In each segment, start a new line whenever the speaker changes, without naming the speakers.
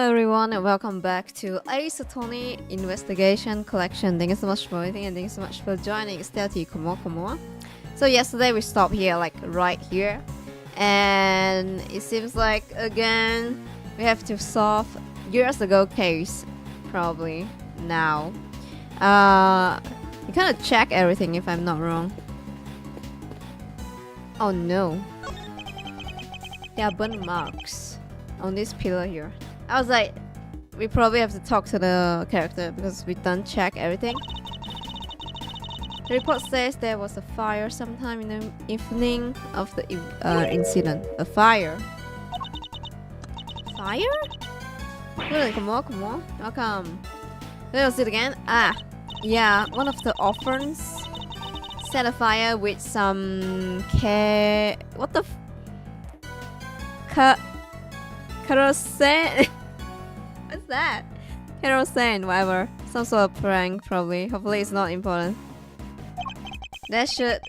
everyone and welcome back to Ace Attorney Investigation Collection. Thank you so much for waiting and thank you so much for joining. Stealthy, come on. So yesterday we stopped here, like right here. And it seems like again we have to solve years ago case. Probably now. You kind of check everything if I'm not wrong. Oh no. There are burn marks on this pillar here. I was like, we probably have to talk to the character because we don't check everything. The report says there was a fire sometime in the evening of the incident. A fire? Fire? Good, come on. Welcome. Let's see it again. Yeah, one of the orphans set a fire with some what the kerosene. What's that? Kerosene, whatever. Some sort of prank, probably. Hopefully it's not important. That should...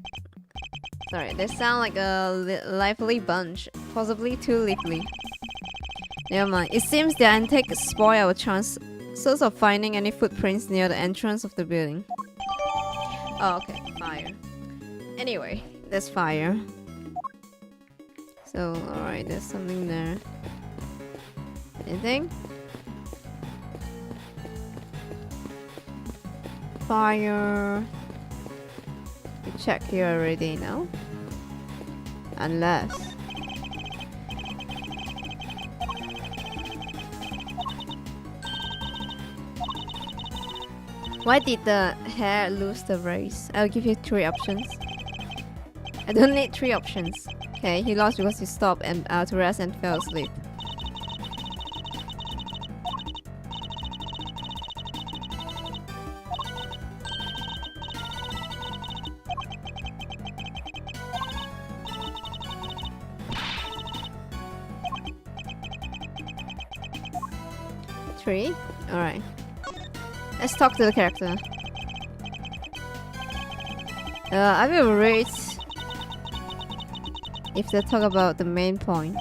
Sorry, they sound like a lively bunch. Possibly too lively. Never mind. It seems their antique spoil our chances of finding any footprints near the entrance of the building. Oh, okay. Fire. Anyway, there's fire. So, alright, there's something there. Anything? Fire. We check here already now. Unless. Why did the hare lose the race? I'll give you 3 options. I don't need 3 options. Okay, he lost because he stopped and to rest and fell asleep. Three? Alright. Let's talk to the character. I will rate if they talk about the main point.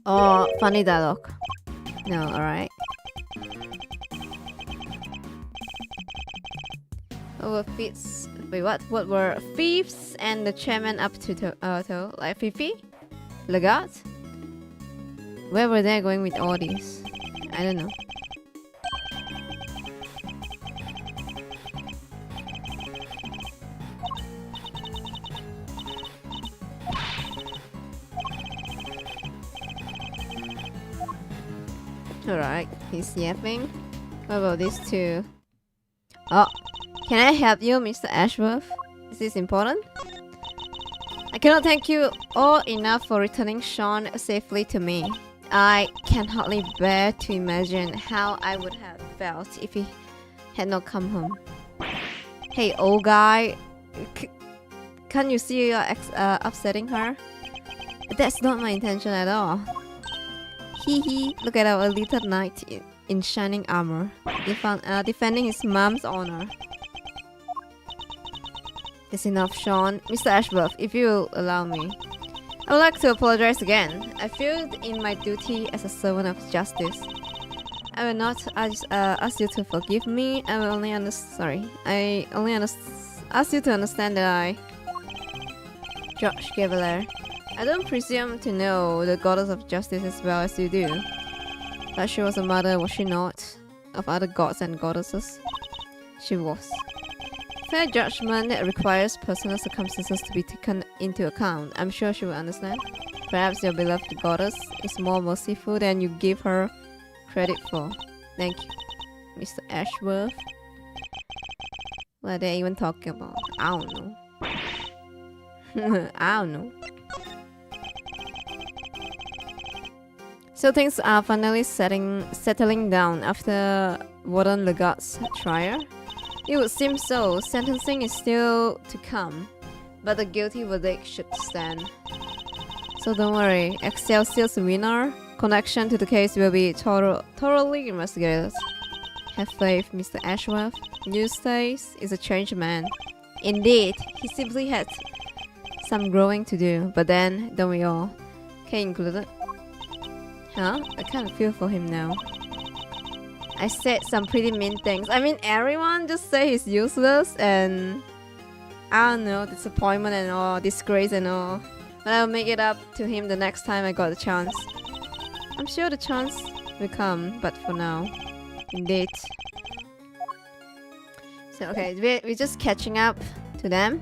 Or funny dialogue. No, alright. Wait, what were thieves and the chairman up to like Fifi? Legat? Where were they going with all these? I don't know. Alright, he's yapping. What about these two? Oh, can I help you, Mr. Ashworth? Is this important? I cannot thank you all enough for returning Sean safely to me. I can hardly bear to imagine how I would have felt if he had not come home. Hey, old guy, can't you see you're upsetting her? That's not my intention at all. Hee, look at our little knight in shining armor, defending his mom's honor. That's enough, Sean. Mr. Ashworth, if you will allow me. I would like to apologize again. I failed in my duty as a servant of justice. I will not ask you to forgive me. I only ask you to understand that I... George Gavalier. I don't presume to know the goddess of justice as well as you do. But she was a mother, was she not? Of other gods and goddesses? She was. Fair judgment requires personal circumstances to be taken into account. I'm sure she will understand. Perhaps your beloved goddess is more merciful than you give her credit for. Thank you, Mr. Ashworth. What are they even talking about? I don't know. I don't know. So things are finally settling down after Warden Legat's trial. It would seem so. Sentencing is still to come, but the guilty verdict should stand. So don't worry, Excelsior's winner connection to the case will be thoroughly investigated. Have faith, Mr. Ashworth. Eustace is a changed man. Indeed, he simply had some growing to do, but then, don't we all? K included. Huh? I kind of feel for him now. I said some pretty mean things. I mean, everyone just say he's useless and I don't know, disappointment and all, disgrace and all. But I'll make it up to him the next time I got the chance. I'm sure the chance will come, but for now, indeed. So okay, we're just catching up to them.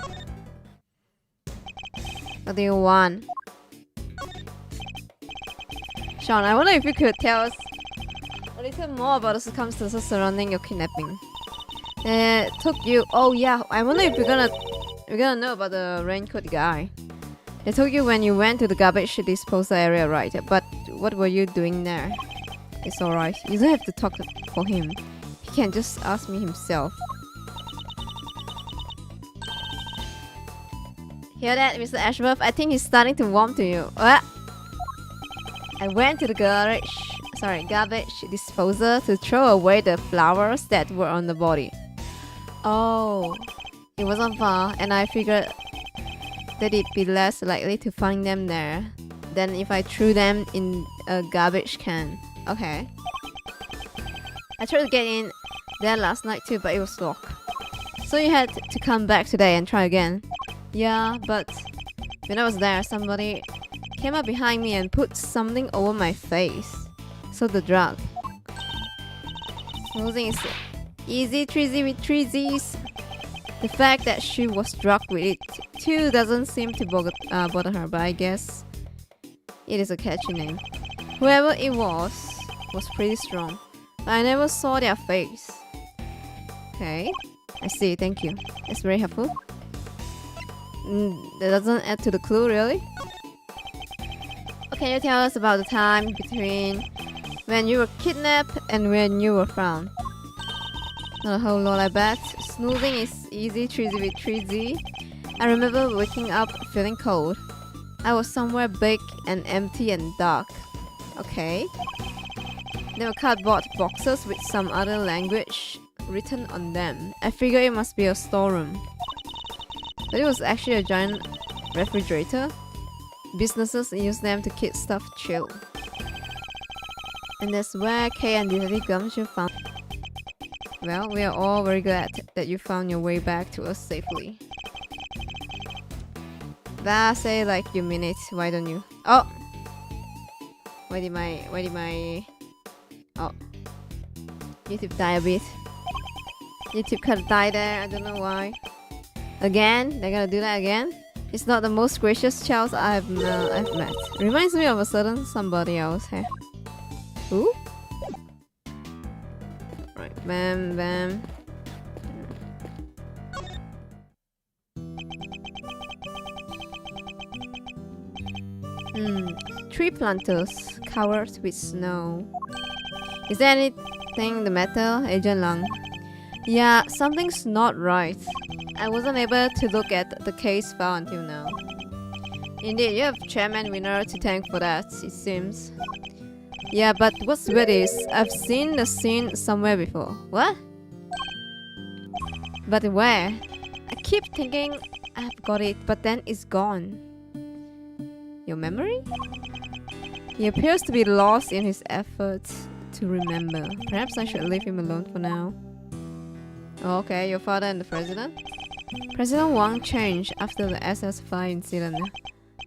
What do you want? Sean, I wonder if you could tell us a little more about the circumstances surrounding your kidnapping. It took you. Oh yeah, I wonder if we're gonna know about the raincoat guy. They told you when you went to the garbage disposal area, right? But what were you doing there? It's alright. You don't have to talk for him. He can just ask me himself. Hear that, Mr. Ashworth? I think he's starting to warm to you. What? I went to the garbage disposal to throw away the flowers that were on the body. Oh, it wasn't far, and I figured that it'd be less likely to find them there than if I threw them in a garbage can. Okay. I tried to get in there last night too, but it was locked. So you had to come back today and try again. Yeah, but when I was there, somebody came up behind me and put something over my face. So the drug. Smoozing is easy, treasy with three Z's. The fact that she was drugged with it too doesn't seem to bother her, but I guess it is a catchy name. Whoever it was pretty strong, but I never saw their face. Okay, I see, thank you. That's very helpful. That doesn't add to the clue, really. What can you tell us about the time between when you were kidnapped and when you were found? Not a whole lot, I bet. Snoozing is easy, treasy with 3Z. I remember waking up feeling cold. I was somewhere big and empty and dark. Okay. There were cardboard boxes with some other language written on them. I figured it must be a storeroom. But it was actually a giant refrigerator. Businesses use them to keep stuff chilled. And that's where Kay and Detective Gumshoe found. Well, we are all very glad that you found your way back to us safely. That say like you mean it, why don't you? Oh! Why did my... Oh. YouTube die a bit. YouTube could die there, I don't know why. Again? They're gonna do that again? It's not the most gracious child I've met. Reminds me of a certain somebody else here. Who? Right, bam, bam. Tree planters covered with snow. Is there anything the matter, Agent Lang? Yeah, something's not right. I wasn't able to look at the case file until now. Indeed, you have Chairman Winner to thank for that, it seems. Yeah, but what's weird is, I've seen the scene somewhere before. What? But where? I keep thinking I've got it, but then it's gone. Your memory? He appears to be lost in his efforts to remember. Perhaps I should leave him alone for now. Okay, your father and the president? President Wang changed after the SS5 incident.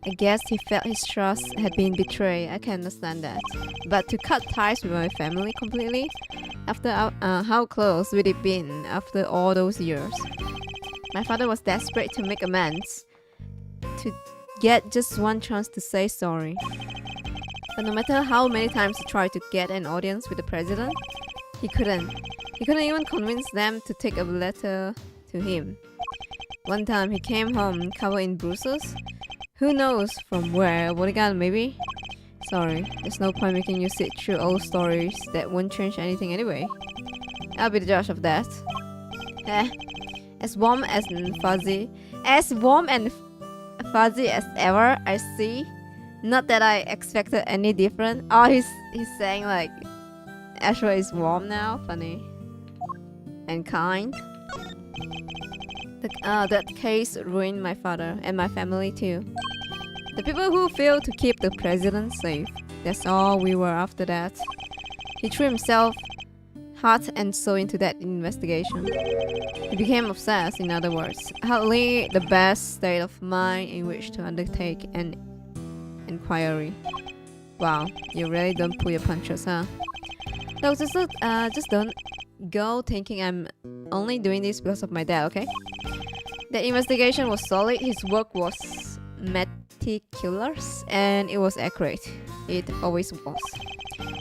I guess he felt his trust had been betrayed. I can understand that. But to cut ties with my family completely? After how close would it been after all those years? My father was desperate to make amends. To get just one chance to say sorry. But no matter how many times he tried to get an audience with the president, he couldn't. He couldn't even convince them to take a letter to him. One time he came home covered in bruises. Who knows from where? A bodyguard maybe? Sorry, there's no point making you sit through old stories that won't change anything anyway. I'll be the judge of that. As warm and fuzzy as ever, I see. Not that I expected any different. Oh, he's saying like Ashra is warm now. Funny. And kind. That case ruined my father and my family too. The people who failed to keep the president safe. That's all we were after that. He threw himself heart and soul into that investigation. He became obsessed, in other words. Hardly the best state of mind in which to undertake an inquiry. Wow, you really don't pull your punches, huh? No, just don't go thinking I'm only doing this because of my dad, okay? The investigation was solid, his work was meticulous, and it was accurate. It always was.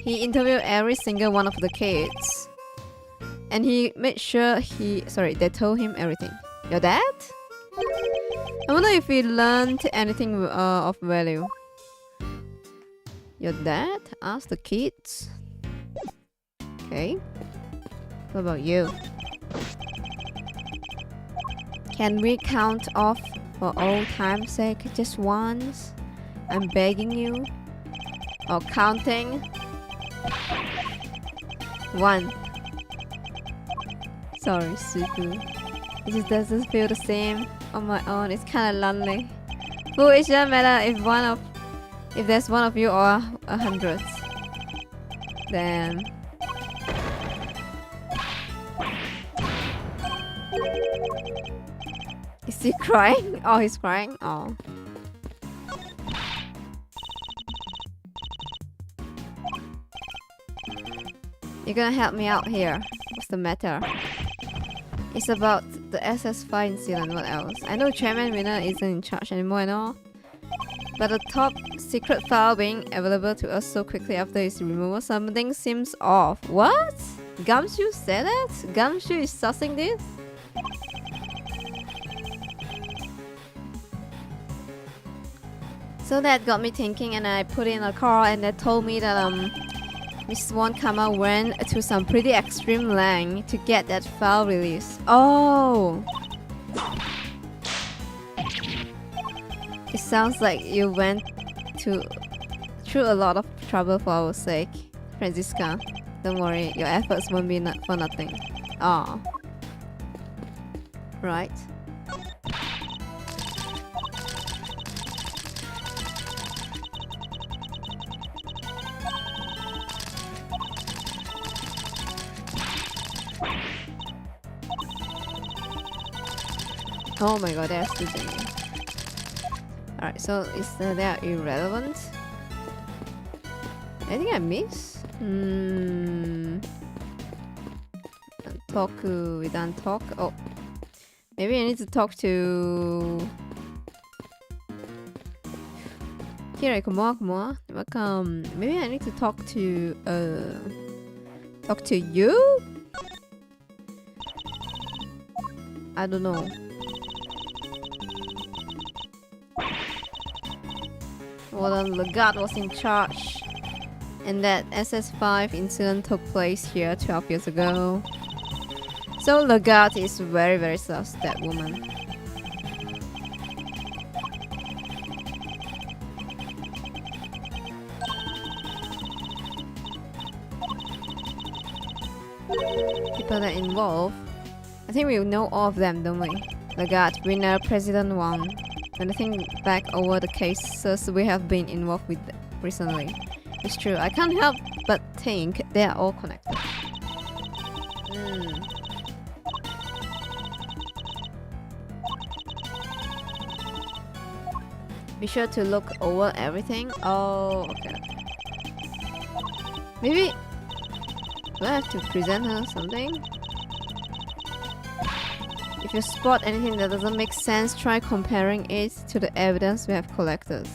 He interviewed every single one of the kids. And he made sure they told him everything. Your dad? I wonder if he learned anything of value. Your dad? Asked the kids. Okay. What about you? Can we count off for old time's sake just once? I'm begging you. Or counting. 1. Sorry, Suku. It just doesn't feel the same on my own. It's kind of lonely. Well, it shouldn't matter if there's one of you or 100. Then is he crying? Oh, he's crying. Oh. You're gonna help me out here. What's the matter? It's about the SS5 incident. What else? I know Chairman Winner isn't in charge anymore and all. But the top secret file being available to us so quickly after its removal, something seems off. What? Gumshoe said that? Gumshoe is sussing this? So that got me thinking, and I put in a call, and they told me that Miss Wonkama went to some pretty extreme length to get that file released. Oh! It sounds like you went through a lot of trouble for our sake, Franziska. Don't worry, your efforts won't be for nothing. Oh. Right. Oh my god, they're still doing it. Alright, so is they are irrelevant? Anything I miss? We done talk. Oh, maybe I need to talk to. Here, kumoa. Welcome. Maybe I need to talk to you. I don't know. Well, Lagarde was in charge, and that SS5 incident took place here 12 years ago. So Lagarde is very, very sus, that woman. People that involved, I think we know all of them, don't we? Lagarde, winner, President Wang. When I think back over the cases we have been involved with recently, it's true. I can't help but think they are all connected. Be sure to look over everything. Oh, okay. Maybe do I have to present her something? If you spot anything that doesn't make sense, try comparing it to the evidence we have collected.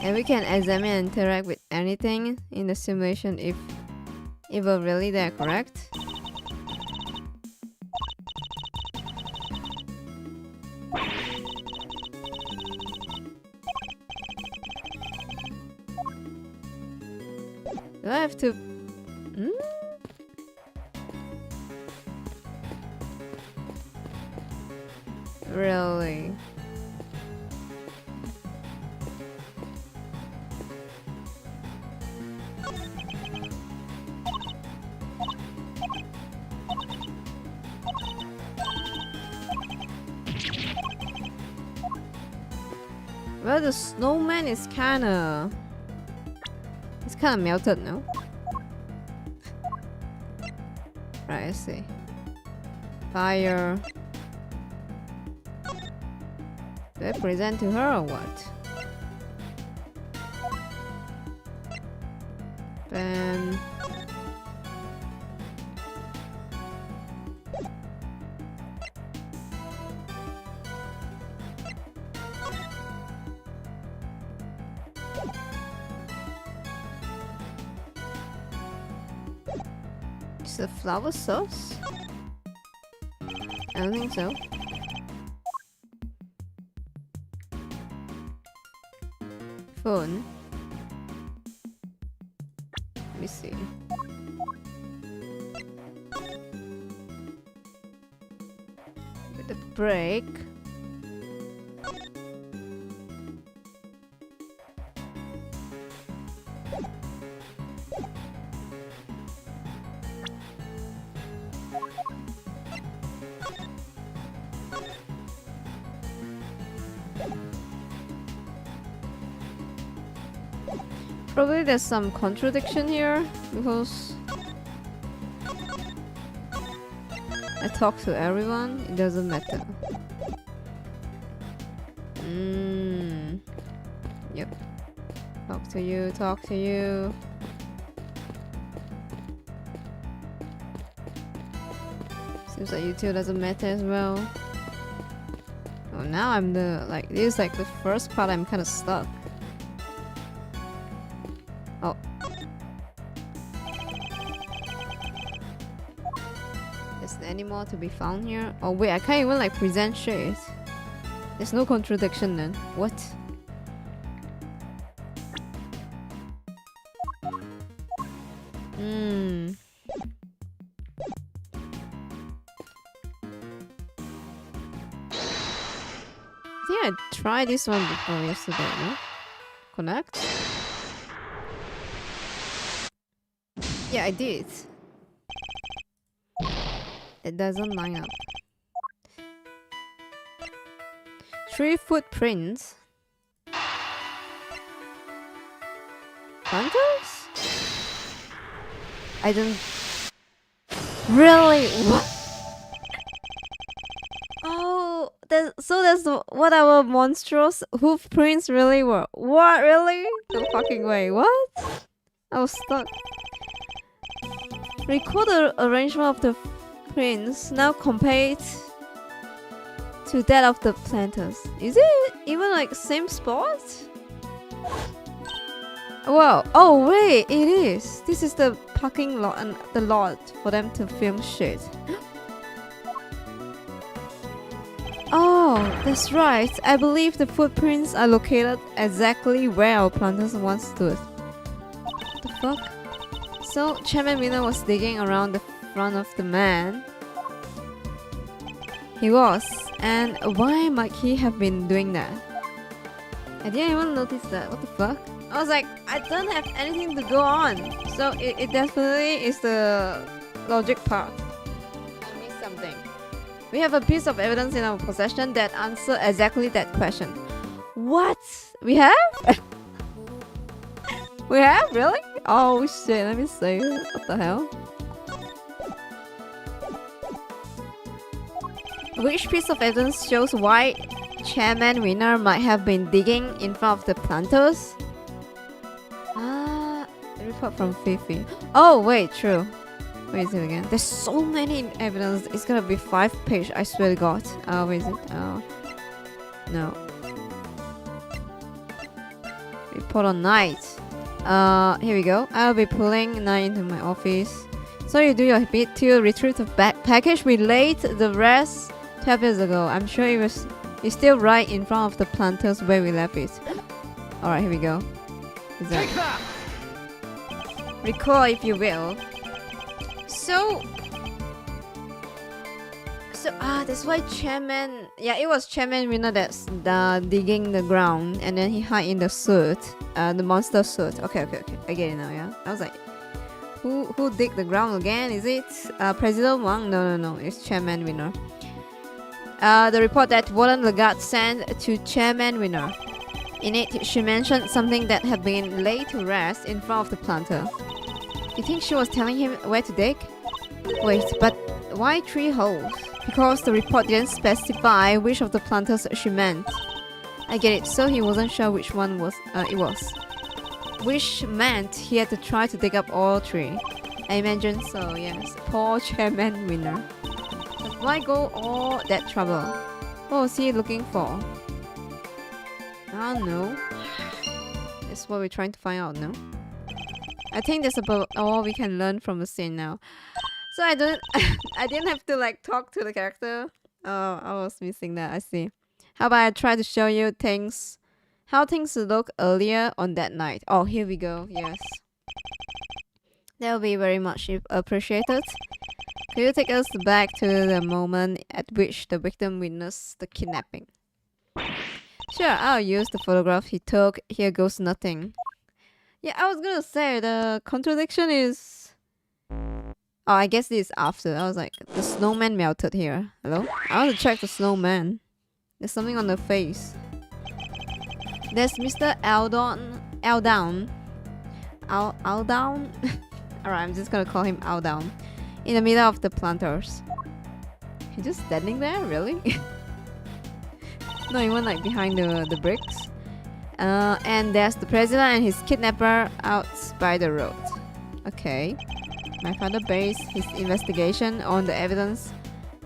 And we can examine and interact with anything in the simulation if we're really there, correct? Do I have to... Really? Well, the snowman is kinda... It's kinda melted, no? Right, I see. Fire. Do I present to her or what? Bam. Is it flower sauce? I don't think so. Phone. Let me see. With the break. Probably there's some contradiction here because I talk to everyone, it doesn't matter. Yep. Talk to you, talk to you. Seems like you two doesn't matter as well. Oh, now I'm the this is like the first part I'm kind of stuck. Oh. Is there any more to be found here? Oh wait, I can't even like present shit. There's no contradiction then. What? I think I tried this one before yesterday, no? Connect? Yeah, I did. It doesn't line up. 3 footprints. Hunters? I don't... Really? What? Oh, so that's what our monstrous hoofprints really were. What? Really? No fucking way. What? I was stuck. Record the arrangement of the prints now compared to that of the planters. Is it even like same spot? Wow. Oh wait, it is. This is the parking lot and the lot for them to film shit. Oh, that's right. I believe the footprints are located exactly where our planters once stood. What the fuck? So, Chairman Winner was digging around the front of the man. He was. And why might he have been doing that? I didn't even notice that. What the fuck? I was like, I don't have anything to go on. So, it definitely is the logic part. I missed something. We have a piece of evidence in our possession that answers exactly that question. What? We have? We have? Really? Oh shit, let me see. What the hell? Which piece of evidence shows why Chairman Winner might have been digging in front of the planters? A report from Fifi. Oh wait, true. Where is it again? There's so many evidence. It's gonna be 5 pages, I swear to god. Where is it? No. Report on night. Here we go. I'll be pulling Night into my office. So you do your bit to retrieve the package we laid the rest 12 years ago. I'm sure it's still right in front of the planters where we left it. Alright, here we go. Recall if you will. So that's why Chairman... Yeah, it was Chairman Winner that's digging the ground and then he hid in the suit. The monster suit. Okay. I get it now, yeah? I was like... Who dig the ground again? Is it President Wang? No. It's Chairman Winner. The report that Warden Lagarde sent to Chairman Winner. In it, she mentioned something that had been laid to rest in front of the planter. You think she was telling him where to dig? Wait, but why 3 holes? Because the report didn't specify which of the planters she meant. I get it, so he wasn't sure which one it was. Which meant he had to try to dig up all 3. I imagine so, yes. Poor chairman winner. But why go all that trouble? What was he looking for? I don't know. That's what we're trying to find out, no? I think that's about all we can learn from the scene now. So I didn't have to like talk to the character. Oh, I was missing that, I see. How about I try to show you how things look earlier on that night. Oh, here we go, yes. That will be very much appreciated. Could you take us back to the moment at which the victim witnessed the kidnapping? Sure, I'll use the photograph he took. Here goes nothing. Yeah, I was gonna say the contradiction is... Oh, I guess this is after. I was like, the snowman melted here. Hello? I want to check the snowman. There's something on the face. There's Mr. Aldown. Aldown? Alright, I'm just gonna call him Aldown. In the middle of the planters. He's just standing there? Really? Not even like behind the bricks. And there's the president and his kidnapper out by the road. Okay. My father based his investigation on the evidence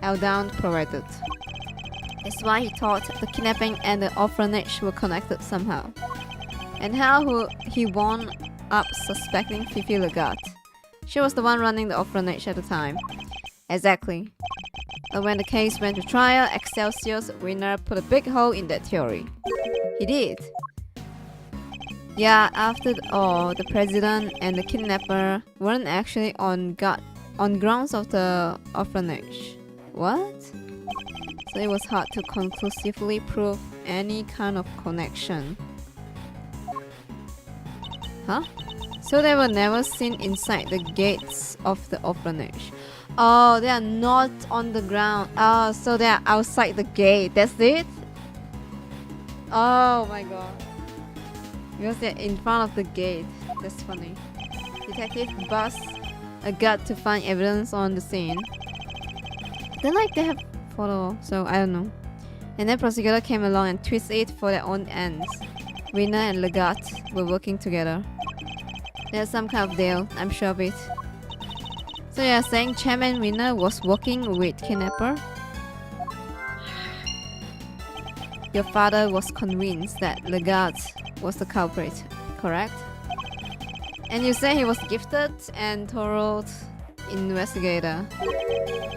Aldown provided. That's why he thought the kidnapping and the orphanage were connected somehow. And how he wound up suspecting Fifi Lagarde. She was the one running the orphanage at the time. Exactly. But when the case went to trial, Excelsior's winner put a big hole in that theory. He did. Yeah, after all, the president and the kidnapper weren't actually on grounds of the orphanage. What? So it was hard to conclusively prove any kind of connection. Huh? So they were never seen inside the gates of the orphanage. Oh, they are not on the ground. Oh, so they are outside the gate. That's it? Oh my god. Because they're in front of the gate. That's funny. Detective busts a gut to find evidence on the scene. Then like they have photo, so I don't know. And then prosecutor came along and twisted it for their own ends. Winner and Lagarde were working together. There's some kind of deal, I'm sure of it. So you're saying Chairman Winner was working with kidnapper? Your father was convinced that Lagarde was the culprit, correct? And you say he was gifted and thorough investigator.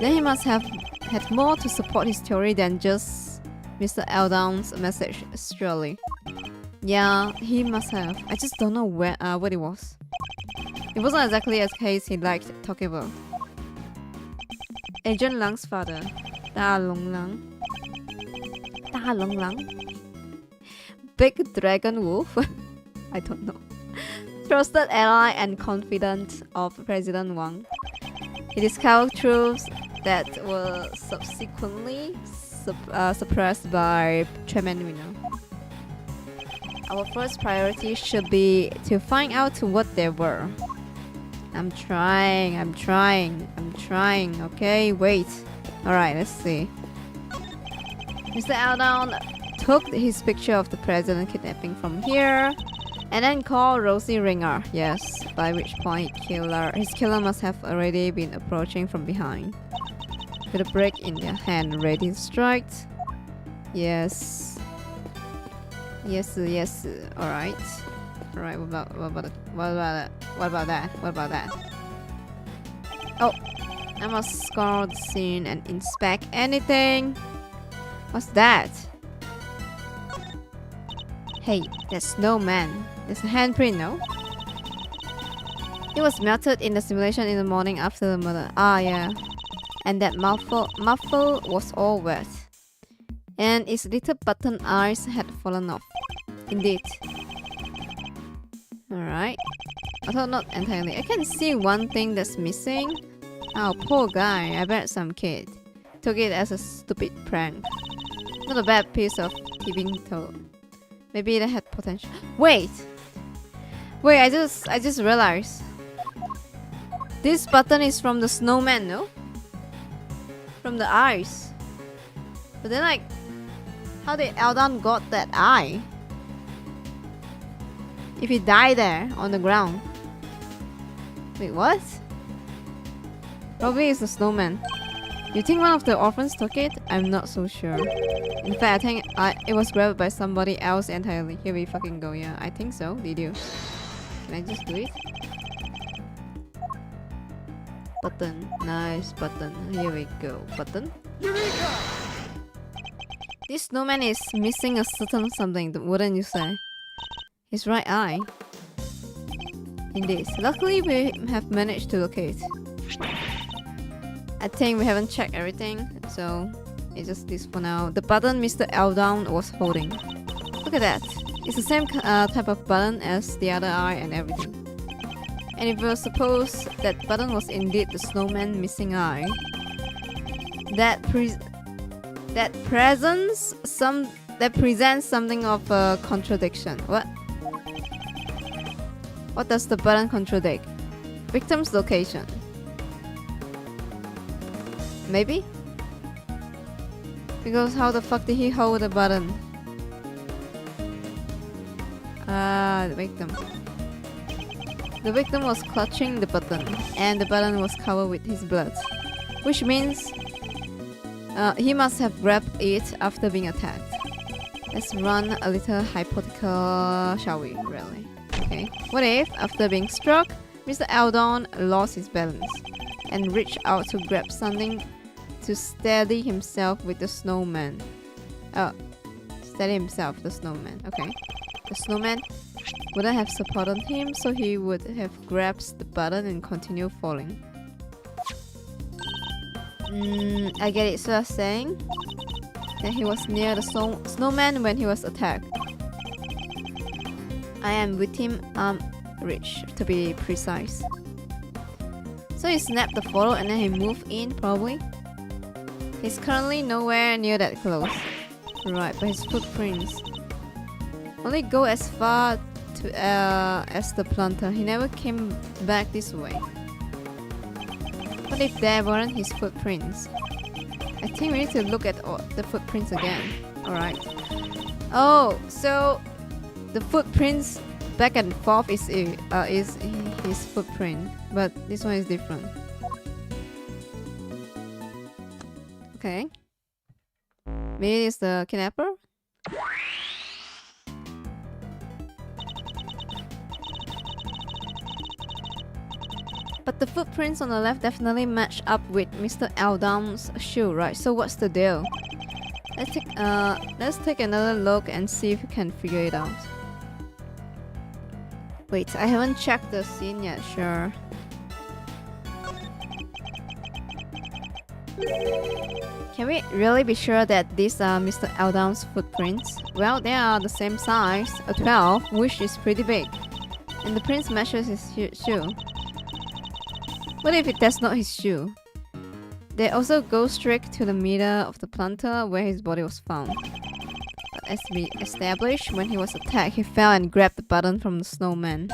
Then he must have had more to support his theory than just Mr. Aldown's message, surely. Yeah, he must have. I just don't know what it was. It wasn't exactly a case he liked talking about. Agent Lang's father, Da Long Lang. Da Long Lang? Big Dragon Wolf? I don't know. Trusted ally and confidant of President Wang. He discovered truths that were subsequently suppressed by Chairman Winner. Our first priority should be to find out what they were. I'm trying, okay? Wait. Alright, let's see. Mr. Aldown took his picture of the president kidnapping from here and then called Rosie Ringer. Yes, by which point his killer must have already been approaching from behind. With a brick in their hand, ready to strike. Yes. Yes. Alright. Alright, what about that? Oh, I must scour the scene and inspect anything. What's that? Hey, that's snowman. There's a handprint, no? It was melted in the simulation in the morning after the murder. Ah, yeah. And that muffle was all wet. And its little button eyes had fallen off. Indeed. Alright. Although not entirely. I can see one thing that's missing. Oh, poor guy. I bet some kid took it as a stupid prank. Not a bad piece of thieving though. Maybe they had potential. Wait! Wait, I just realized. This button is from the snowman, no? From the eyes. But then like, how did Eldon got that eye? If he died there on the ground. Wait, what? Probably it's the snowman. You think one of the orphans took it? I'm not so sure. In fact, I think it was grabbed by somebody else entirely. Here we fucking go, yeah. I think so. Did you? Can I just do it? Button. Nice button. Here we go. Button. Eureka! This snowman is missing a certain something, wouldn't you say? His right eye. Indeed. Luckily, we have managed to locate. I think we haven't checked everything, so it's just this for now. The button Mr. Eldon was holding. Look at that. It's the same type of button as the other eye and everything. And if we suppose that button was indeed the snowman missing eye, that presents something of a contradiction. What? What does the button contradict? Victim's location. Maybe? Because how the fuck did he hold the button? The victim. The victim was clutching the button, and the button was covered with his blood. Which means he must have grabbed it after being attacked. Let's run a little hypothetical, shall we? Really? Okay. What if, after being struck, Mr. Eldon lost his balance and reached out to grab something to steady himself with the snowman? Oh, steady himself, the snowman. Okay. The snowman wouldn't have supported him, so he would have grabbed the button and continued falling. I get it. So you're saying that he was near the snowman when he was attacked. I am with him, reach to be precise. So he snapped the photo and then he moved in, probably. He's currently nowhere near that close. Right, but his footprints only go as far to as the planter. He never came back this way. What if there weren't his footprints? I think we need to look at all the footprints again. Alright. Oh, so the footprints back and forth is his footprint, but this one is different. Okay. Maybe it's the kidnapper? But the footprints on the left definitely match up with Mr. Eldon's shoe, right? So what's the deal? Let's take another look and see if we can figure it out. Wait, I haven't checked the scene yet, sure. Can we really be sure that these are Mr. Eldon's footprints? Well, they are the same size, a 12, which is pretty big. And the print matches his shoe. What if that's not his shoe? They also go straight to the middle of the planter where his body was found. But as we established, when he was attacked, he fell and grabbed the button from the snowman.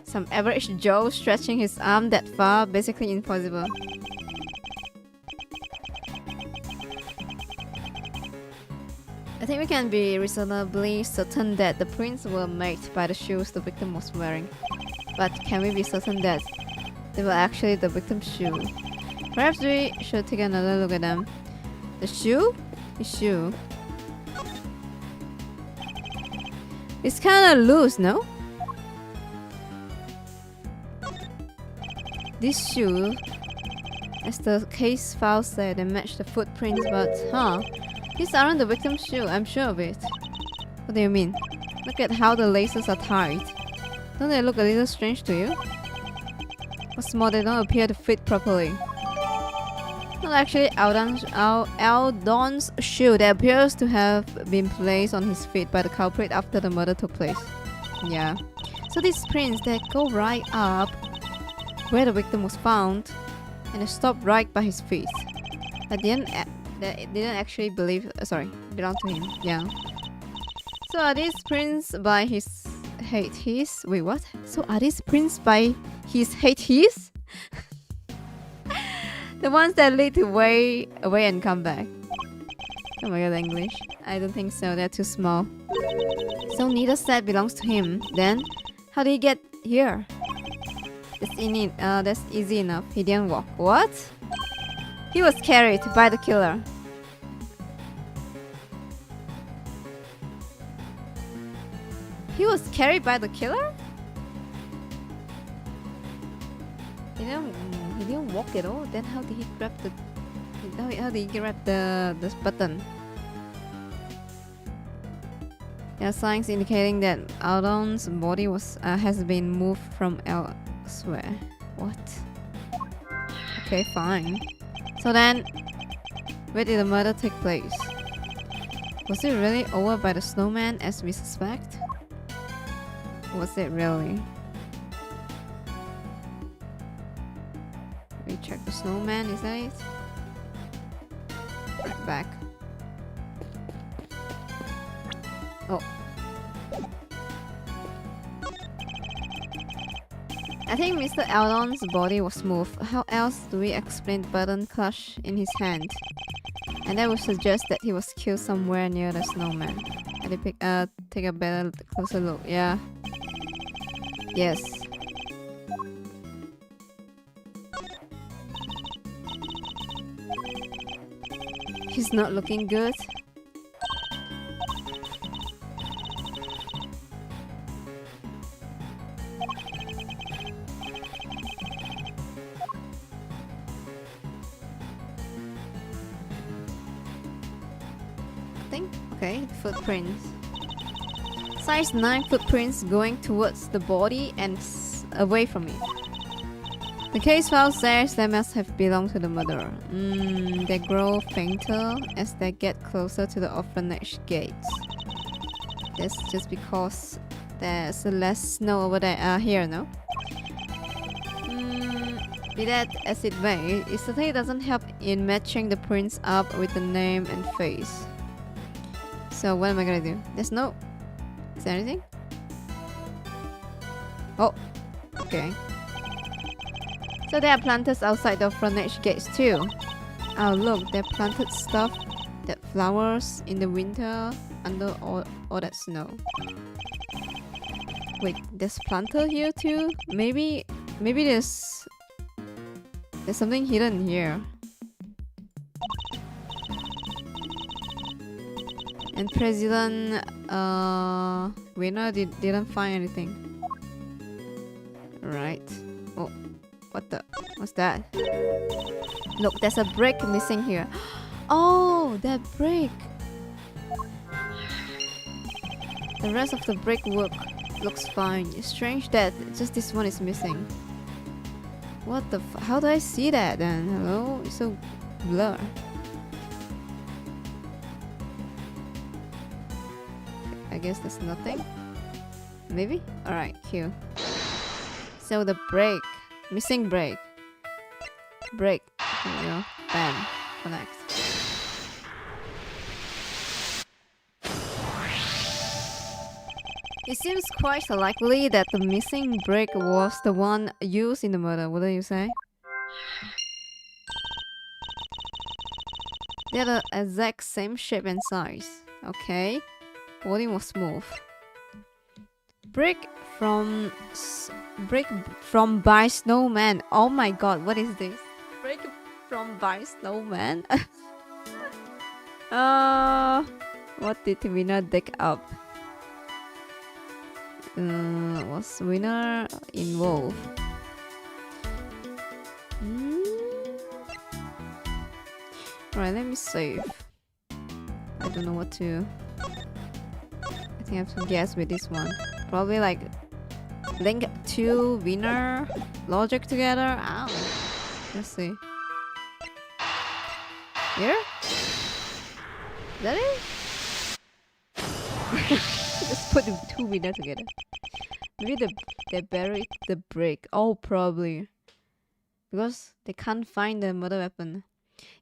Some average Joe stretching his arm that far, basically impossible. I think we can be reasonably certain that the prints were made by the shoes the victim was wearing. But can we be certain that they were actually the victim's shoe? Perhaps we should take another look at them. The shoe? The shoe. It's kinda loose, no? This shoe, as the case file said, they match the footprints, but these aren't the victim's shoe, I'm sure of it. What do you mean? Look at how the laces are tied. Don't they look a little strange to you? What's more, they don't appear to fit properly. Not actually Eldon's shoe that appears to have been placed on his feet by the culprit after the murder took place. Yeah. So these prints, they go right up where the victim was found and they stop right by his feet. But they didn't actually believe. Sorry, belong to him. Yeah. So are these prints by his hate his? Wait, what? So are these prints by his hate his? The ones that lead to away and come back. Oh my god, English. I don't think so. They're too small. So neither set belongs to him. Then, how did he get here? That's easy enough. He didn't walk. What? He was carried by the killer. He was carried by the killer? He didn't walk at all. Then how did he grab the? How did he grab this button? There are signs indicating that Aldon's body has been moved from elsewhere. What? Okay, fine. So then, where did the murder take place? Was it really over by the snowman as we suspect? Was it really? We check the snowman, is that it? Right back. Oh. I think Mr. Aldon's body was moved. How else do we explain the button clutch in his hand? And that would suggest that he was killed somewhere near the snowman. I take a better, closer look. Yeah. Yes. He's not looking good. Okay, footprints. Size 9 footprints going towards the body and away from it. The case file says they must have belonged to the murderer. They grow fainter as they get closer to the orphanage gates. That's just because there's less snow over there here, no? Be that as it may, it certainly doesn't help in matching the prints up with the name and face. So what am I gonna do? There's no... Is there anything? Oh, okay. So there are planters outside the orphanage gates too. Oh look, they planted stuff that flowers in the winter under all that snow. Wait, there's planter here too? Maybe there's something hidden here. And President Winner didn't find anything. Right. Oh, what's that? Look, there's a brick missing here. Oh, that brick. The rest of the brickwork looks fine. It's strange that just this one is missing. What the how do I see that then? Hello? It's so blur. I guess there's nothing. Maybe? Alright, Q. So the brake. Missing brake. Brake. Here we go. Bam. Connect. It seems quite likely that the missing brake was the one used in the murder, wouldn't you say? They're the exact same shape and size. Okay. Body was smooth. Brick from by snowman. Oh my god, what is this? Brick from by snowman. What did Winner dig up? Was Winner involved? Alright, let me save. I don't know what to. I think I have to guess with this one. Probably like link two Winner logic together. Ow. Let's see. Here? Is that it? Just put the two Winner together. Maybe they buried the brick. Oh, probably. Because they can't find the murder weapon.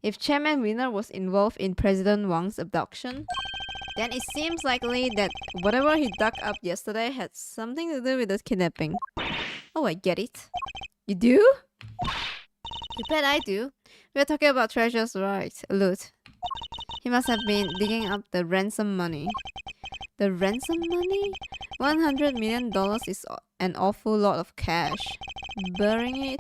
If Chairman Winner was involved in President Wang's abduction, then it seems likely that whatever he dug up yesterday had something to do with the kidnapping. Oh, I get it. You do? You bet I do. We're talking about treasures, right? Loot. He must have been digging up the ransom money. The ransom money? $100 million is an awful lot of cash. Burying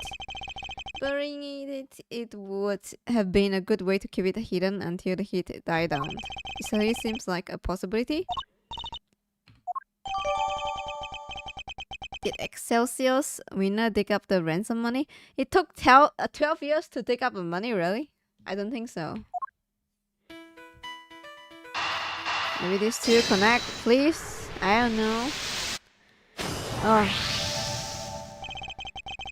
it would have been a good way to keep it hidden until the heat died down. It certainly seems like a possibility. Did Excelsior's Winner dig up the ransom money? It took 12 years to dig up the money, really? I don't think so. Maybe these two connect, please? I don't know. Oh.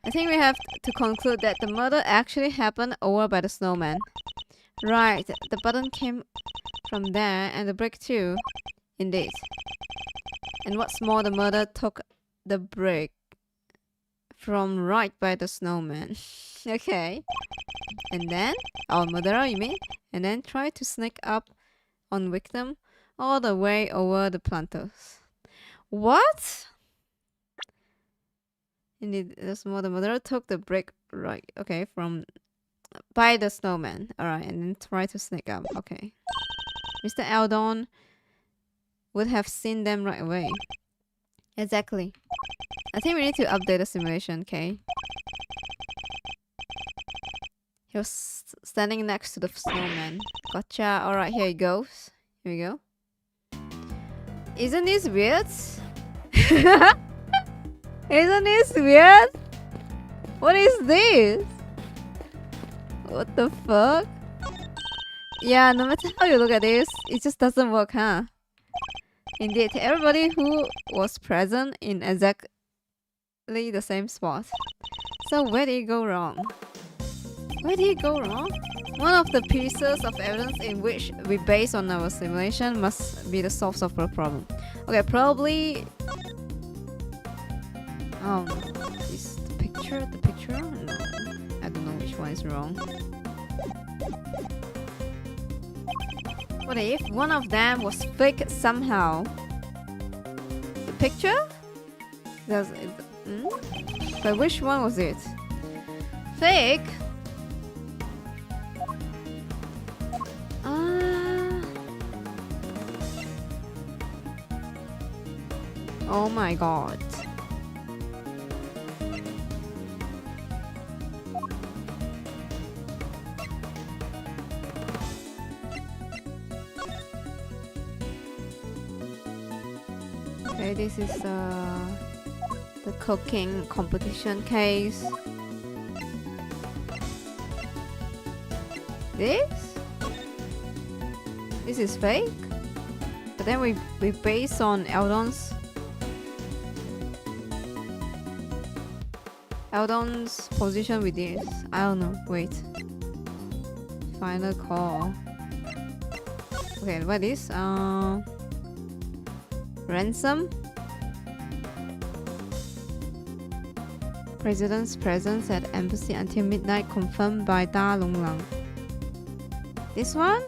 I think we have to conclude that the murder actually happened over by the snowman. Right, the button came from there and the brick too. Indeed. And what's more, the murder took the brick from right by the snowman. Okay. And then, our murderer, you mean? And then try to sneak up on victim all the way over the planters. What? Indeed, there's more. The murderer took the brick right, okay, from by the snowman. Alright, and then try to sneak up. Okay. Mr. Eldon would have seen them right away. Exactly. I think we need to update the simulation, okay? He was standing next to the snowman. Gotcha. Alright, here he goes. Here we go. Isn't this weird? Isn't this weird? What is this? What the fuck? Yeah, no matter how you look at this, it just doesn't work, huh? Indeed, everybody who was present in exactly the same spot. So where did it go wrong? Where did it go wrong? One of the pieces of evidence in which we base on our simulation must be the source of the problem. Okay, probably... is the picture? No, I don't know which one is wrong. What if one of them was fake somehow? The picture? Does it... But which one was it? Fake? Oh my god. Okay, this is the cooking competition case. This is fake? But then we base on Eldon's position with this. I don't know. Wait. Final call. Okay, what is ransom? President's presence at embassy until midnight confirmed by Da Longlang. This one?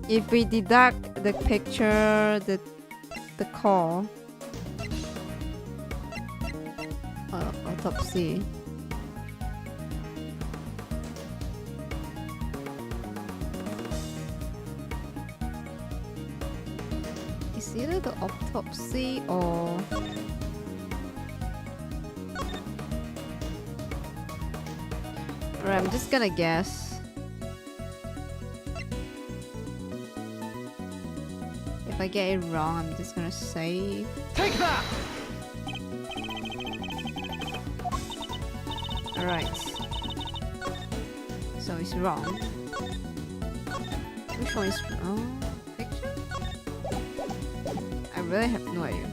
If we deduct the picture, the call, autopsy. It's either the autopsy or alright, I'm just gonna guess. If I get it wrong, I'm just gonna save.
Take that!
Alright. So it's wrong. Which one is wrong? Picture? I really have no idea.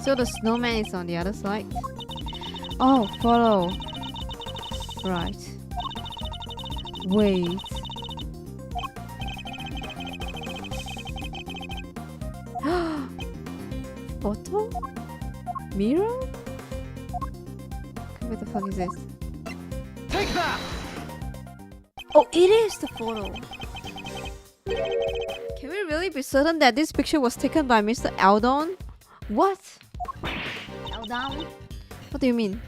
So the snowman is on the other side? Oh, follow. Right. Wait. Photo? Mirror? What the fuck is this?
Take that!
Oh, it is the photo. Can we really be certain that this picture was taken by Mr. Eldon? What? Eldon? What do you mean?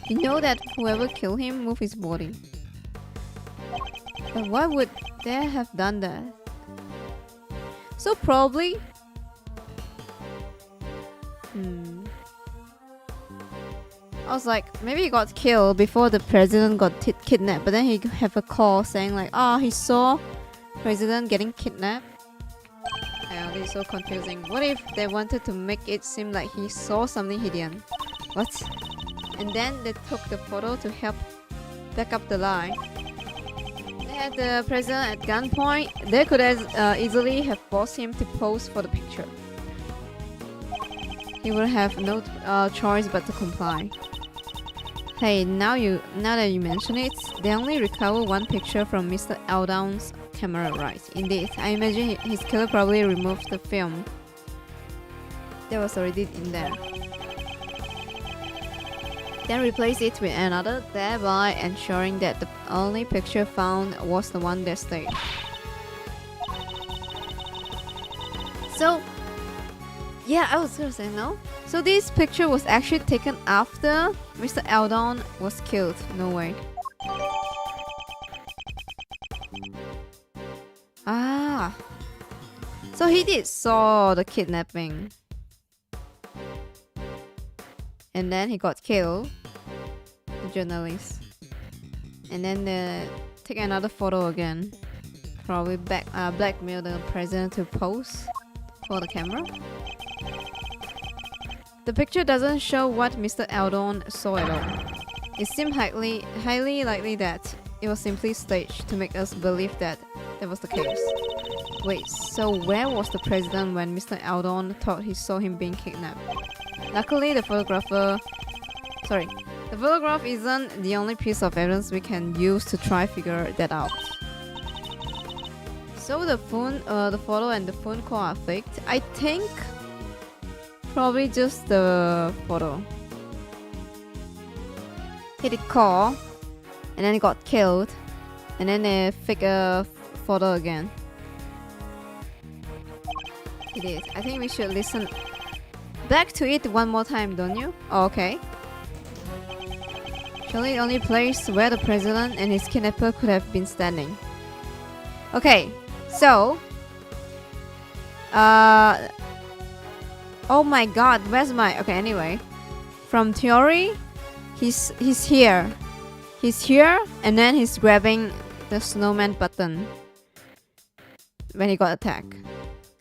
You know that whoever killed him moved his body. But why would they have done that? So probably... I was like, maybe he got killed before the president got kidnapped, but then he have a call saying like, oh, he saw president getting kidnapped. Yeah, this is so confusing. What if they wanted to make it seem like he saw something he didn't? What? And then they took the photo to help back up the lie. They had the president at gunpoint. They could as easily have forced him to pose for the picture. He would have no choice but to comply. Hey, now that you mention it, they only recovered one picture from Mr. Eldon's camera, right? Indeed, I imagine his killer probably removed the film that was already in there, then replaced it with another, thereby ensuring that the only picture found was the one they staged. So, yeah, I was gonna say no. So this picture was actually taken after Mr. Eldon was killed. No way. Ah. So he did saw the kidnapping. And then he got killed. The journalist. And then they take another photo again. Probably blackmail the president to pose for the camera. The picture doesn't show what Mr. Eldon saw at all. It seemed highly likely that it was simply staged to make us believe that was the case. Wait, so where was the president when Mr. Eldon thought he saw him being kidnapped? Luckily, the photograph isn't the only piece of evidence we can use to try figure that out. So the photo and the phone call are faked. I think probably just the photo. He did call, and then he got killed, and then they fake a photo again. It is. I think we should listen back to it one more time, don't you? Oh, okay. Surely the only place where the president and his kidnapper could have been standing. Okay, so oh my god, where's my... Okay, anyway. From theory, he's here. He's here, and then he's grabbing the snowman button when he got attacked.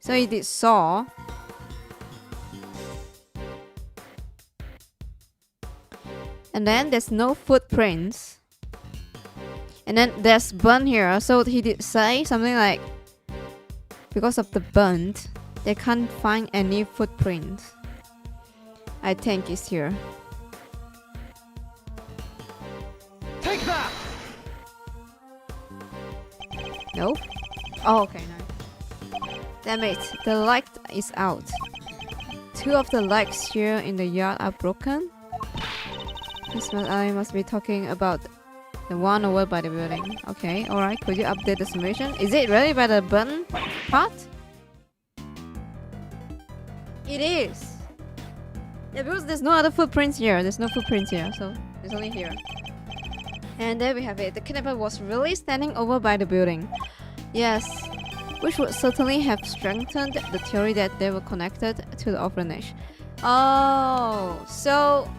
So he did saw. And then there's no footprints. And then there's burn here. So he did say something like, because of the burnt, they can't find any footprint. I think it's here.
Take that!
Nope. Oh, okay, nice. Damn it, the light is out. Two of the lights here in the yard are broken. I must be talking about the one over by the building. Okay, alright, could you update the simulation? Is it really by the burn part? It is! Yeah, because there's no other footprints here. There's no footprints here, so it's only here. And there we have it. The kidnapper was really standing over by the building. Yes, which would certainly have strengthened the theory that they were connected to the orphanage. Oh, so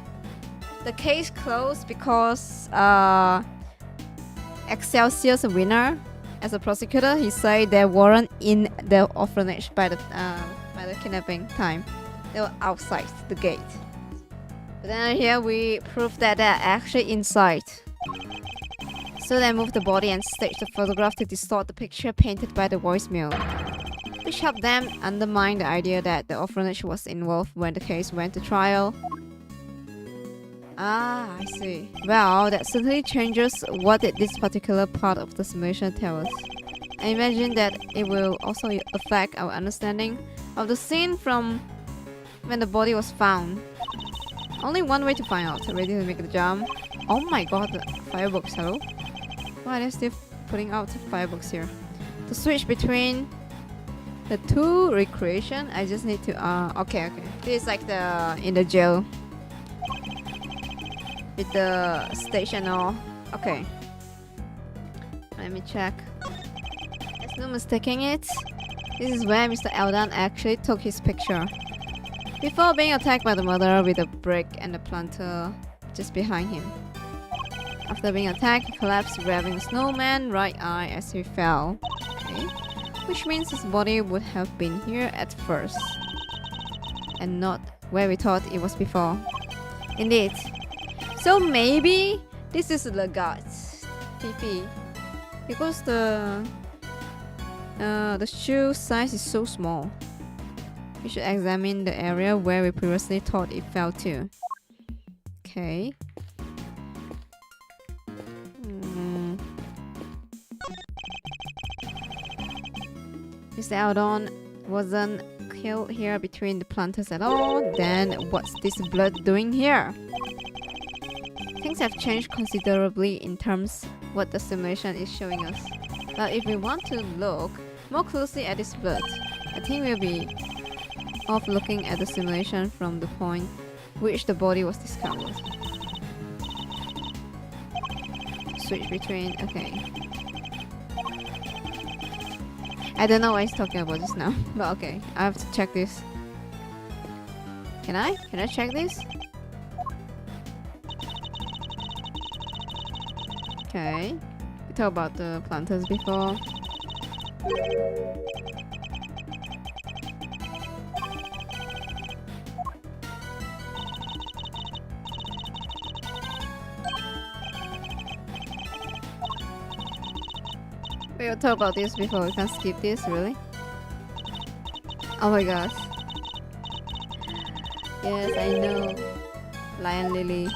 the case closed because Excelsior's winner, as a prosecutor, he said they weren't in the orphanage by the kidnapping time. They were outside the gate. But then here we prove that they're actually inside. So they moved the body and staged the photograph to distort the picture painted by the voicemail, which helped them undermine the idea that the orphanage was involved when the case went to trial. Ah, I see. Well, that certainly changes what did this particular part of the simulation tell us. I imagine that it will also affect our understanding of the scene from when the body was found. Only one way to find out. Ready to make the jump. Oh my god, the fireworks, hello? Why are they still putting out fireworks here? To switch between the two recreation, I just need to okay. This is like the in the jail. With the station or okay. Let me check. There's no mistaking it. This is where Mr. Eldon actually took his picture. Before being attacked by the murderer with a brick and the planter just behind him. After being attacked, he collapsed, grabbing the snowman right eye as he fell. Okay. Which means his body would have been here at first. And not where we thought it was before. Indeed. So maybe this is the guts. PP. Because the shoe size is so small. We should examine the area where we previously thought it fell to. Okay. Mr. Eldon wasn't killed here between the planters at all. Then what's this blood doing here? Things have changed considerably in terms what the simulation is showing us. But if we want to look more closely at this blood, I think we'll be off looking at the simulation from the point which the body was discovered. Switch between, okay. I don't know what he's talking about just now, but okay, I have to check this. Can I check this? Okay, we talked about the planters before. We will talk about this before, we can't skip this, really? Oh my gosh. Yes, I know. Lion Lily.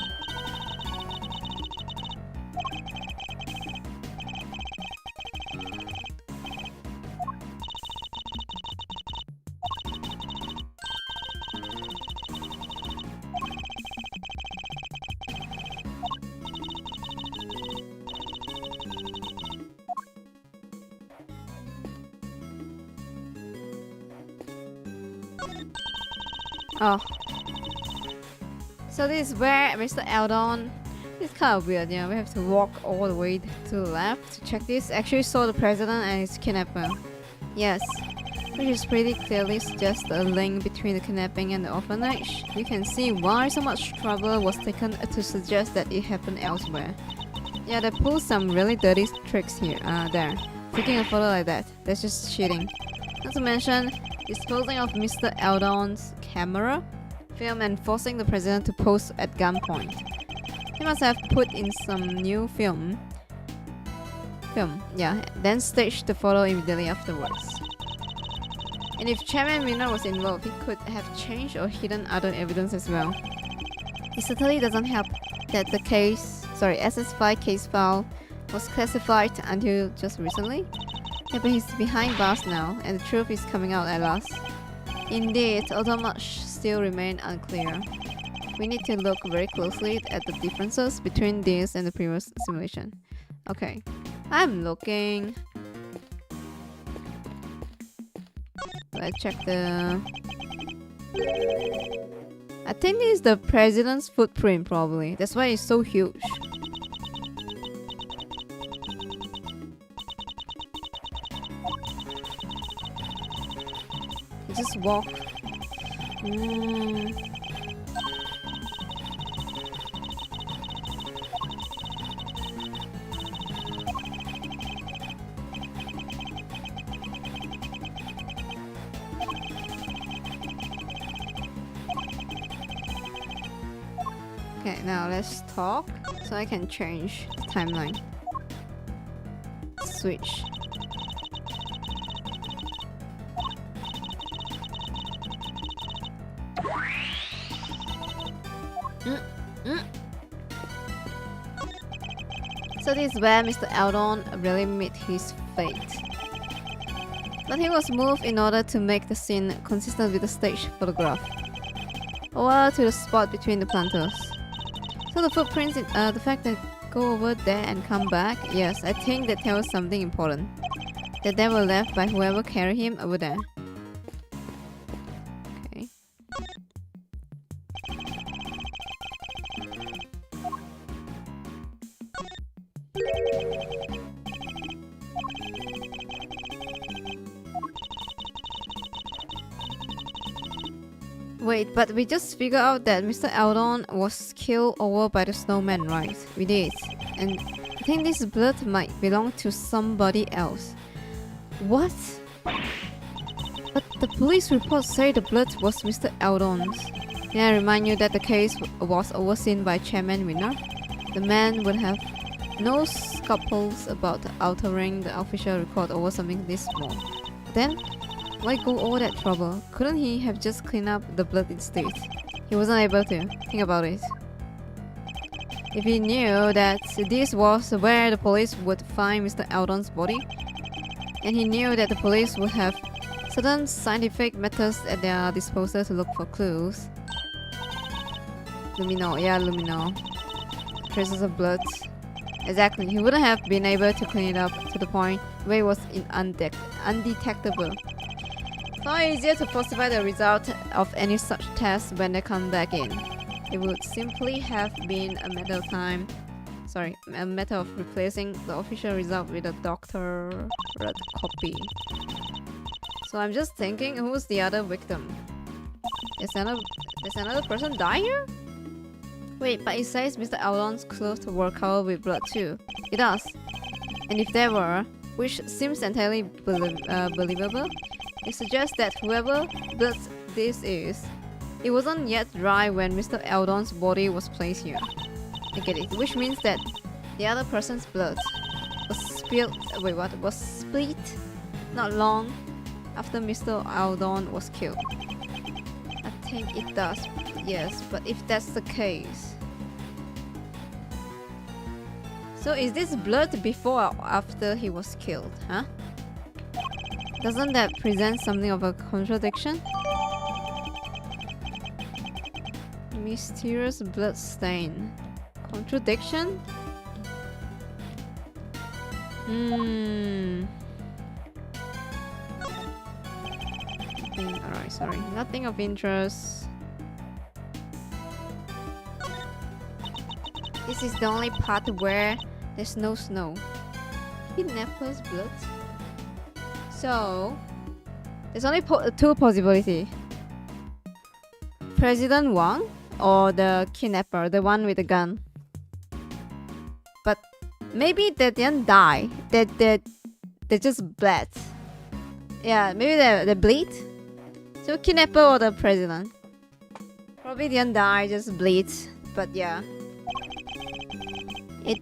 Oh. So this is where Mr. Eldon... It's kind of weird, yeah. We have to walk all the way to the left to check this. Actually saw the president and his kidnapper. Yes. Which is pretty clearly suggests a link between the kidnapping and the orphanage. You can see why so much trouble was taken to suggest that it happened elsewhere. Yeah, they pulled some really dirty tricks here. There. Taking a photo like that. That's just cheating. Not to mention, disposing of Mr. Eldon's camera, film and forcing the president to pose at gunpoint. He must have put in some new film, yeah, then staged the photo immediately afterwards. And if Chairman Miner was involved, he could have changed or hidden other evidence as well. It certainly doesn't help that the SS5 case file was classified until just recently. Yeah, but he's behind bars now, and the truth is coming out at last. Indeed, although much still remains unclear. We need to look very closely at the differences between this and the previous simulation. Okay, I'm looking. Let's check the... I think this is the president's footprint probably. That's why it's so huge. He just walk. Okay, now let's talk so I can change the timeline. Switch. So this is where Mr. Eldon really met his fate. But he was moved in order to make the scene consistent with the stage photograph. over to the spot between the planters. So the footprints, the fact that go over there and come back, yes, I think that tells something important. That they were left by whoever carried him over there. Okay. Wait, but we just figured out that Mr. Eldon was killed over by the snowman, right? We did. And I think this blood might belong to somebody else. What? But the police reports say the blood was Mr. Eldon's. Can I remind you that the case was overseen by Chairman Winner? The man would have no scruples about altering the official record over something this small. Then, why go all that trouble? Couldn't he have just cleaned up the blood instead? He wasn't able to. Think about it. If he knew that this was where the police would find Mr. Eldon's body, and he knew that the police would have certain scientific methods at their disposal to look for clues. Lumino, yeah, Lumino. Traces of blood. Exactly, he wouldn't have been able to clean it up to the point where it was undetectable. Far easier to falsify the result of any such test when they come back in. It would simply have been a matter of time. Sorry, a matter of replacing the official result with a doctored copy. So I'm just thinking, who's the other victim? There's another person die here? Wait, but it says Mr. Eldon's clothes were covered with blood too. It does. And if there were, which seems entirely believable, it suggests that whoever blood this is, it wasn't yet dry when Mr. Eldon's body was placed here. I get it, which means that the other person's blood was spilled. Wait, what? Was split not long after Mr. Eldon was killed. I think it does, yes, but if that's the case. So is this blood before or after he was killed, huh? Doesn't that present something of a contradiction? Mysterious blood stain. Contradiction? Alright, sorry. Nothing of interest. This is the only part where there's no snow. Kidnapper's blood? So, there's only two possibilities. President Wang or the kidnapper, the one with the gun. But maybe they didn't die. They just bled. Yeah, maybe they bleed. So kidnapper or the president. Probably didn't die, just bleed. But yeah. It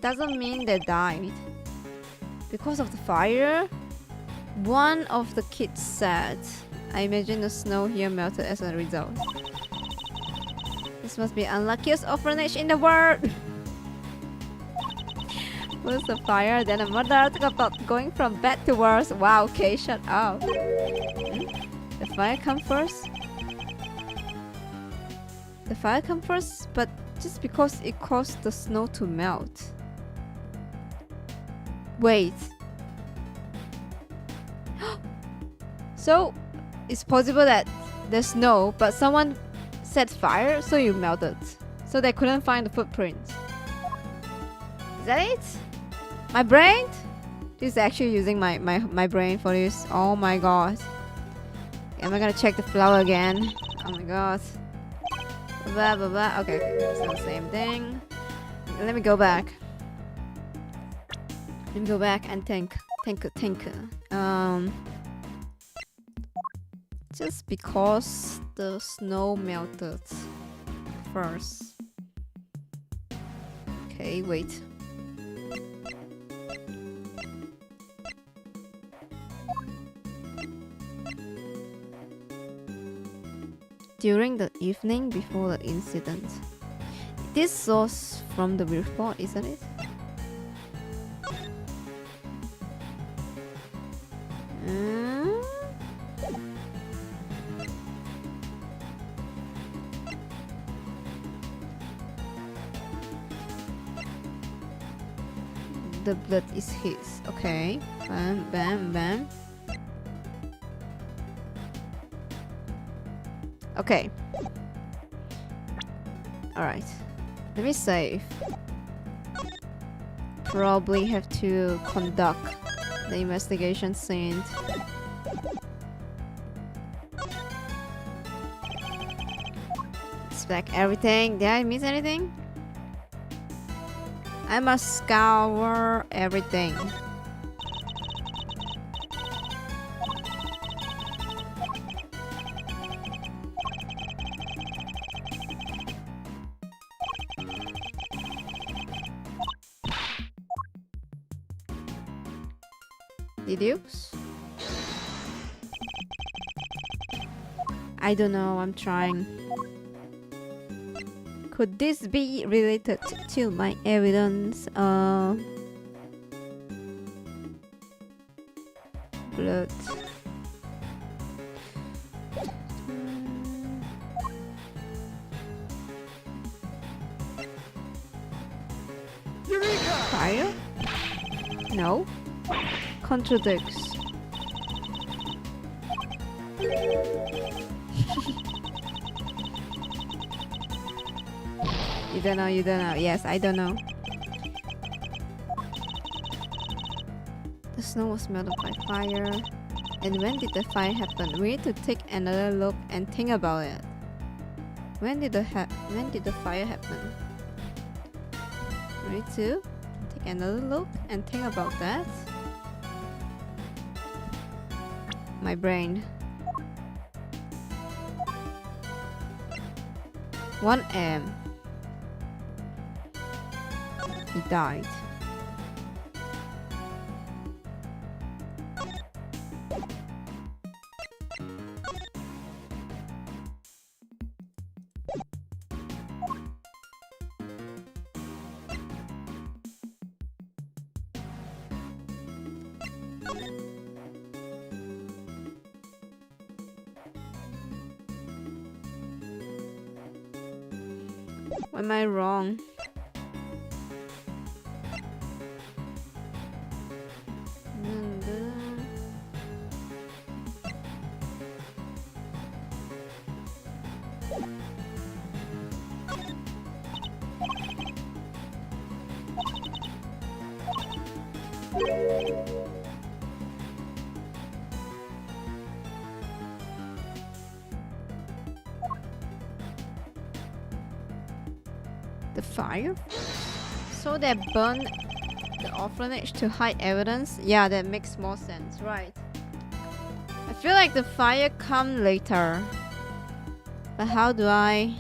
doesn't mean they died. Because of the fire? One of the kids said, I imagine the snow here melted as a result. This must be the unluckiest orphanage in the world! First the fire, then a murder. Talk about going from bad to worse. Wow, okay, shut up. The fire come first? The fire come first, but just because it caused the snow to melt. Wait. So, it's possible that there's snow, but someone set fire, so you melted. So they couldn't find the footprints. Is that it? My brain? This is actually using my brain for this. Oh my god. Am I gonna check the flower again? Oh my god. Blah blah blah. Okay, it's the same thing. Let me go back. Let me go back and think. Just because the snow melted first. Okay, wait. During the evening before the incident. This was from the report, isn't it? the blood is his. Okay. Bam, bam, bam. Okay. Alright. Let me save. Probably have to conduct the investigation scene. Inspect everything. Did I miss anything? I must scour everything. Deduce? I don't know, I'm trying. Could this be related to my evidence? Blood.
Eureka!
Fire? No. Contradicts. You don't know, you don't know. Yes, I don't know. The snow was melted by fire. And when did the fire happen? We need to take another look and think about it. When did the fire happen? We need to take another look and think about that. My brain. 1 a.m. He died. Am I wrong? The fire? So they burned the orphanage to hide evidence? Yeah, that makes more sense, right? I feel like the fire come later. But how do I...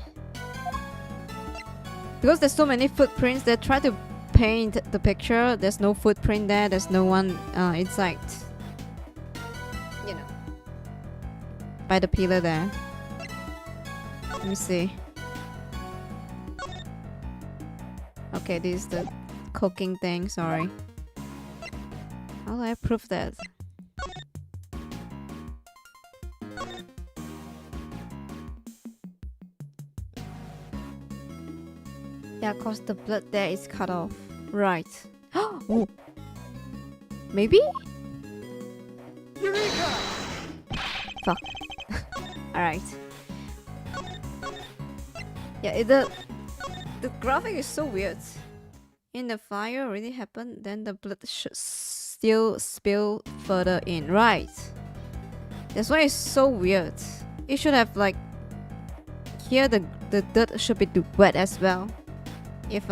Because there's so many footprints, they try to paint the picture. There's no footprint there, there's no one inside. You know. By the pillar there. Let me see. Okay, this is the cooking thing, sorry. How do I prove that? Yeah, cause the blood there is cut off. Right. Oh. Maybe?
Eureka!
Fuck. Alright. Yeah, the graphic is so weird. In the fire already happened, then the blood should still spill further in. Right. That's why it's so weird. It should have like... Here the dirt should be wet as well. If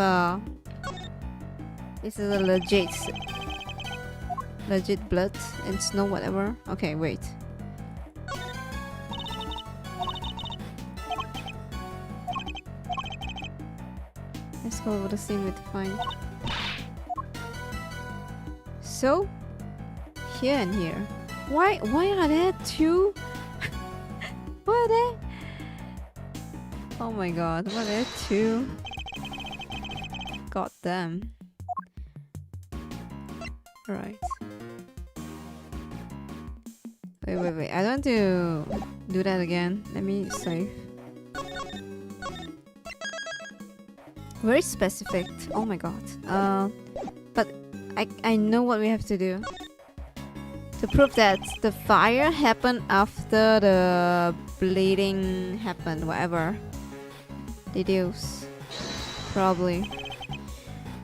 this is a legit blood and snow whatever. Okay, wait. Let's go over the scene with fine. So here and here. Why are there two? Why are there? Oh my god, why are there two? God damn. Right. Wait. I don't want to do that again. Let me save. Very specific. Oh my god. But I know what we have to do. To prove that the fire happened after the bleeding happened, whatever. Deduce. Probably.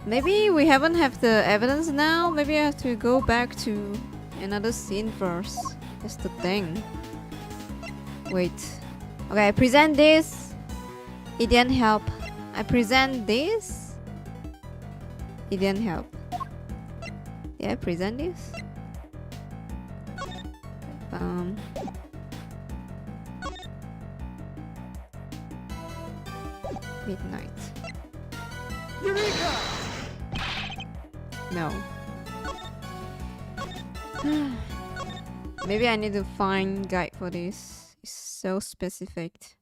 Maybe we haven't have the evidence now. Maybe I have to go back to another scene first. That's the thing. Wait. Okay, I present this. It didn't help. I present this. It didn't help. Did I present this? Midnight.
Eureka!
No. Maybe I need to find guide for this. It's so specific.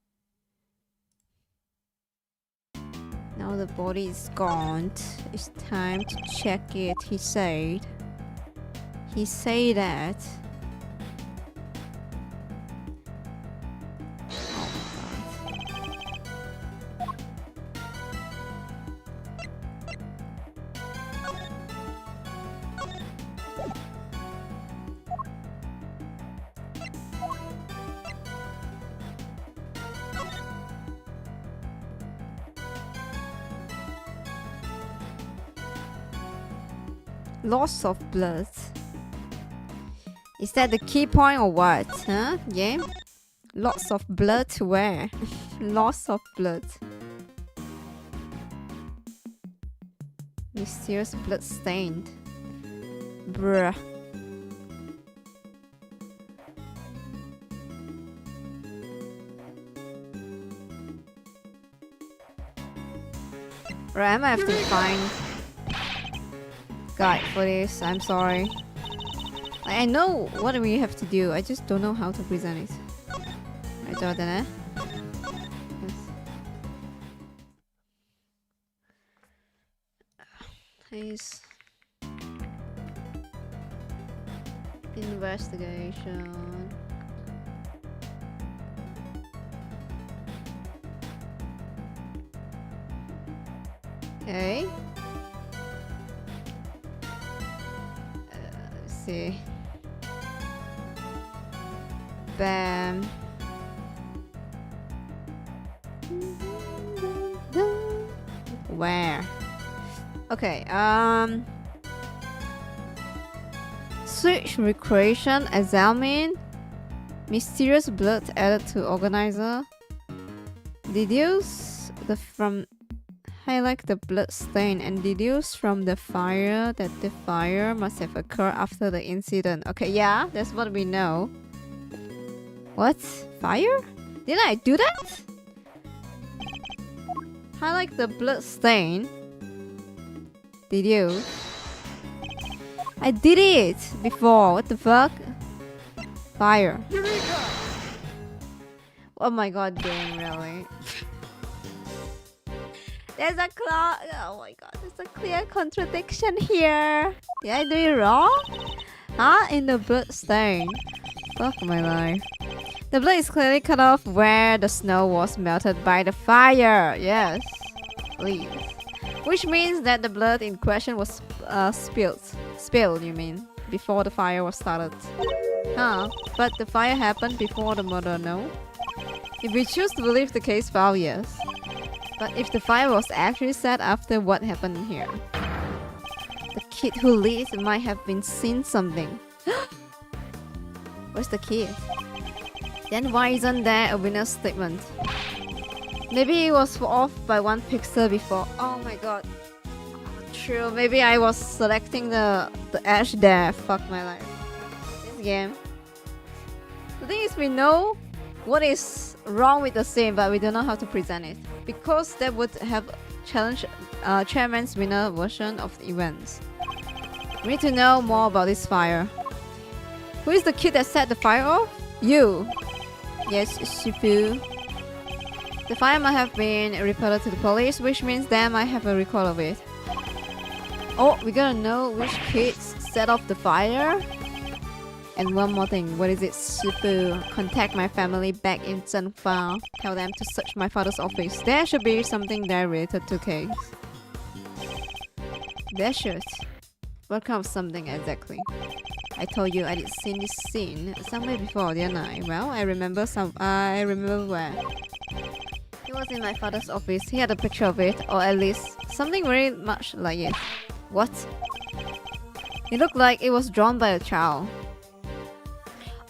Now the body is gone. It's time to check it, he said. He said that. Loss of blood. Is that the key point or what? Huh? Game? Lots of blood where? Loss of blood. Mysterious blood stained. Bruh. Right, I might have to find guide for this. I'm sorry. I know what we have to do. I just don't know how to present it. Right, Jordan, eh? Yes. Please. Investigation. Okay. Let's see. Bam. Where? Okay, switch recreation, examine. Mysterious blood added to organizer. Deduce the from highlight the blood stain and deduce from the fire that the fire must have occurred after the incident. Okay, yeah, that's what we know. What? Fire? Did I do that? Highlight the blood stain. Did you? I did it before. What the fuck? Fire.
Eureka!
Oh my god, damn, really? There's a oh my god, there's a clear contradiction here. Did I do it wrong? Huh? In the blood stain. Fuck my life. The blood is clearly cut off where the snow was melted by the fire. Yes, please. Which means that the blood in question was spilled. Spilled, you mean? Before the fire was started. Huh? But the fire happened before the murder, no? If we choose to believe the case file, yes. But if the fire was actually set after what happened here, the kid who leads might have been seen something. Where's the kid? Then why isn't there a winner's statement? Maybe it was off by 1 pixel before. Oh my god. True, maybe I was selecting the edge there. Fuck my life. This game. The thing is, we know what is wrong with the scene, but we don't know how to present it. Because that would have challenged chairman's winner version of the events. We need to know more about this fire. Who is the kid that set the fire off? You. Yes, Shifu. The fire might have been reported to the police, which means they might have a record of it. Oh, we gotta know which kids set off the fire. And one more thing, what is it? Shifu. Contact my family back in Zhenfang. Tell them to search my father's office. There should be something there related to case. There should. What kind of something exactly? I told you I did seen this scene somewhere before, didn't I? Well, I remember where. It was in my father's office. He had a picture of it, or at least something very much like it. What? It looked like it was drawn by a child.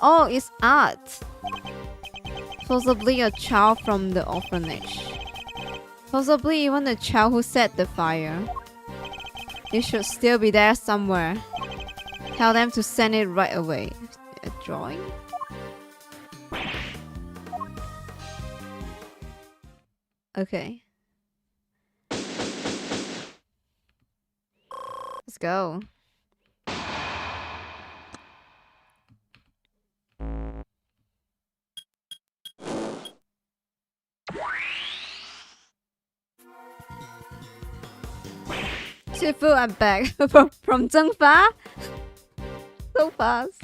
Oh, it's art. Possibly a child from the orphanage. Possibly even the child who set the fire. It should still be there somewhere. Tell them to send it right away. A drawing? Okay. Let's go. Shifu, I'm back from Zhengfa. So fast.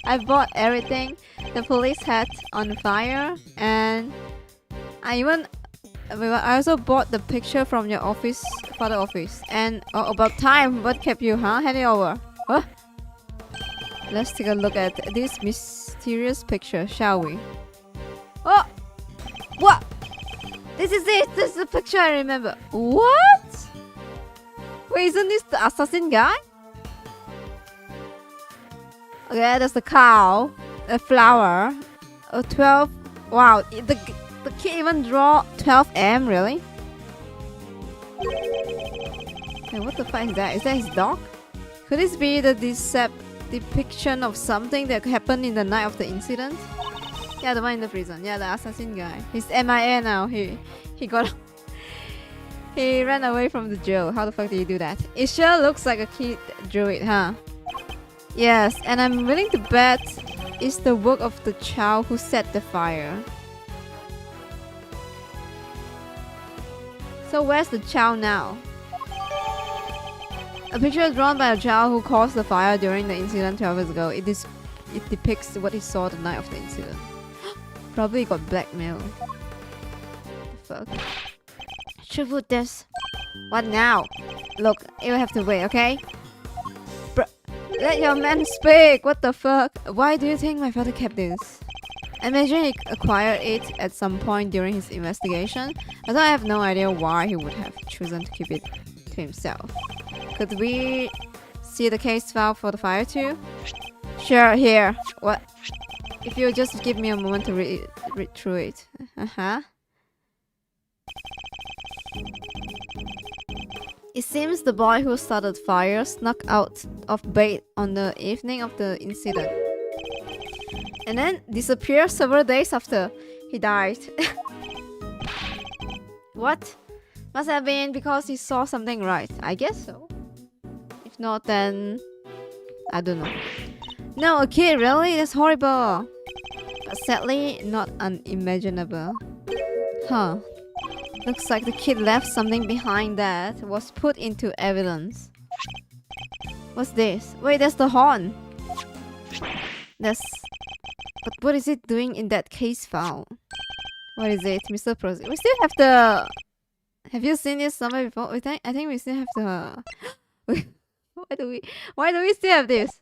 I bought everything. The police hat on fire, and I also bought the picture from your office, father office. And about time, what kept you, huh? Hand it over. Huh? Let's take a look at this mysterious picture, shall we? Oh, what? This is it. This is the picture I remember. What? Wait, isn't this the assassin guy? Okay, there's the cow, a flower, a 12. Wow, the kid even draw 12M, really? Hey, what the fuck is that? Is that his dog? Could this be the depiction of something that happened in the night of the incident? Yeah, the one in the prison. Yeah, the assassin guy. He's MIA now. He got... He ran away from the jail. How the fuck did he do that? It sure looks like a kid drew it, huh? Yes, and I'm willing to bet it's the work of the child who set the fire. So where's the child now? A picture drawn by a child who caused the fire during the incident 12 years ago. It depicts what he saw the night of the incident. Probably got blackmailed. The fuck? Should put this. What now? Look, you have to wait, okay? Let your man speak! What the fuck? Why do you think my father kept this? I imagine he acquired it at some point during his investigation, although I have no idea why he would have chosen to keep it to himself. Could we see the case file for the fire too? Sure, here. What? If you just give me a moment to read through it. It seems the boy who started fire snuck out of bed on the evening of the incident and then disappeared several days after he died. What? Must have been because he saw something, right? I guess so. If not, then I don't know. No, a kid, really? That's horrible. But sadly, not unimaginable. Huh. Looks like the kid left something behind that was put into evidence. What's this? Wait, that's the horn. But what is it doing in that case file? What is it, Mr. Proceed? We still have the... Have you seen this somewhere before? I think we still have the... Why do we still have this?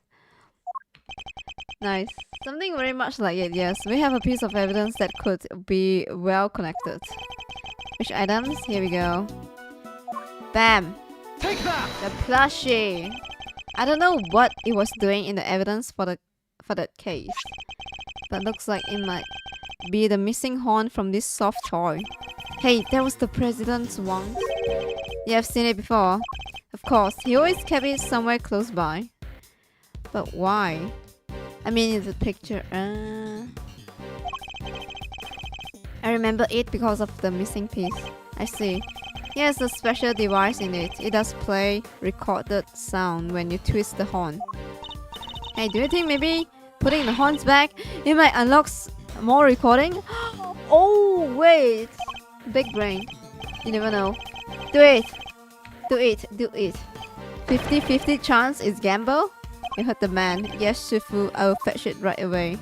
Nice. Something very much like it, yes. We have a piece of evidence that could be well connected. Which items? Here we go. Bam!
Take that!
The plushie! I don't know what it was doing in the evidence for that case. But looks like it might be the missing horn from this soft toy. Hey, that was the president's wand. Yeah, I've seen it before. Of course, he always kept it somewhere close by. But why? I mean, it's a picture. I remember it because of the missing piece. I see. Yes, a special device in it. It does play recorded sound when you twist the horn. Hey, do you think maybe putting the horns back, it might unlock more recording? Oh, wait. Big brain. You never know. Do it. Do it. Do it. 50-50 chance is gamble? You heard the man. Yes, Shifu, I will fetch it right away.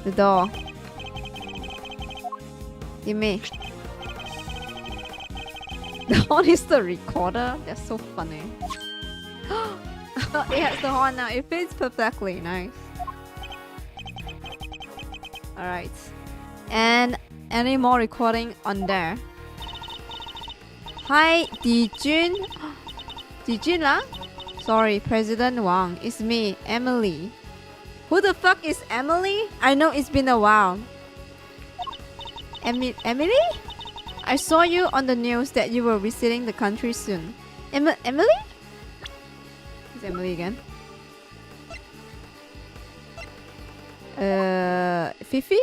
The door. Give me. The horn is the recorder? That's so funny. It has the horn now. It fits perfectly. Nice. Alright. And any more recording on there? Hi, Jin. Jin lah? Sorry, President Wang. It's me, Emily. Who the fuck is Emily? I know it's been a while. Emily? I saw you on the news that you were visiting the country soon. Emily? It's Emily again. Fifi?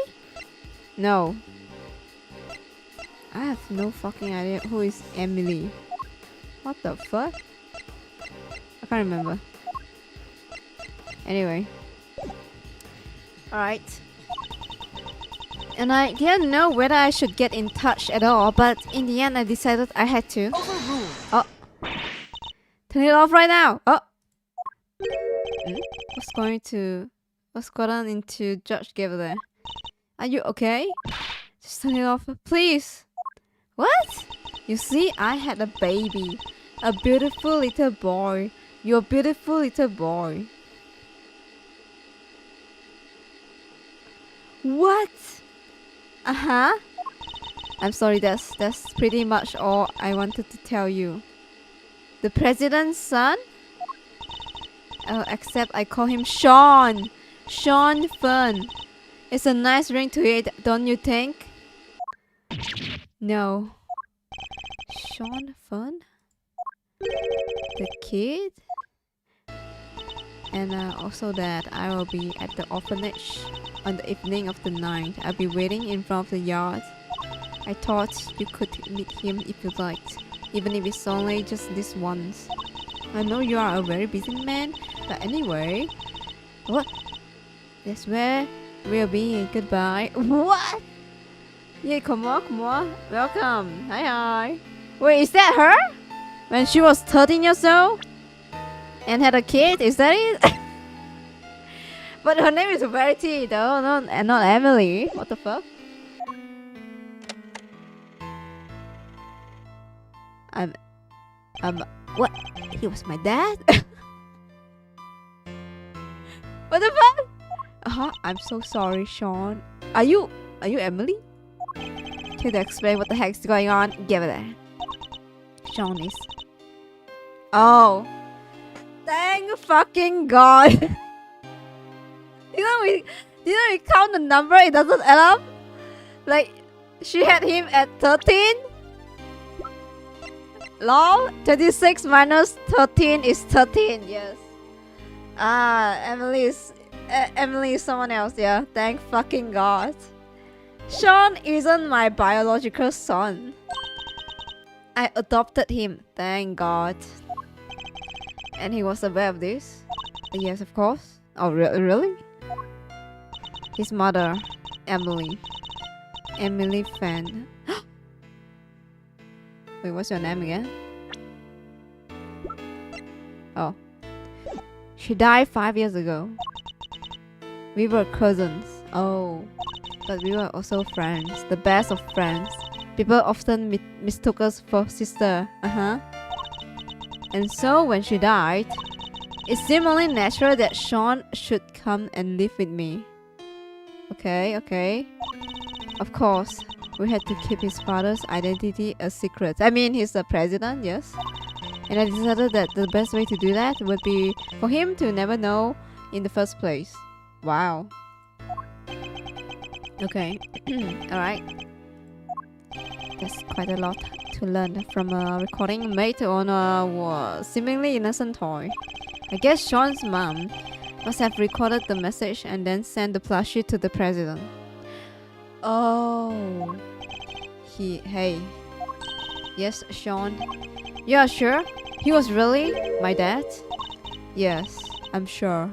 No. I have no fucking idea who is Emily. What the fuck? I can't remember. Anyway. Alright. And I didn't know whether I should get in touch at all, but in the end I decided I had to. Oh. Turn it off right now! Oh! What's going on into Judge Gave there? Are you okay? Just turn it off, please! What? You see, I had a baby. A beautiful little boy. You're a beautiful little boy. What? Uh-huh. I'm sorry, that's pretty much all I wanted to tell you. The president's son? Except I call him Sean. Sean Fern. It's a nice ring to it, don't you think? No. Sean Fern? The kid? And also that I will be at the orphanage on the evening of the night. I'll be waiting in front of the yard. I thought you could meet him if you liked, even if it's only just this once. I know you are a very busy man, but anyway... What? That's where we'll be. Goodbye. What? Yeah, come on. Welcome. Hi. Wait, is that her? When she was 13 years old? And had a kid? Is that it? But her name is Verity though, not Emily. What the fuck? What? He was my dad? What the fuck? I'm so sorry, Sean. Are you Emily? Can you explain what the heck's going on? Give it there. Sean is... Oh. Thank fucking God. Didn't we count the number? It doesn't add up. Like, she had him at 13. Lol. 26 minus 13 is 13. Yes. Emily is someone else. Yeah. Thank fucking God. Sean isn't my biological son. I adopted him. Thank God. And he was aware of this? Yes, of course. Oh, really? His mother, Emily Fan. Wait, what's your name again? Oh. She died 5 years ago. We were cousins. Oh. But we were also friends. The best of friends. People often mistook us for sister. And so when she died, it seemed only natural that Sean should come and live with me. Okay. Of course, we had to keep his father's identity a secret. I mean, he's the president, yes. And I decided that the best way to do that would be for him to never know in the first place. Wow. Okay. Alright. That's quite a lot to learn from a recording made on a seemingly innocent toy. I guess Sean's mom must have recorded the message and then sent the plushie to the president. Oh. Hey. Yes, Sean. You are sure? He was really my dad? Yes, I'm sure.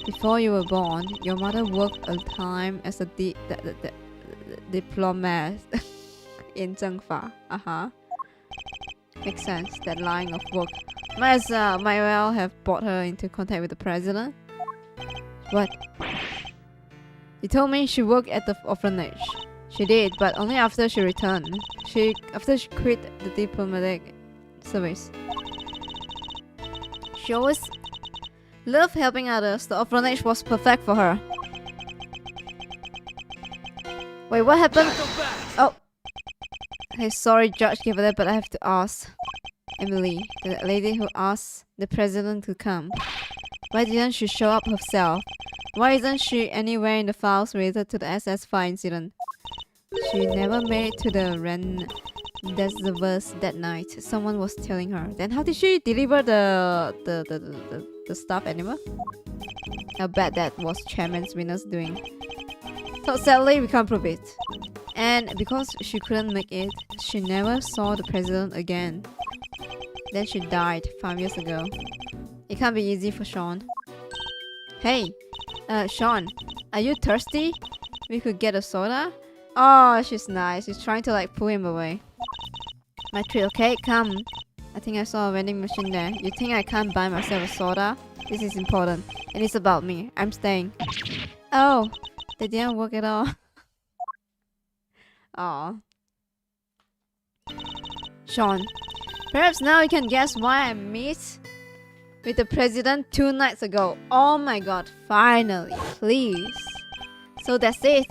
Before you were born, your mother worked a time as a diplomat in Zhengfa. Makes sense, that line of work. Might well have brought her into contact with the president. What? You told me she worked at the orphanage. She did, but only after she returned. After she quit the diplomatic service. She always loved helping others. The orphanage was perfect for her. Wait, what happened? Oh. Hey, sorry, Judge gave it, but I have to ask. Emily, the lady who asked the president to come. Why didn't she show up herself? Why isn't she anywhere in the files related to the SS5 incident? She never made it to the rendezvous that night. Someone was telling her. Then how did she deliver the stuffed animal? I bet that was Chairman Winner's doing. So sadly, we can't prove it. And because she couldn't make it, she never saw the president again. Then she died 5 years ago. It can't be easy for Sean. Hey, Sean, are you thirsty? We could get a soda? Oh, she's nice. She's trying to like pull him away. My treat, okay? Come. I think I saw a vending machine there. You think I can't buy myself a soda? This is important. And it's about me. I'm staying. Oh, that didn't work at all. Oh. Sean, perhaps now you can guess why I met with the president 2 nights ago. Oh my god, finally, please. So that's it.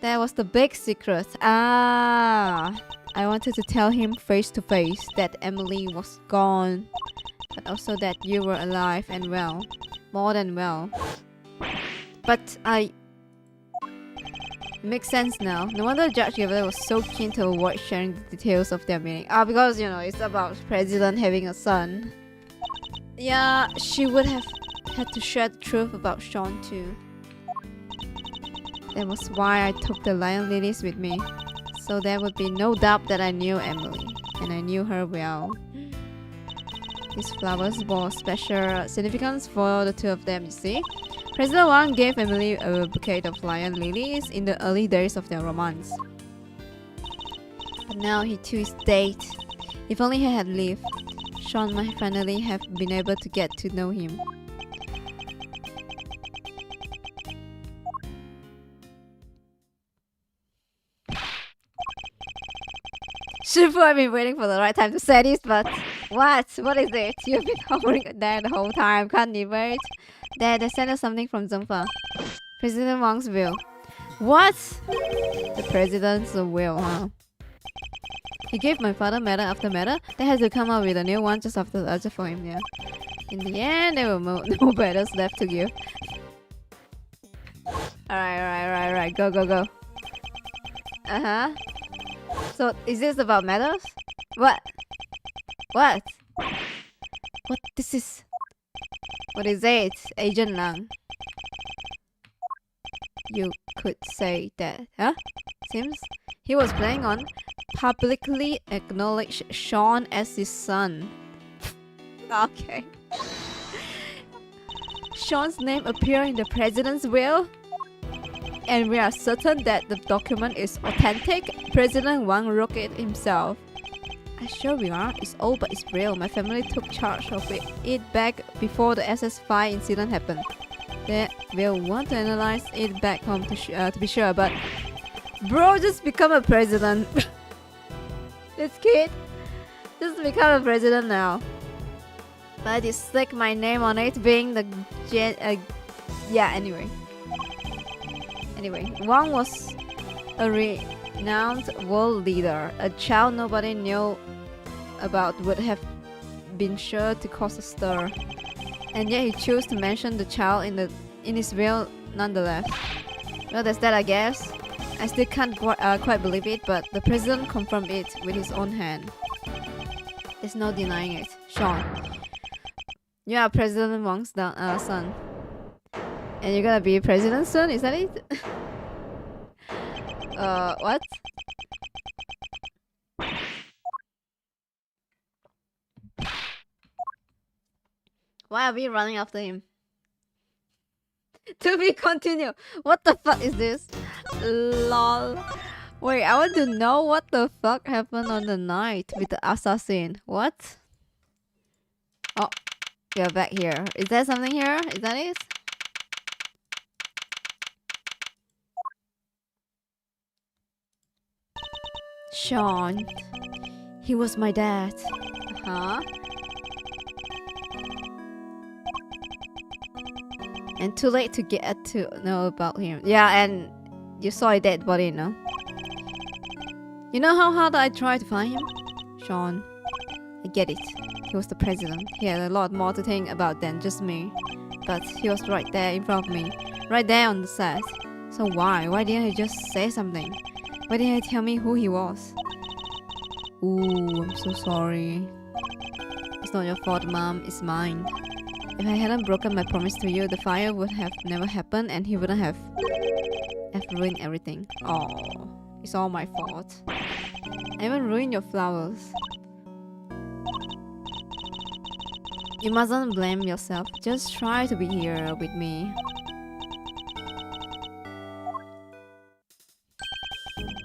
That was the big secret. Ah, I wanted to tell him face to face that Emily was gone, but also that you were alive and well, more than well. But it makes sense now. No wonder Judge Gabriel was so keen to avoid sharing the details of their meeting. Because you know it's about president having a son. Yeah, she would have had to share the truth about Sean too. That was why I took the lion lilies with me. So there would be no doubt that I knew Emily. And I knew her well. These flowers bore special significance for the two of them, you see. President Wang gave Emily a bouquet of lion lilies in the early days of their romance. But now he too is dead. If only he had lived, Sean might finally have been able to get to know him. Shifu, I've been waiting for the right time to say this, but what? What is it? You've been hovering there the whole time, can't you wait? There, they sent us something from Zhengfa. President Wang's will. What? The president's will, huh? He gave my father matter after matter. They had to come up with a new one just for him, yeah. In the end, there were no battles left to give. Alright. Go. Uh-huh. So, is this about matters? What? What this is... What is it, Agent Lang? You could say that, huh? Seems he was planning on publicly acknowledge Sean as his son. Okay. Sean's name appeared in the president's will? And we are certain that the document is authentic? President Wang wrote it himself. I'm sure we are. It's old but it's real. My family took charge of it back before the SS5 incident happened. They will want to analyze it back home to be sure, but... Bro, just become a president. This kid just become a president now. But you stick my name on it being the yeah, anyway. Wang was a renowned world leader. A child nobody knew about would have been sure to cause a stir. And yet he chose to mention the child in his will nonetheless. Well, that's that, I guess. I still can't quite believe it, but the president confirmed it with his own hand. There's no denying it. Sean, you are President Wang's son. And you're gonna be president soon, is that it? What? Why are we running after him? To be continued. What the fuck is this? Lol. Wait, I want to know what the fuck happened on the night with the assassin. What? Oh, you're back here. Is there something here? Is that it? Sean, he was my dad. Huh? And too late to get to know about him. Yeah, and you saw a dead body, no? You know how hard I tried to find him? Sean, I get it. He was the president. He had a lot more to think about than just me. But he was right there in front of me. Right there on the set. So why? Why didn't he just say something? Why didn't he tell me who he was? Ooh, I'm so sorry. It's not your fault, Mom. It's mine. If I hadn't broken my promise to you, the fire would have never happened and he wouldn't have ruined everything. Oh, it's all my fault. I even ruined your flowers. You mustn't blame yourself. Just try to be here with me.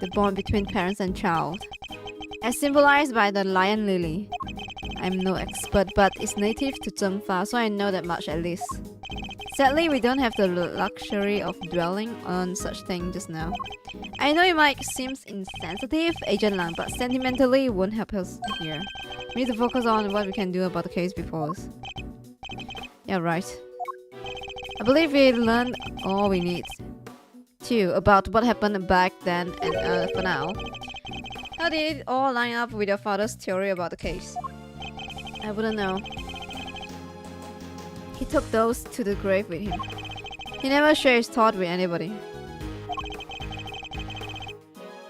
The bond between parents and child. As symbolized by the lion lily. I'm no expert, but it's native to Zhengfa, so I know that much at least. Sadly, we don't have the luxury of dwelling on such things just now. I know it might seem insensitive, Agent Lang, but sentimentally it won't help us here. We need to focus on what we can do about the case before us. Yeah, right. I believe we learned all we need to about what happened back then and for now. How did it all line up with your father's theory about the case? I wouldn't know. He took those to the grave with him. He never shared his thought with anybody.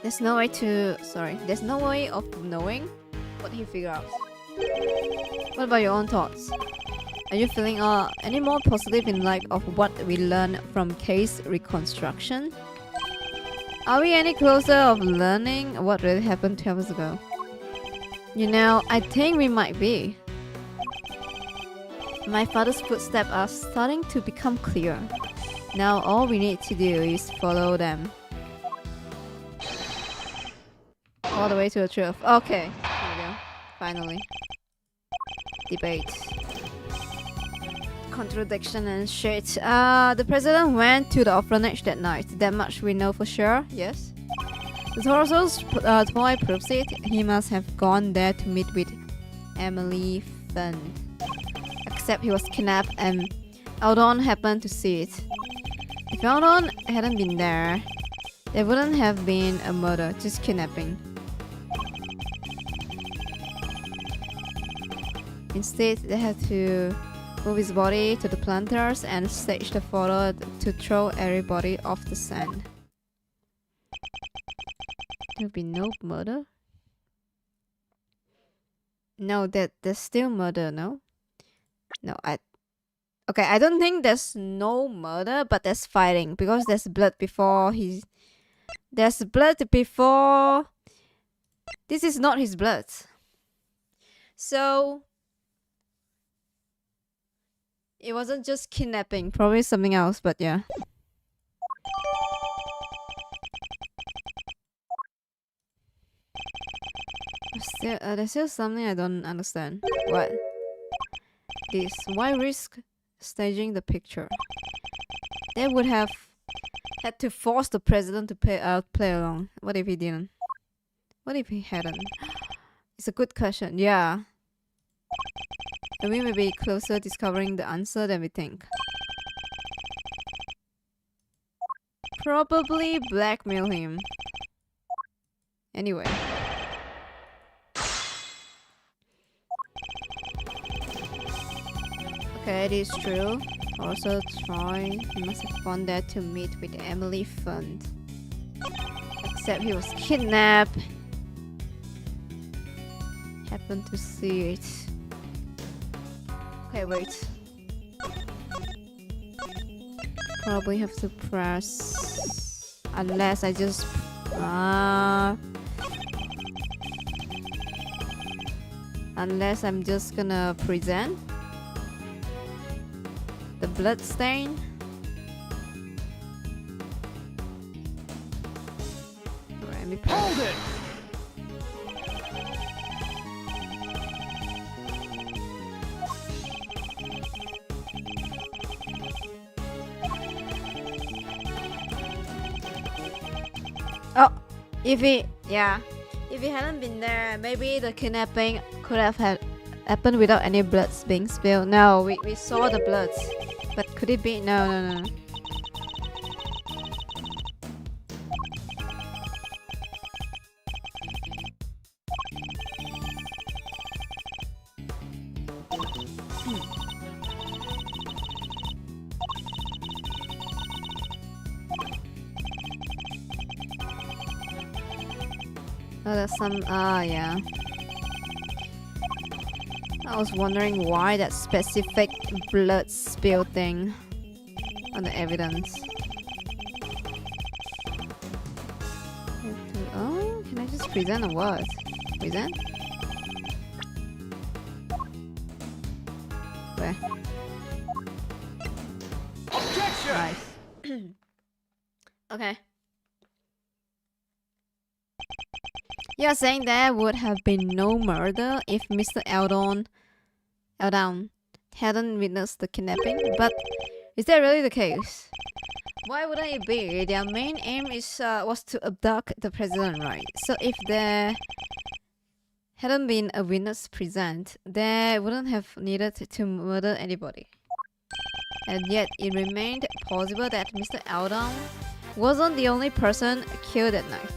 There's no way of knowing what he figured out. What about your own thoughts? Are you feeling any more positive in light of what we learned from case reconstruction? Are we any closer of learning what really happened 12 years ago? You know, I think we might be. My father's footsteps are starting to become clear. Now all we need to do is follow them. All the way to the truth. Okay, here we go. Finally. Debate. Contradiction and shit. The president went to the orphanage that night. That much we know for sure, yes? The torso's toy proves it. He must have gone there to meet with Emily Fund. Except he was kidnapped and Aldon happened to see it. If Aldon hadn't been there, there wouldn't have been a murder, just kidnapping. Instead, they had to move his body to the planters and stage the photo to throw everybody off the sand. There'll be no murder? No, there's still murder, no? No, okay, I don't think there's no murder, but there's fighting because there's blood before there's blood before. This is not his blood. So it wasn't just kidnapping, probably something else, but yeah. There's still something I don't understand. What? This. Why risk staging the picture? They would have had to force the president to play along. What if he didn't? What if he hadn't? It's a good question. Yeah. And we may be closer discovering the answer than we think. Probably blackmail him. Anyway. Okay, it is true. Also, Troy must have gone there to meet with Emily Fund. Except he was kidnapped. Happened to see it. Okay, wait. Probably have to press. Unless I just. Unless I'm just gonna present the blood stain. Let me press.
Hold it!
Oh, if he, yeah, If you hadn't been there, maybe the kidnapping could have happened without any blood being spilled. No, we saw the blood. But could it be? No. Oh, there's some. Yeah. I was wondering why that specific blood spill thing on the evidence. Oh, can I just present or what? Present? Where?
Objection!
Right. Okay. You're saying there would have been no murder if Mr. Eldon hadn't witnessed the kidnapping, but is that really the case? Why wouldn't it be? Their main aim was to abduct the president, right? So if there hadn't been a witness present, they wouldn't have needed to murder anybody. And yet it remained possible that Mr. Eldon wasn't the only person killed that night.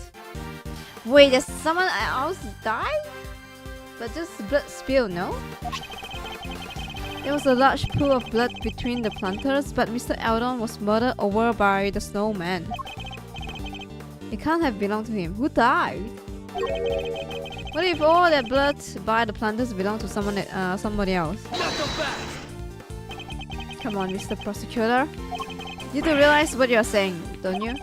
Wait, there's someone else died? But just blood spill, no? There was a large pool of blood between the planters, but Mr. Eldon was murdered over by the snowman. It can't have belonged to him. Who died? What if all that blood by the planters belonged to somebody else? Come on, Mr. Prosecutor. You do realize what you're saying, don't you?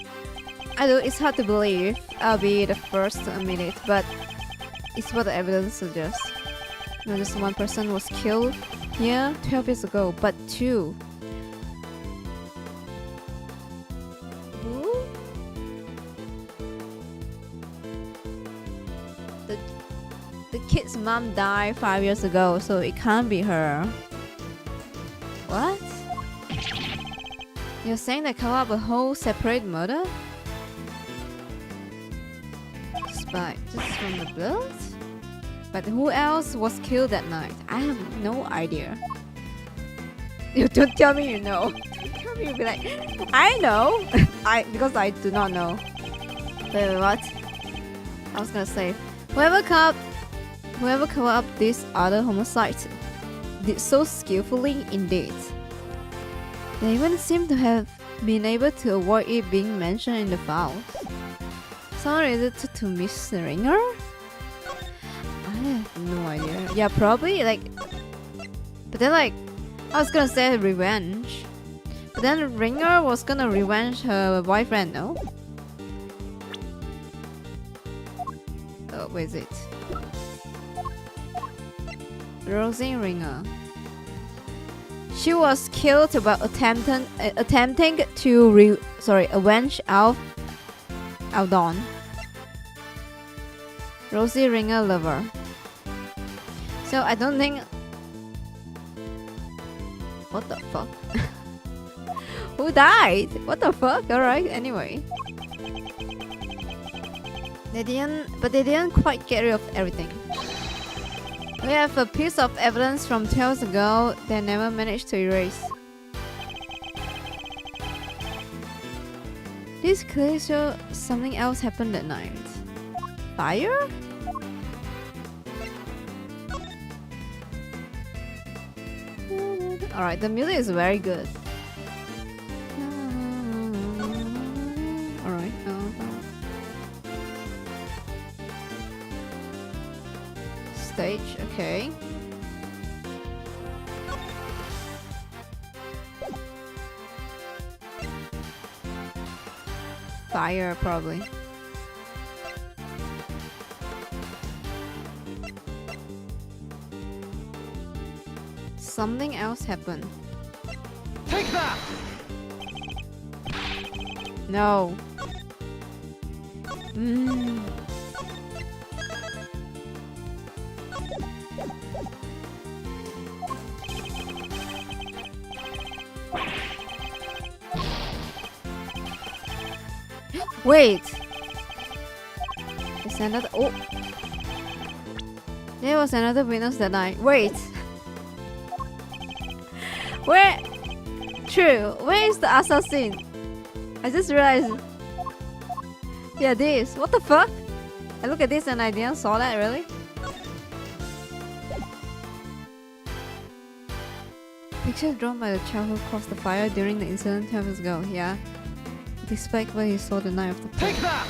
I do. It's hard to believe. I'll be the first to admit it, but it's what the evidence suggests. Not just one person was killed here 12 years ago, but two. Who? The kid's mom died 5 years ago, so it can't be her. What? You're saying they cover up a whole separate murder? Just from the blood? But who else was killed that night? I have no idea. You don't tell me you know. Don't tell me you'll be like, I know! Because I do not know. Wait, what? I was gonna say, whoever covered up this other homicide did so skillfully indeed. They even seem to have been able to avoid it being mentioned in the files. Someone related to Miss Ringer? I have no idea. Yeah, probably like. But then like, I was gonna say revenge. But then Ringer was gonna revenge her boyfriend, no? Oh, where is it? Rosie Ringer. She was killed about attempting to avenge Aldon. Rosie Ringer lover. So I don't think. What the fuck? Who died? What the fuck? Alright, anyway. They didn't quite get rid of everything. We have a piece of evidence from 12 years ago they never managed to erase. This clearly shows something else happened that night. Fire? Alright, the music is very good. Alright. Stage, okay. Fire, probably. Something else happened.
Take that!
No. Wait. Is another? Oh. There was another witness that night. Wait. Where? True. Where is the assassin? I just realized. Yeah, this. What the fuck? I look at this and I didn't saw that, really? Pictures drawn by the child who crossed the fire during the incident 12 years ago. Yeah. Despite what he saw the night of the
Take that!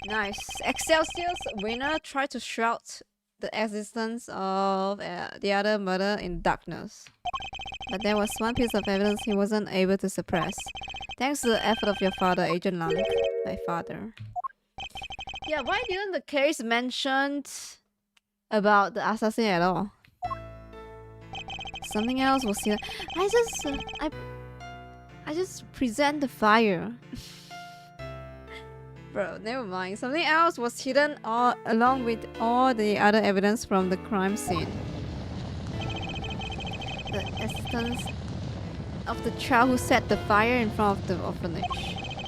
Nice. Excelsior's winner tried to shroud the existence of the other murder in darkness. But there was one piece of evidence he wasn't able to suppress. Thanks to the effort of your father, Agent Lang. My father. Yeah, why didn't the case mention about the assassin at all? Something else was here. I just present the fire. Bro, never mind. Something else was hidden along with all the other evidence from the crime scene. The existence of the child who set the fire in front of the orphanage.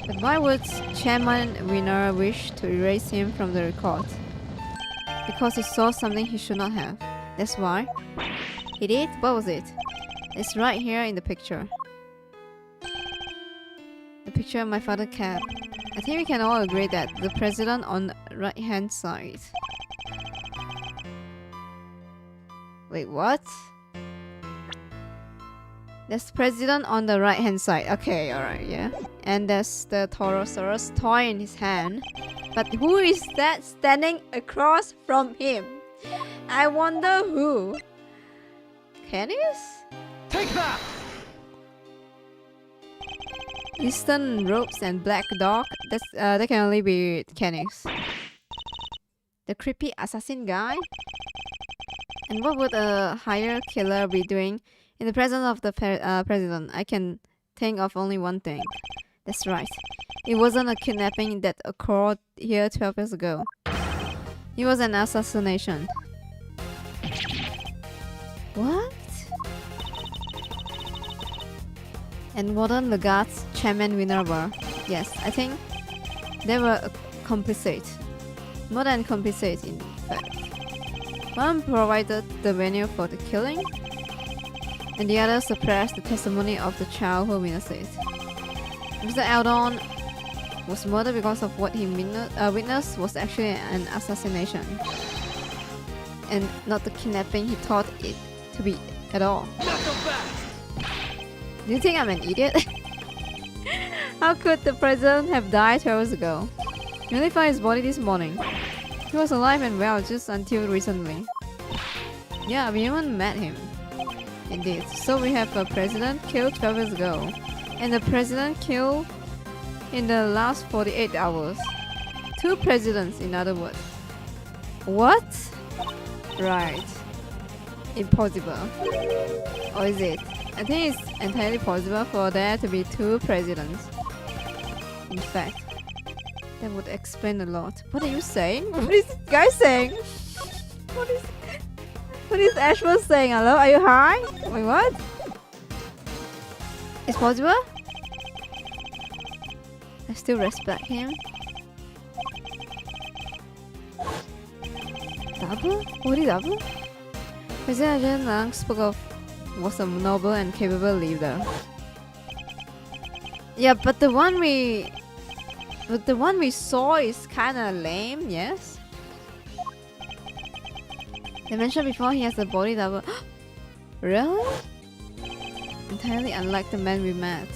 But why would Chairman Winner wish to erase him from the record? Because he saw something he should not have. That's why. He did? What was it? It's right here in the picture. The picture of my father kept. I think we can all agree that the president on the right hand side. Wait, what? There's president on the right hand side. Okay, alright, yeah. And there's the Torosaurus toy in his hand. But who is that standing across from him? I wonder who. Canis?
Take that!
Eastern robes and black dog. That can only be Canis. The creepy assassin guy. And what would a hire killer be doing in the presence of the president? I can think of only one thing. That's right. It wasn't a kidnapping that occurred here 12 years ago. It was an assassination. What? And wasn't the guards Chairman Winner were? Yes, I think they were complicit. More than complicit, in fact. One provided the venue for the killing, and the other suppressed the testimony of the child who witnessed it. Mr. Eldon was murdered because of what he witnessed was actually an assassination, and not the kidnapping he thought it to be at all. Do you think I'm an idiot? How could the president have died 12 years ago? We only found his body this morning. He was alive and well just until recently. Yeah, we even met him. Indeed. So we have a president killed 12 years ago. And the president killed in the last 48 hours. Two presidents, in other words. What? Right. Impossible. Or is it? I think it's entirely possible for there to be two presidents. In fact, that would explain a lot. What are you saying? What is this guy saying? What is Ashworth saying? Hello? Are you high? Wait, what? It's possible? I still respect him. Double? What is double? President Jin Lang spoke of was a noble and capable leader. Yeah, but the one we saw is kinda lame, yes? They mentioned before he has a body double. Really? Entirely unlike the man we met.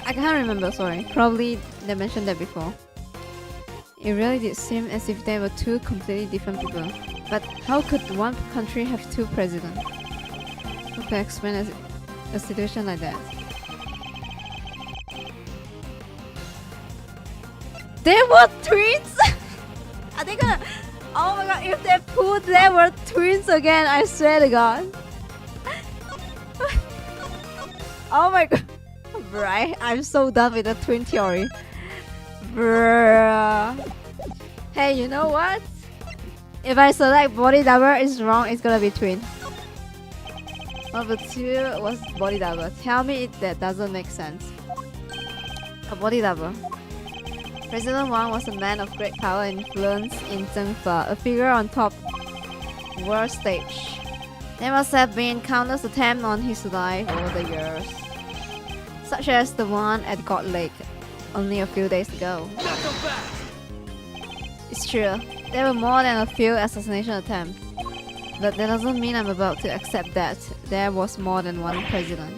I can't remember, sorry. Probably they mentioned that before. It really did seem as if they were two completely different people. But how could one country have two presidents? Who can explain a situation like that? They were twins? Are they gonna... Oh my god, if they put they were twins again, I swear to god. Oh my god. Right, I'm so done with the twin theory. Bruh. Hey, you know what? If I select body double is wrong, it's gonna be twin. Number 2 was body double. Tell me that doesn't make sense. A body double. President Wang was a man of great power and influence in Zhengfa, a figure on top world stage. There must have been countless attempts on his life over the years, such as the one at God Lake only a few days ago.
Knock 'em back!
It's true, there were more than a few assassination attempts, but that doesn't mean I'm about to accept that there was more than one president,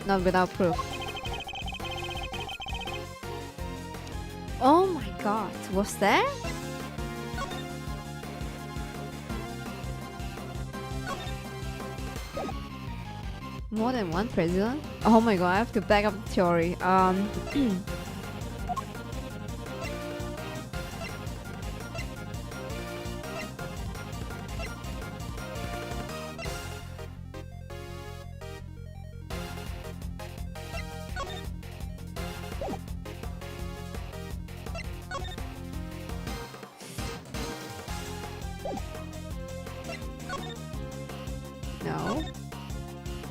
not without proof. Oh my god, was there? More than one president? Oh my god, I have to back up the theory. No.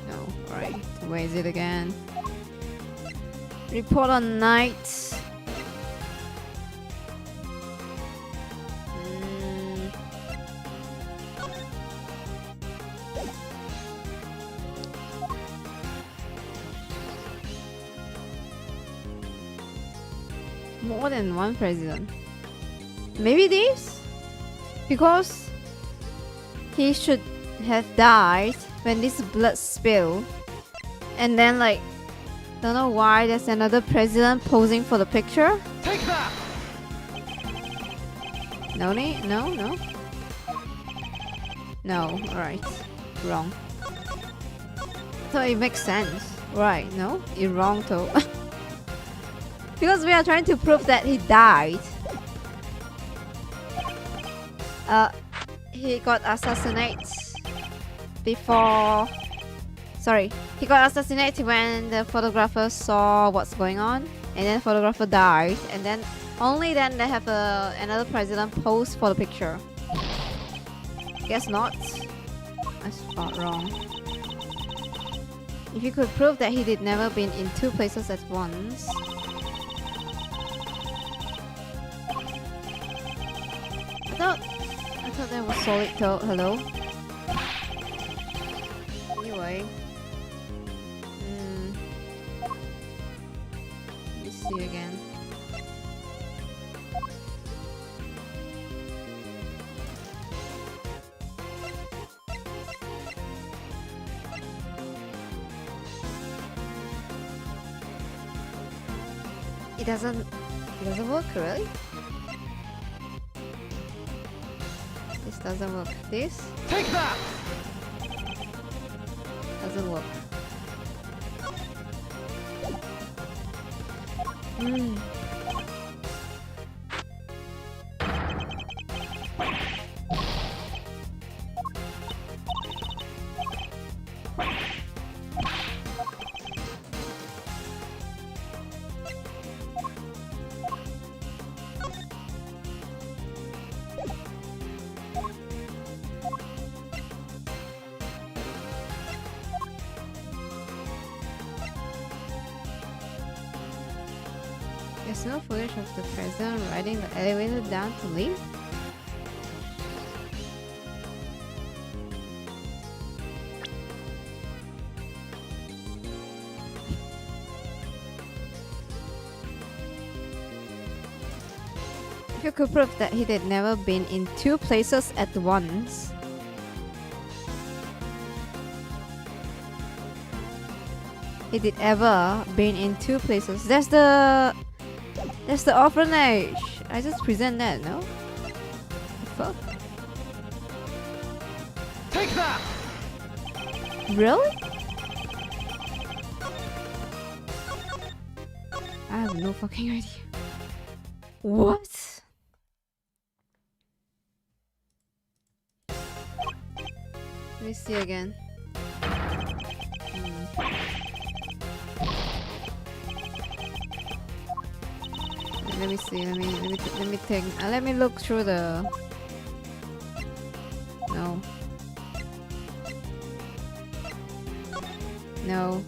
No, right. Where is it again? Report on night. More than one president. Maybe this? Because he should have died when this blood spill, and then like don't know why there's another president posing for the picture.
Take that!
No need? No. Alright. Wrong. So it makes sense. Right, no? You're wrong too. Because we are trying to prove that he died. He got assassinated before. Sorry, he got assassinated when the photographer saw what's going on, and then the photographer died, and then only then they have another president pose for the picture. Guess not. I spot wrong. If you could prove that he did never been in two places at once. I thought that was solid though. Hello? Anyway. Let me see again. It doesn't work, really? This doesn't work. This
Take that!
doesn't work. There's no footage of the president riding the elevator down to leave? If you could prove that he had never been in two places at once. He did ever been in two places. That's the orphanage. I just present that, no? The fuck?
Take that!
Really? I have no fucking idea. What? Let me see again. Let me see. Let me think. Let me look through the. No. No.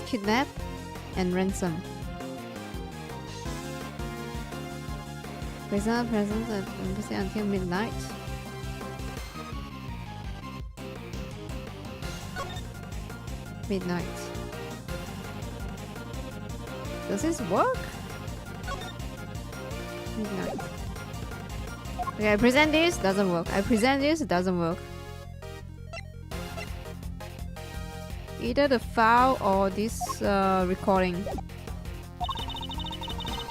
kidnap and ransom. Prisoner present at embassy until midnight. Midnight. Does this work? Midnight. Okay, I present this, doesn't work. I present this, doesn't work. Either the file or this recording.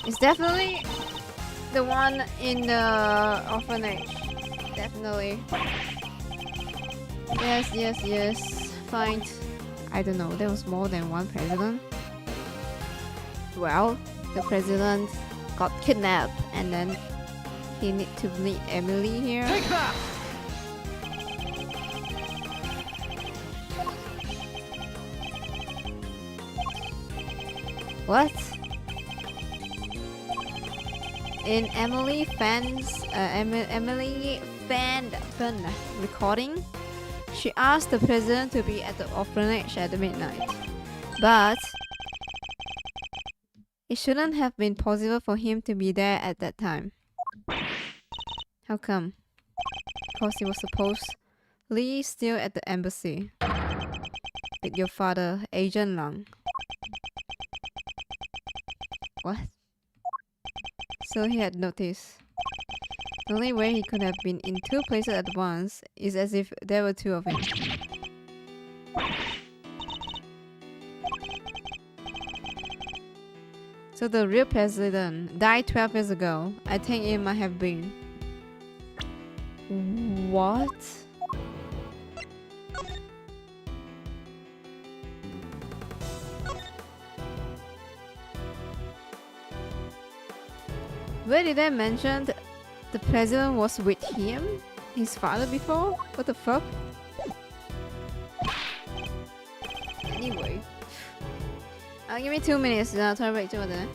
It's definitely the one in the orphanage. Definitely. Yes, yes, yes. Fine. I don't know, there was more than one president. Well, the president got kidnapped and then he need to meet Emily here.
Take that!
What? In Emily Fan recording, she asked the president to be at the orphanage at midnight, but it shouldn't have been possible for him to be there at that time. How come? Because he was supposedly still at the embassy with your father, Agent Lang. What? So he had noticed. The only way he could have been in two places at once is as if there were two of him. So the real president died 12 years ago. I think it might have been. What? Where did I mention the president was with him? His father before? What the fuck? Anyway. Give me 2 minutes. I'll try to break to there.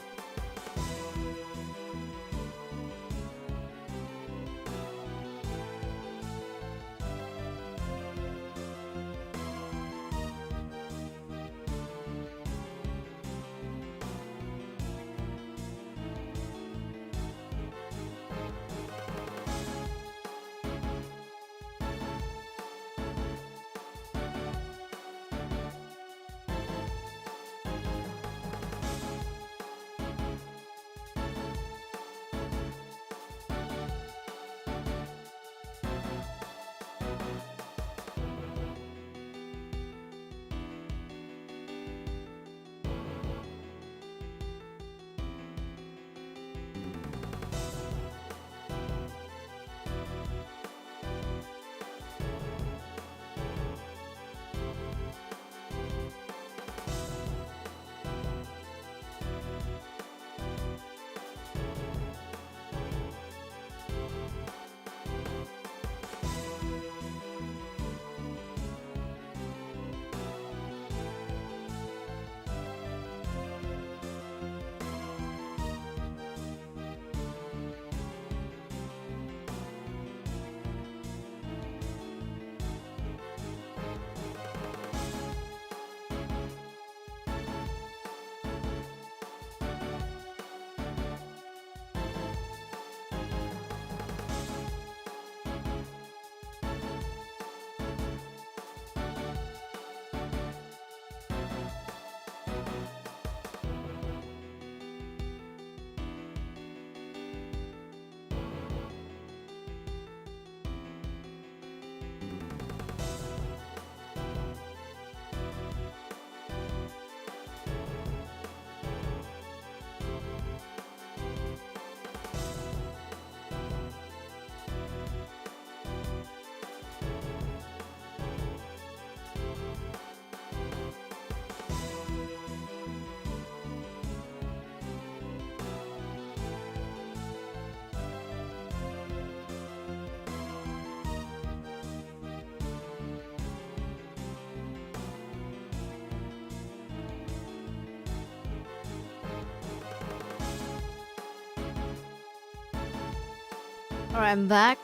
Alright, I'm back.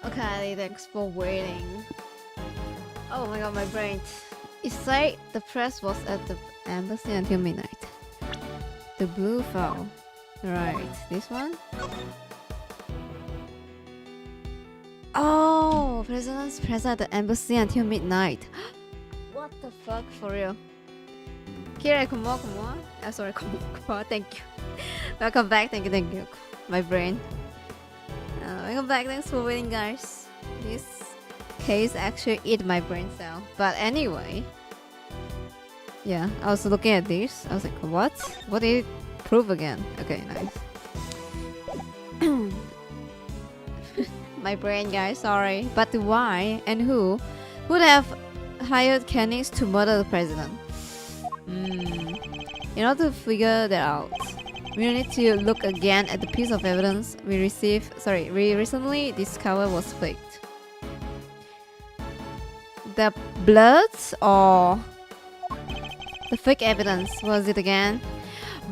Okay, thanks for waiting. Oh my god, my brain. It said the press was at the embassy until midnight. The blue file. Right, this one? Oh, president's present at the embassy until midnight. What the fuck, for real? Kira, kumo. Sorry, kumo. Thank you. Welcome back. Thank you. My brain. Welcome back. Thanks for waiting, guys. This case actually eat my brain cell. But anyway, yeah, I was looking at this. I was like, what? What did it prove again? Okay, nice. My brain, guys. Sorry. But why and who would have hired Kennings to murder the president? In order to figure that out, we need to look again at the piece of evidence we recently discovered was faked. The blood or the fake evidence? Was it again?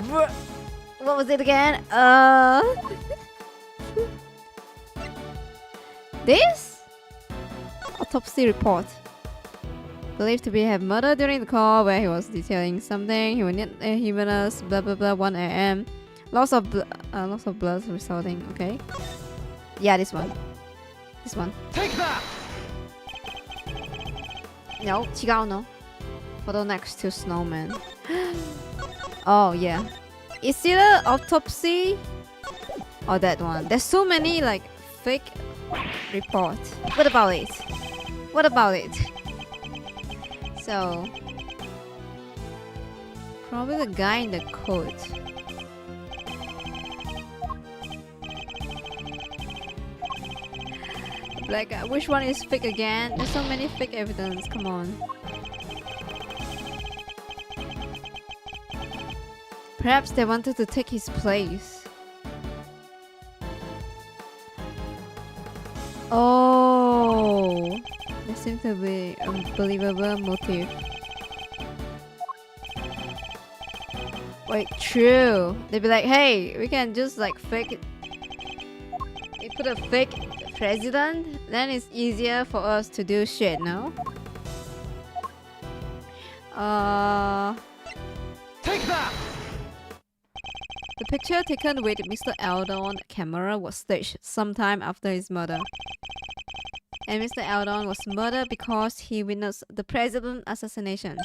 What was it again? This? Autopsy report. Believed to be have murder during the call where he was detailing something. He would need humanus, blah blah blah, 1 a.m. Loss of blood resulting. Okay. Yeah, this one. This one.
Take that!
No, no. Photo next to snowman. Oh yeah. Is it an autopsy or that one? There's so many like fake reports. What about it? What about it? So probably the guy in the coat. Black guy. Which one is fake again? There's so many fake evidence. Come on. Perhaps they wanted to take his place. Oh, there seems to be a believable motive. Wait, true. They'd be like, hey, we can just like fake it. We put a fake president, then it's easier for us to do shit, no?
Take that!
The picture taken with Mr. Eldon camera was staged sometime after his murder. And Mr. Eldon was murdered because he witnessed the president assassination.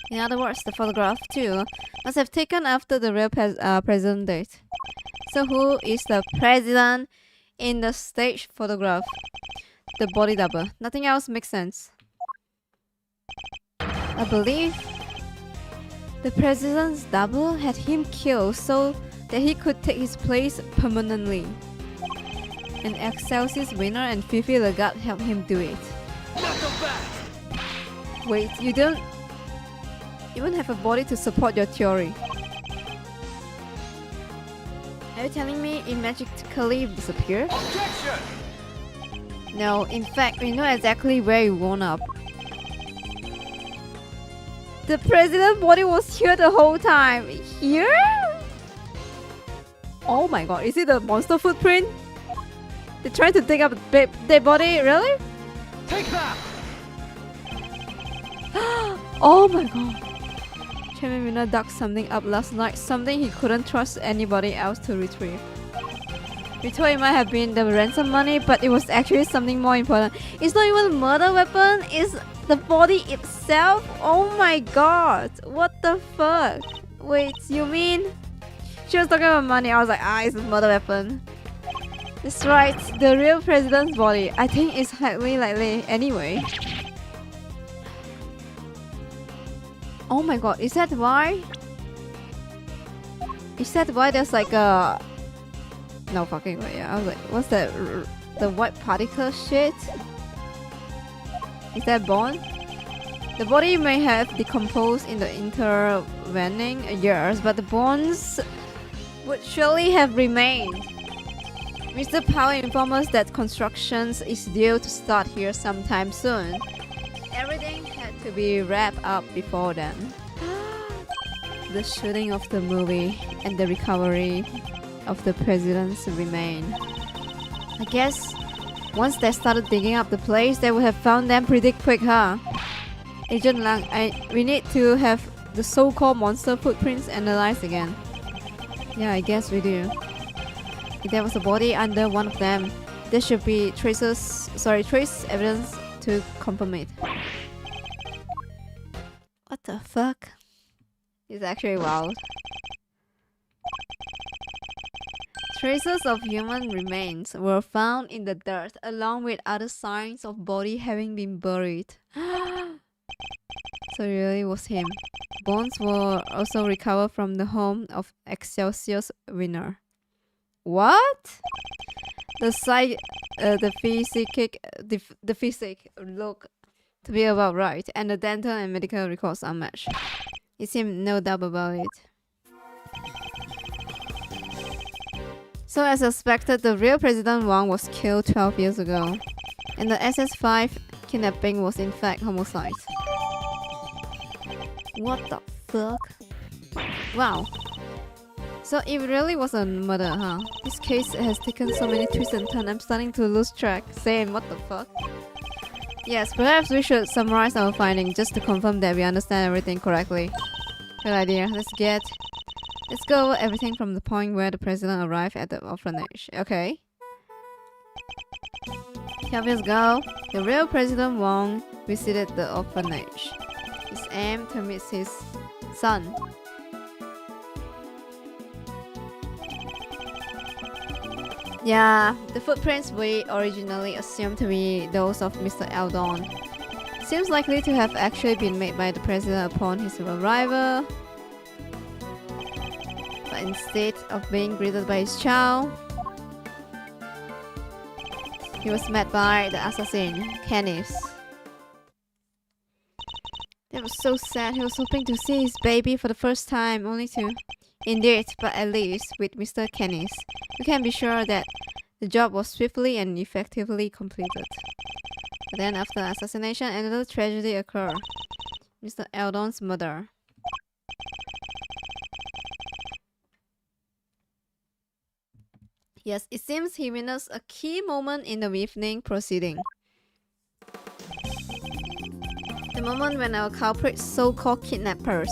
In other words, the photograph too must have taken after the real president died. So who is the president in the staged photograph? The body double. Nothing else makes sense. I believe the president's double had him killed so that he could take his place permanently. And Excelsis winner and Fifi Lagarde helped him do it. Wait, you don't even have a body to support your theory. Are you telling me it magically disappeared?
Objection!
No, in fact, we know exactly where it wound up. The president's body was here the whole time. Here? Oh my god, is it a monster footprint? They're trying to dig up their body, really?
Take that!
Oh my god. Chairman Winner dug something up last night, something he couldn't trust anybody else to retrieve. We thought it might have been the ransom money, but it was actually something more important. It's not even a murder weapon, it's the body itself. Oh my god, what the fuck? Wait, you mean? She was talking about money, I was like, it's a murder weapon. That's right, the real president's body. I think it's highly likely anyway. Oh my god, is that why? Is that why there's like a... No fucking way, yeah. I was like, what's that? The white particle shit? Is that bone? The body may have decomposed in the intervening years, but the bones would surely have remained. Mr. Powell informed us that construction is due to start here sometime soon. Everything had to be wrapped up before then. The shooting of the movie and the recovery of the president's remain. I guess once they started digging up the place, they would have found them pretty quick, huh? Agent Lang, we need to have the so-called monster footprints analyzed again. Yeah, I guess we do. If there was a body under one of them, there should be trace evidence to confirm it. What the fuck? It's actually wild. Traces of human remains were found in the dirt along with other signs of body having been buried. So it really was him. Bones were also recovered from the home of Excelsior's winner. What? The physic look to be about right, and the dental and medical records are matched. It seemed no doubt about it. So as expected, the real President Wang was killed 12 years ago, and the SS5 kidnapping was in fact homicide. What the fuck? Wow. So it really was a murder, huh? This case has taken so many twists and turns, I'm starting to lose track. Same, what the fuck? Yes, perhaps we should summarize our findings just to confirm that we understand everything correctly. Good idea. Let's go over everything from the point where the president arrived at the orphanage. Okay. Here we go. The real President Wang visited the orphanage. His aim to meet his son. Yeah, the footprints we originally assumed to be those of Mr. Eldon seems likely to have actually been made by the president upon his arrival. But instead of being greeted by his child, he was met by the assassin, Kenneth. That was so sad. He was hoping to see his baby for the first time, only to... Indeed, but at least with Mr. Kenneth, we can be sure that the job was swiftly and effectively completed. But then after the assassination, another tragedy occurred. Mr. Eldon's murder. Yes, it seems he witnessed a key moment in the evening proceeding. The moment when our culprits, so-called kidnappers,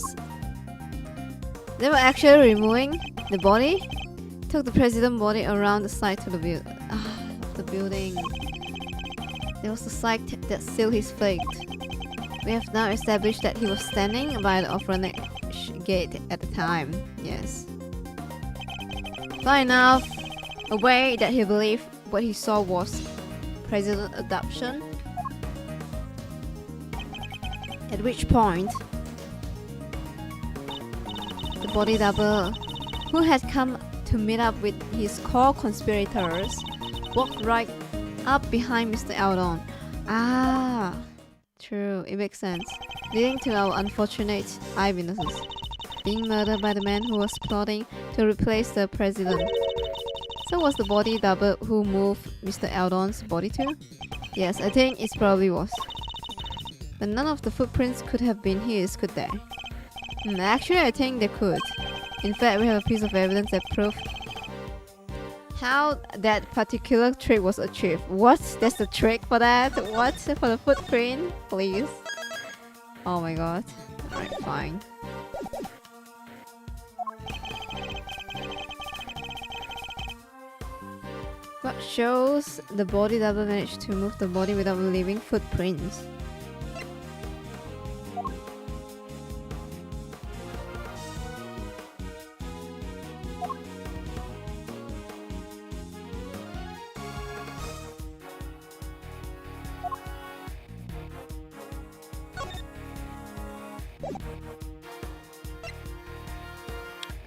they were actually removing the body, took the president's body around the side to the building. There was a sight that sealed his fate. We have now established that he was standing by the orphanage gate at the time. Yes. Far enough away that he believed what he saw was president adoption. At which point, the body double, who had come to meet up with his core conspirators, walked right up behind Mr. Eldon. Ah, true, it makes sense. Leading to our unfortunate eyewitnesses being murdered by the man who was plotting to replace the president. So was the body double who moved Mr. Eldon's body too? Yes, I think it probably was. But none of the footprints could have been his, could they? Actually, I think they could. In fact, we have a piece of evidence that proves how that particular trick was achieved. What? That's the trick for that? What? For the footprint? Please? Oh my god. Alright, fine. What shows the body double managed to move the body without leaving footprints?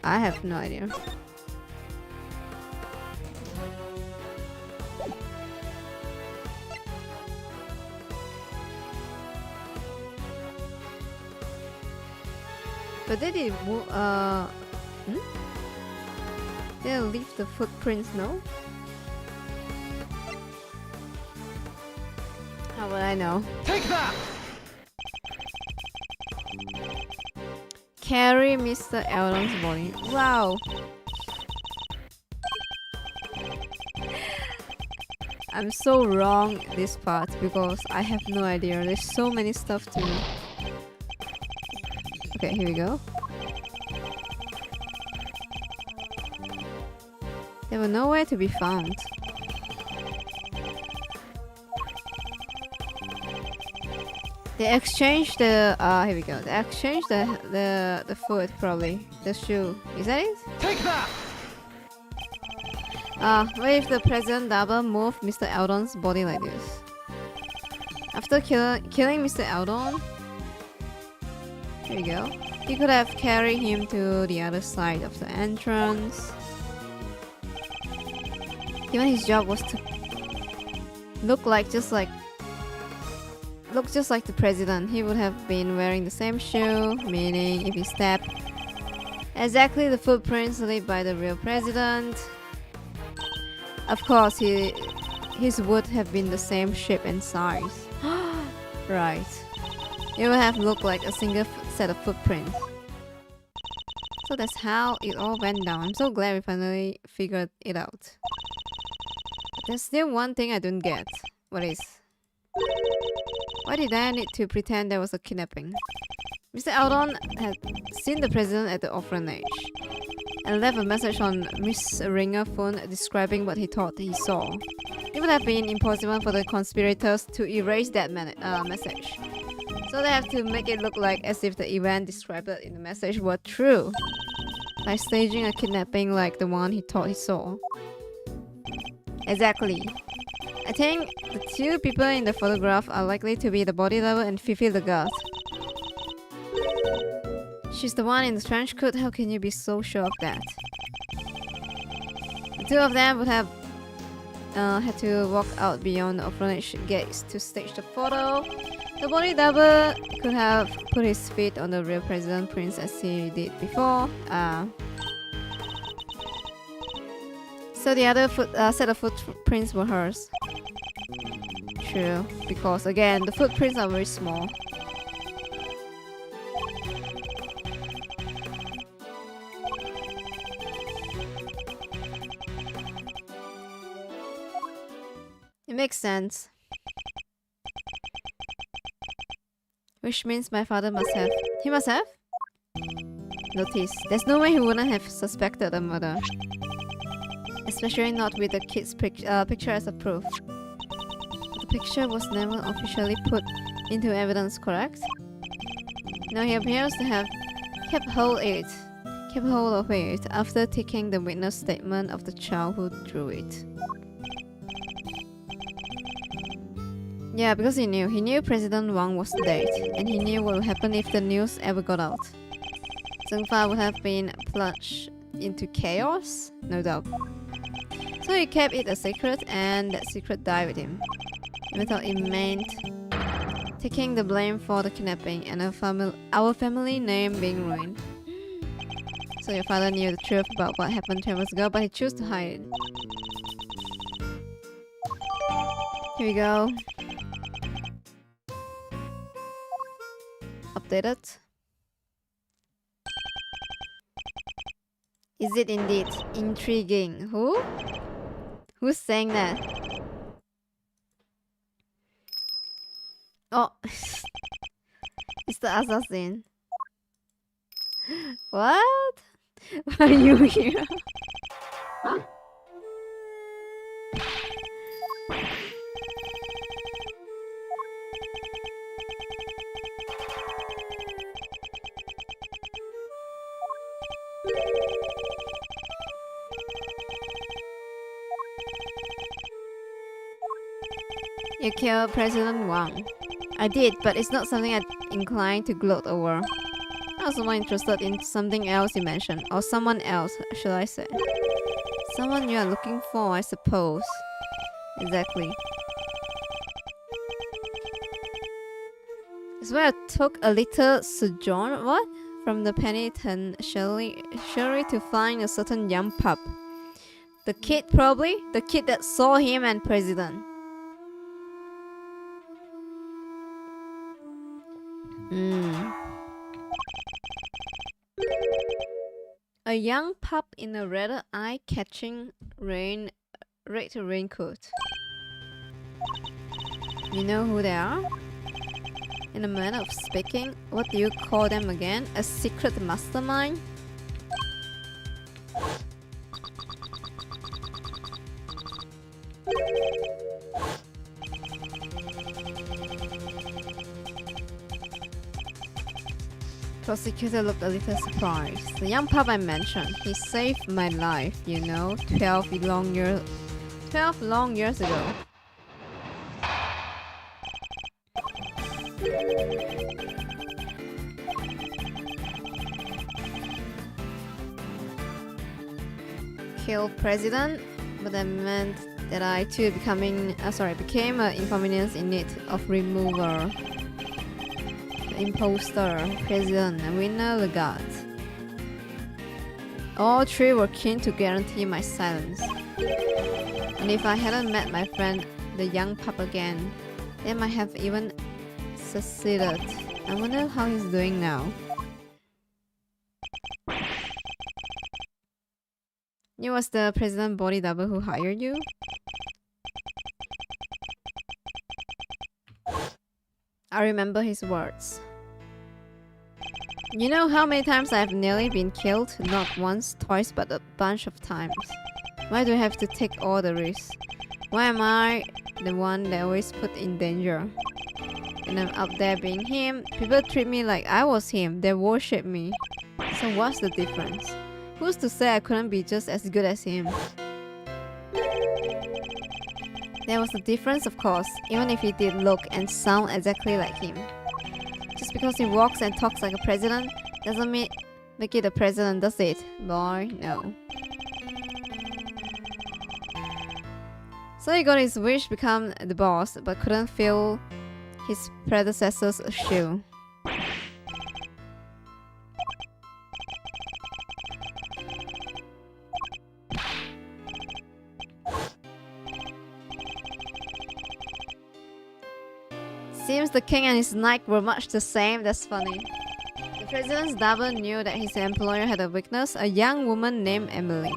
I have no idea. But they did move, they leave the footprints, no? How would I know?
Take that!
Carry Mr. Eldon's body. Wow. I'm so wrong this part because I have no idea. There's so many stuff to Okay, here we go. They were nowhere to be found. They exchanged the here we go. They exchanged the food probably. The shoe. Is that it?
Take that!
What if the president double moved Mr. Eldon's body like this? After killing Mr. Eldon, here we go. He could have carried him to the other side of the entrance. Given his job was to look just like the president, he would have been wearing the same shoe, meaning if he stepped exactly the footprints left by the real president, of course his would have been the same shape and size. Right. It would have looked like a single set of footprints. So that's how it all went down. I'm so glad we finally figured it out. But there's still one thing I don't get. What is? Why did I need to pretend there was a kidnapping? Mr. Eldon had seen the president at the orphanage and left a message on Miss Ringer's phone describing what he thought he saw. It would have been impossible for the conspirators to erase that message. So they have to make it look like as if the event described in the message were true, by staging a kidnapping like the one he thought he saw. Exactly. I think the two people in the photograph are likely to be the body lover and Fifi the goth. She's the one in the trench coat. How can you be so sure of that? The two of them would have had to walk out beyond the orphanage gates to stage the photo. The body double could have put his feet on the real president prince as he did before. So the other set of footprints were hers. True, because again, the footprints are very small. It makes sense. Which means my father must have... He must have? Notice. There's no way he wouldn't have suspected a murder. Especially not with the kid's picture as a proof. The picture was never officially put into evidence, correct? Now he appears to have kept hold of it after taking the witness statement of the child who drew it. Yeah, because he knew President Wang was dead, and he knew what would happen if the news ever got out. Zhengfa would have been plunged into chaos, no doubt. So he kept it a secret, and that secret died with him. Even though it meant taking the blame for the kidnapping and our family name being ruined. So your father knew the truth about what happened 10 years ago, but he chose to hide it. Here we go. Updated. Is it indeed intriguing? Who? Who's saying that? Oh, it's the assassin. What? Why are you here? You killed President Wang. I did, but it's not something I'm inclined to gloat over. I was more interested in something else you mentioned, or someone else, should I say. Someone you are looking for, I suppose. Exactly. It's where I took a little sojourn, what? From the penitentiary to find a certain young pup. The kid, probably? The kid that saw him and President. A young pup in a rather eye-catching red raincoat. You know who they are? In a manner of speaking, what do you call them again? A secret mastermind? Prosecutor looked a little surprised. The young pup I mentioned, he saved my life, you know, 12 long years ago. Kill president, but that meant that I too became an inconvenience in need of removal. Imposter, president, and winner, the god. All three were keen to guarantee my silence. And if I hadn't met my friend, the young pup again, they might have even succeeded. I wonder how he's doing now. It was the president body double who hired you? I remember his words. You know how many times I've nearly been killed? Not once, twice, but a bunch of times. Why do I have to take all the risks? Why am I the one that always put in danger? And I'm up there being him. People treat me like I was him. They worship me. So what's the difference? Who's to say I couldn't be just as good as him? There was a difference, of course, even if he did look and sound exactly like him. Just because he walks and talks like a president doesn't make it a president, does it? Boy, no. So he got his wish, become the boss, but couldn't fill his predecessor's shoe. Seems the king and his knight were much the same. That's funny. The president's double knew that his employer had a weakness, a young woman named Emily.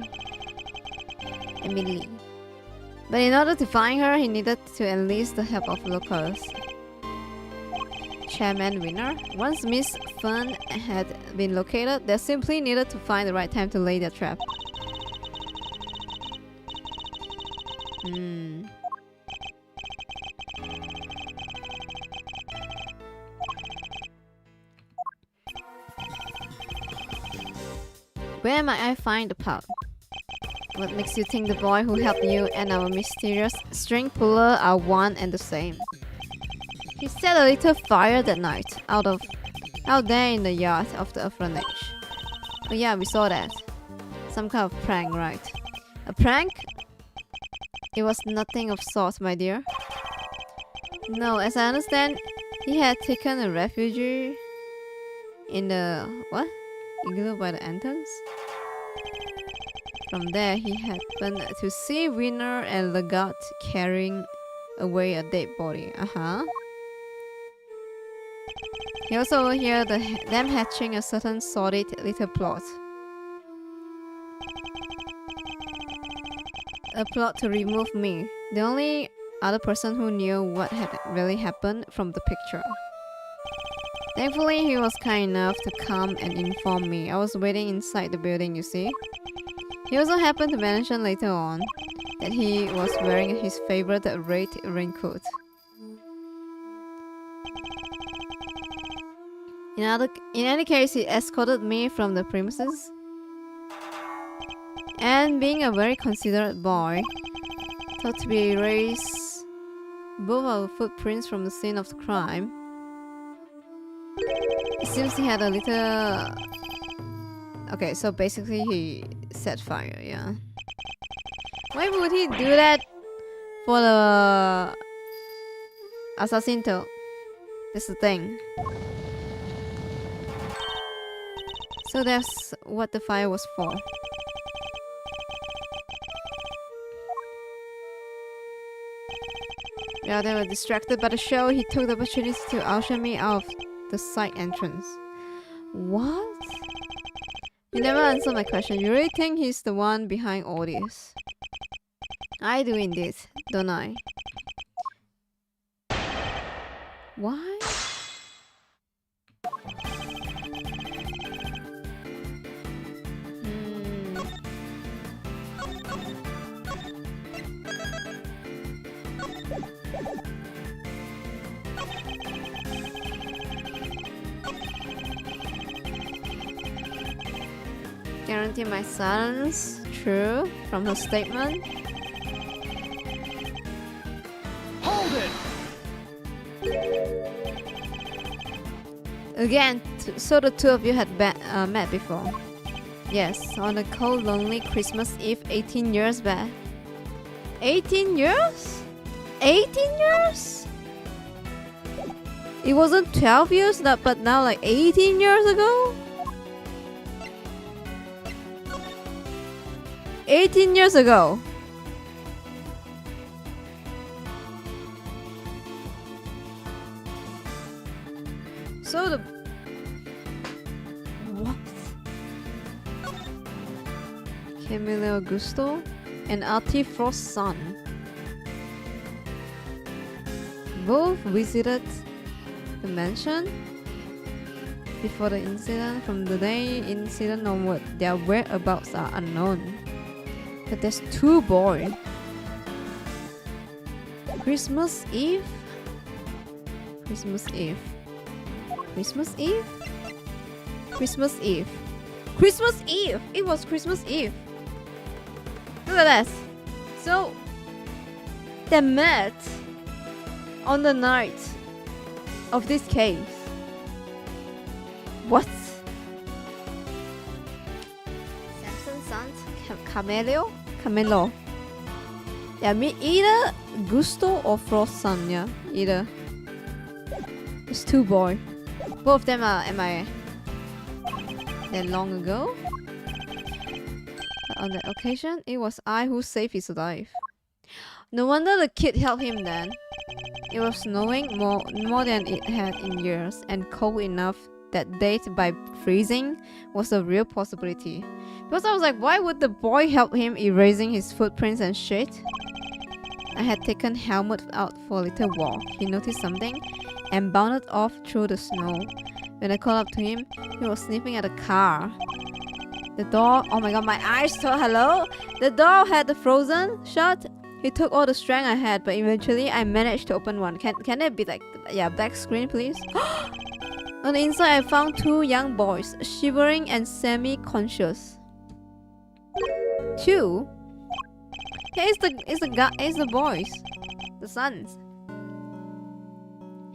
But in order to find her, he needed to enlist the help of locals. Chairman Winner. Once Miss Fern had been located, they simply needed to find the right time to lay their trap. Where might I find the pup? What makes you think the boy who helped you and our mysterious string puller are one and the same? He set a little fire that night, out there in the yard of the orphanage. Oh yeah, we saw that. Some kind of prank, right? A prank? It was nothing of sort, my dear. No, as I understand, he had taken a refugee in the... what? Igloo by the entrance? From there, he happened to see Winner and Legat carrying away a dead body. He also overheard them hatching a certain sordid little plot. A plot to remove me, the only other person who knew what had really happened from the picture. Thankfully, he was kind enough to come and inform me. I was waiting inside the building, you see. He also happened to mention later on that he was wearing his favorite red raincoat. In any case, he escorted me from the premises. And being a very considerate boy, thought to be erase both our footprints from the scene of the crime. It seems he had a little... Okay, so basically he set fire, yeah. Why would he do that for the assassin though? That's the thing. So that's what the fire was for. Yeah, they were distracted by the show. He took the opportunity to usher me out of the side entrance. What? You never answered my question. You really think he's the one behind all this? I do indeed, don't I? Why? guarantee my silence true from her statement.
Hold it!
Again, so the two of you had met before. Yes, on a cold, lonely Christmas Eve 18 years back. 18 years? 18 years? It wasn't 12 years, but now like 18 years ago? 18 years ago. So the... What? Camille Augusto and Artie Frost's son. Both visited the mansion before the incident. From the day incident onward, their whereabouts are unknown. But there's two boys. Christmas Eve? Christmas Eve. Christmas Eve? Christmas Eve. Christmas Eve! It was Christmas Eve. Look at this. So, they met on the night of this case. What? Samson's son, Camelo. Yeah, me either Gusto or Frost's son, yeah, either. It's two boys. Both of them are MIA. Then long ago, on that occasion, it was I who saved his life. No wonder the kid helped him then. It was snowing more than it had in years, and cold enough that death by freezing was a real possibility. Because I was like, why would the boy help him erasing his footprints and shit? I had taken Helmut out for a little walk. He noticed something and bounded off through the snow. When I called up to him, he was sniffing at a car. The door, oh my god, my eyes told hello. The door had frozen shut. He took all the strength I had, but eventually I managed to open one. Can it be like, yeah, black screen please? On the inside I found two young boys, shivering and semi-conscious. Two? Yeah, it's the boys. The sons.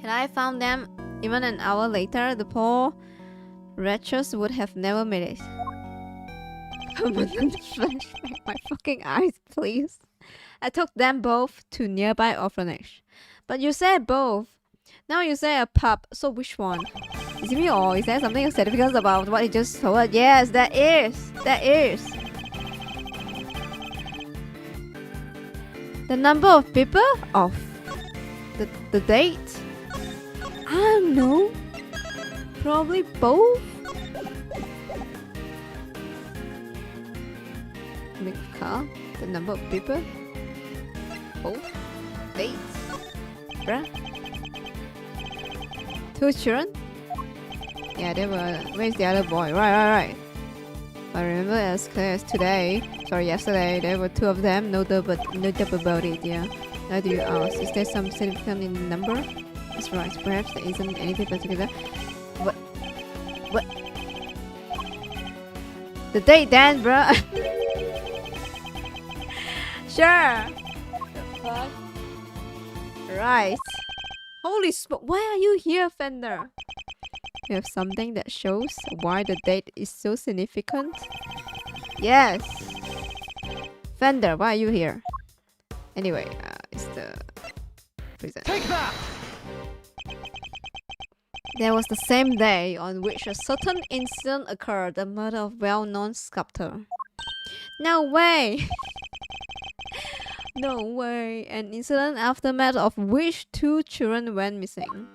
Had I found them even an hour later, the poor wretches would have never made it. Flashback my fucking eyes, please. I took them both to nearby orphanage. But you said both. Now you say a pup, so which one? Is it me or is there something significant about what you just told? Yes, there is. There is. The number of people? Of the date? I don't know. Probably both. Make car. The number of people. Both. Date. Bruh. Two children. Yeah, they were. Where's the other boy? Right. I remember as clear as today. Sorry, yesterday. There were two of them. No doubt about it. Yeah. Now do you ask? Is there some significance in the number? That's right. Perhaps there isn't anything particular. What? The date then, bruh. Sure. The fuck? Right. Holy smoke. Why are you here, Fender? You have something that shows why the date is so significant? Yes. Fender, why are you here? Anyway, it's the prison.
Take that!
There was the same day on which a certain incident occurred, the murder of well-known sculptor. No way! No way! An incident aftermath of which two children went missing.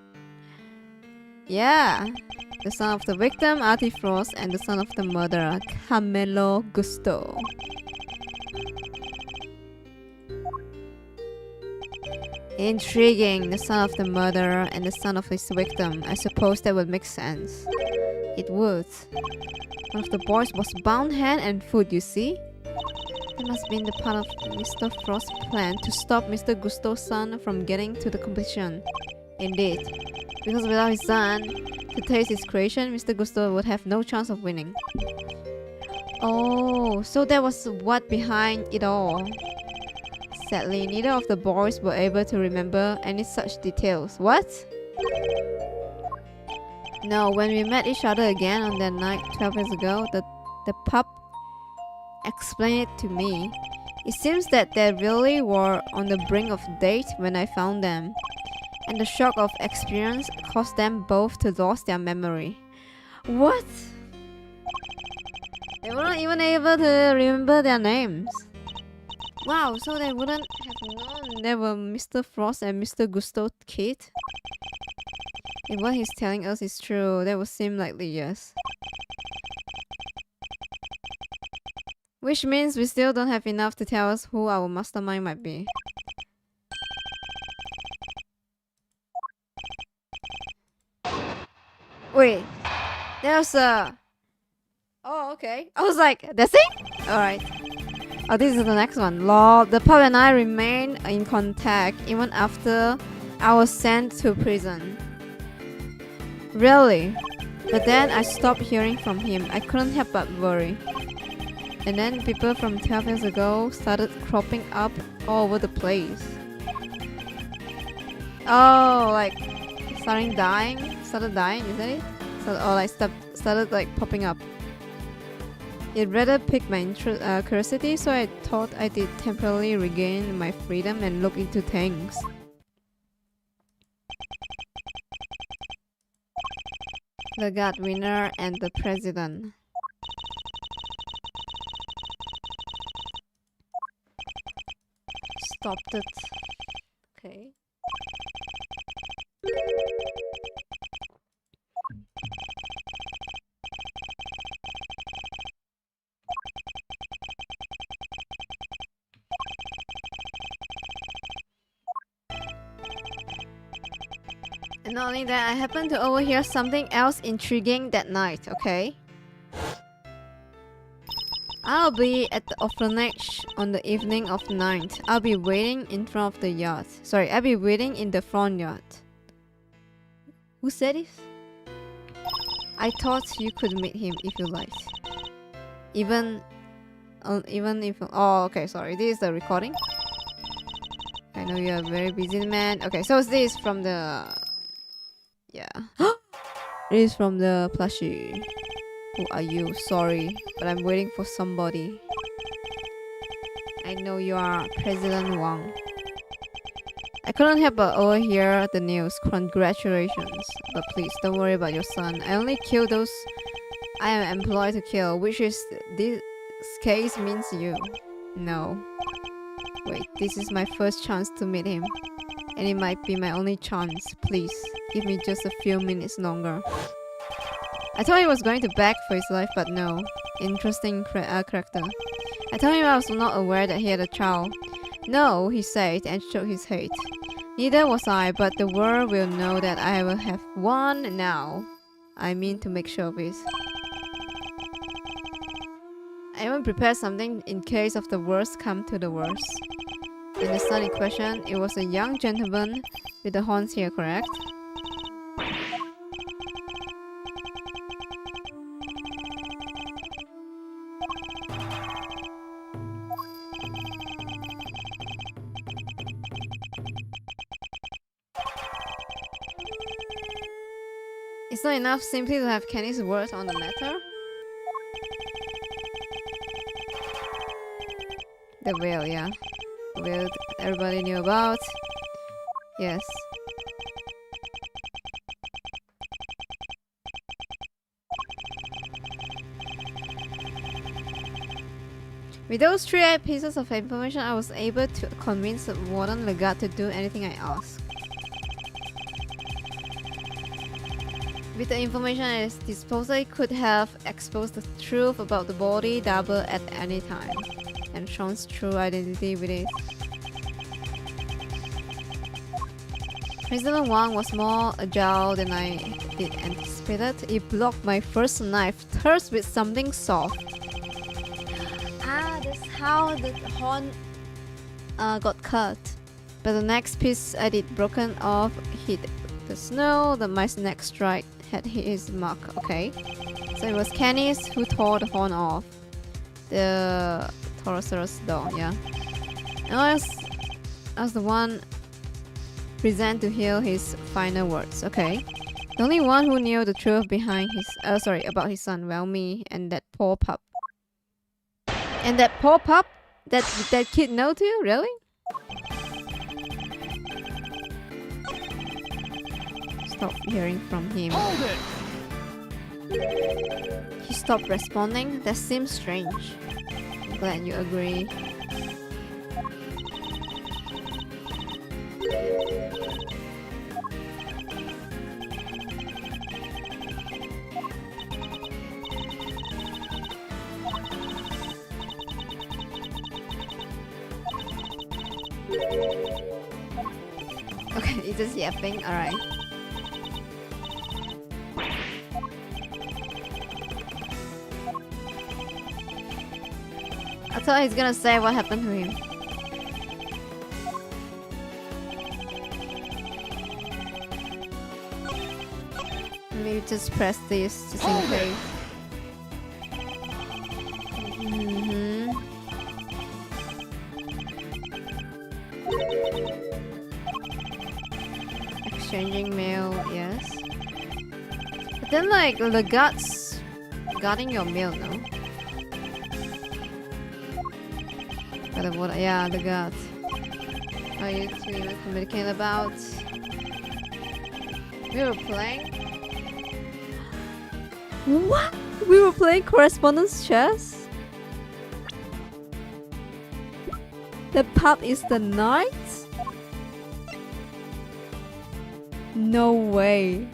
Yeah, the son of the victim, Artie Frost, and the son of the murderer, Camelo Gusto. Intriguing, the son of the murderer and the son of his victim. I suppose that would make sense. It would. One of the boys was bound hand and foot, you see? That must have been the part of Mr. Frost's plan to stop Mr. Gusto's son from getting to the competition. Indeed. Because without his son to taste his creation, Mr. Gusto would have no chance of winning. Oh, so that was what behind it all. Sadly, neither of the boys were able to remember any such details. What? No, when we met each other again on that night 12 years ago, the pup explained it to me. It seems that they really were on the brink of date when I found them, and the shock of experience caused them both to lose their memory. What? They weren't even able to remember their names. Wow, so they wouldn't have known they were Mr. Frost and Mr. Gusto Kid? If what he's telling us is true, that would seem likely, yes. Which means we still don't have enough to tell us who our mastermind might be. Wait, there's a... Oh, okay. I was like, that's it? Alright. Oh, this is the next one. Lol, the pup and I remain in contact even after I was sent to prison. Really? But then I stopped hearing from him. I couldn't help but worry. And then people from 12 years ago started cropping up all over the place. Oh, like started dying, is that it? Started like popping up. It rather piqued my curiosity, so I thought I did temporarily regain my freedom and look into things. The God winner and the president. Stopped it. Okay. And not only that, I happened to overhear something else intriguing that night, okay? I'll be at the orphanage on the evening of 9th. I'll be waiting in front of the yacht. Sorry, I'll be waiting in the front yard. Who said this? I thought you could meet him if you liked. Even if... Oh, okay, sorry. This is the recording. I know you're a very busy man. Okay, so this is from the... Yeah. This is from the plushie. Who are you? Sorry, but I'm waiting for somebody. I know you are President Wang. I couldn't help but overhear the news. Congratulations. But please, don't worry about your son. I only kill those I am employed to kill, which is this case means you. No. Wait, this is my first chance to meet him. And it might be my only chance. Please, give me just a few minutes longer. I thought he was going to beg for his life, but no. Interesting character. I told him I was not aware that he had a child. No, he said, and shook his head. Neither was I, but the world will know that I will have one now. I mean to make sure of it. I even prepared something in case of the worst come to the worst. In the son in question, it was a young gentleman with the horns here, correct? It's not enough simply to have Kenny's word on the matter. The whale, yeah. The whale everybody knew about. Yes. With those 3 pieces of information, I was able to convince Warden Legat to do anything I asked. With the information at his disposal, he could have exposed the truth about the body double at any time, and Sean's true identity with it. President Wang was more agile than I did anticipated. He blocked my first knife thrust with something soft. Ah, that's how the horn got cut. But the next piece I did broken off hit the snow. My next strike had hit his mark. Okay, so it was Kenny's who tore the horn off. The Torosaurus doll, yeah. And as the one present to hear his final words. Okay. The only one who knew the truth behind his about his son, well, me and that poor pup. And that poor pup? That kid know too? Really? Stop hearing from him.
Hold it!
He stopped responding? That seems strange. I'm glad you agree. Okay, it's just yapping, alright. I thought he's gonna say what happened to him. Maybe just press this just in case. Exchanging mail, yes. But then like the guts guarding your mail, no? What, yeah, the guts. Are you two communicating about? We were playing? What? We were playing correspondence chess? The pup is the knight? No way.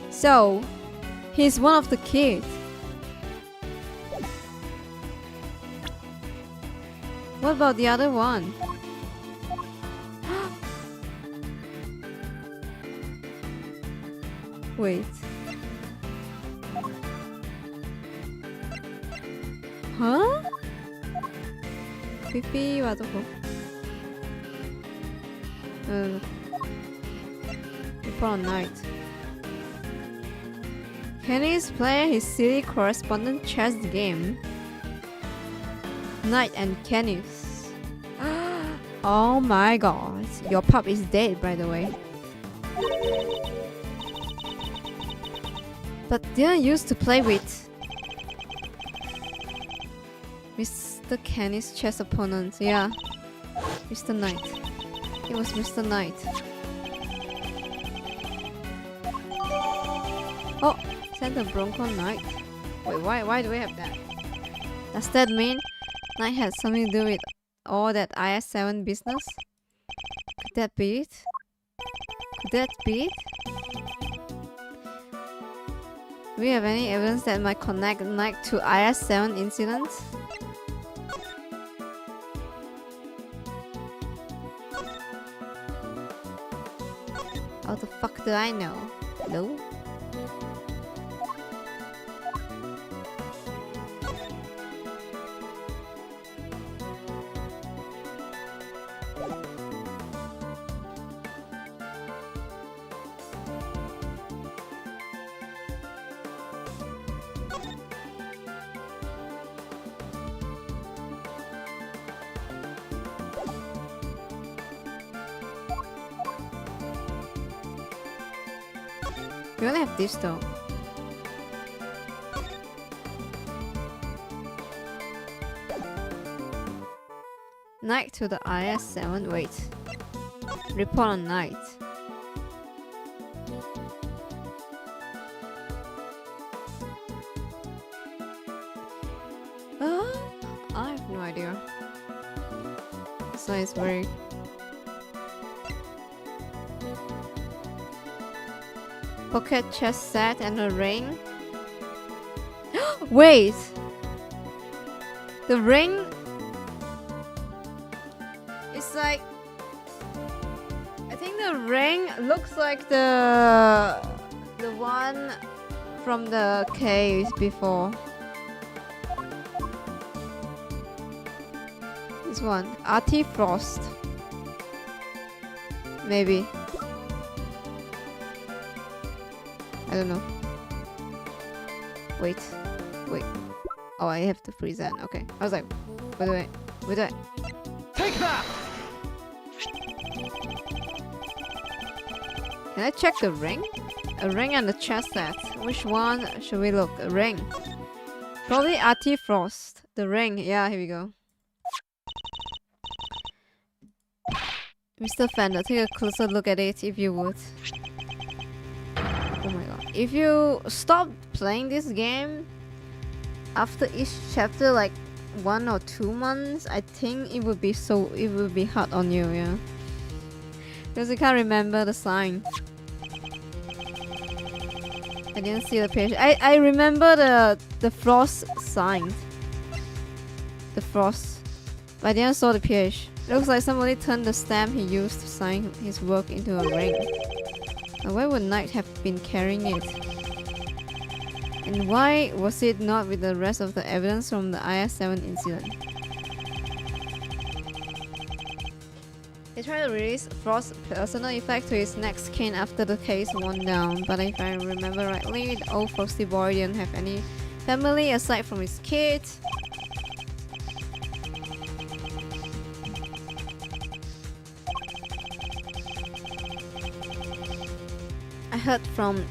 So, he's one of the kids. What about the other one? Wait. Huh? Pipi wa doko? Report on night. Kenny's playing his silly correspondent chess game. Knight and Kenny's. Oh my god. Your pup is dead, by the way. But didn't used to play with Mr. Kenny's chess opponent. Yeah. Mr. Knight. It was Mr. Knight. Oh! Send the Bronco Knight. Wait, why do we have that? Does that mean Knight had something to do with all that IS-7 business? Could that be it? Could that be it? Do we have any evidence that might connect Knight to IS-7 incidents? How the fuck do I know? Hello? We only have this though. Knight to the IS-7. Wait. Report on Knight. I have no idea. So it's very... Pocket chess set and a ring. Wait! The ring... It's like... I think the ring looks like the one from the caves before. This one. Artie Frost. Maybe. I don't know. Wait. Oh, I have to freeze that. Okay. I was like, wait.
Take that!
Can I check the ring? A ring and the chest set. Which one should we look? A ring. Probably RT Frost. The ring. Yeah, here we go. Mr. Fender, take a closer look at it if you would. Oh my god. If you stop playing this game after each chapter like 1 or 2 months, I think it would be hard on you, yeah. Because you can't remember the sign. I didn't see the page. I remember the frost sign. The frost. But I didn't saw the page. Looks like somebody turned the stamp he used to sign his work into a ring. And why would Knight have been carrying it? And why was it not with the rest of the evidence from the IS-7 incident? He tried to release Frost's personal effect to his next kin after the case wound down, but if I remember rightly, the old Frosty boy didn't have any family aside from his kid. I heard from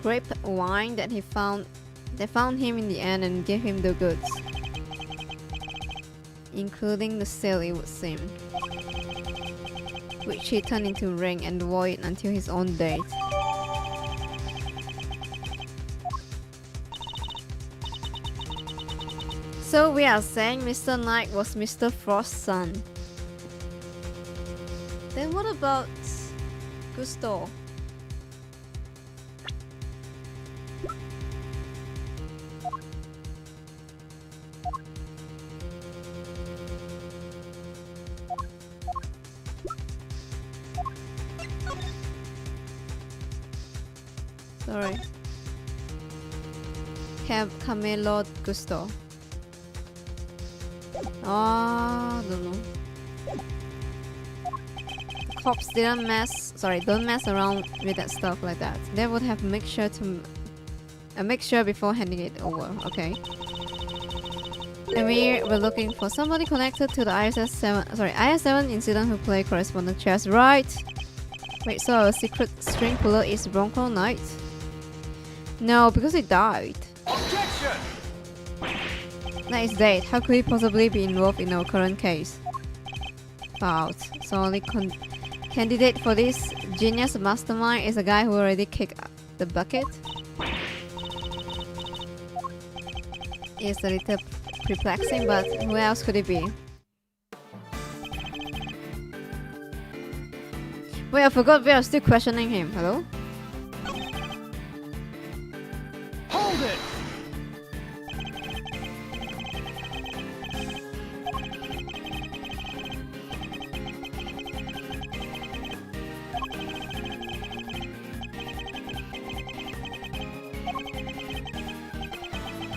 grapevine that they found him in the end and gave him the goods, including the seal, it would seem, which he turned into a ring and wore it until his own death. So we are saying Mr. Knight was Mr. Frost's son. Then what about Gusto? Sorry. Camelot Gusto. Don't know. The cops don't mess around with that stuff like that. They would have make sure before handing it over, okay? And we were looking for somebody connected to the IS-7 incident who played correspondent chess, right? Wait, so our secret string puller is Bronco Knight? No, because he died.
Objection!
Knight is dead. How could he possibly be involved in our current case? Out. So only candidate for this genius mastermind is a guy who already kicked the bucket. It's a little perplexing, but who else could it be? Wait, I forgot we are still questioning him. Hello?
Hold it!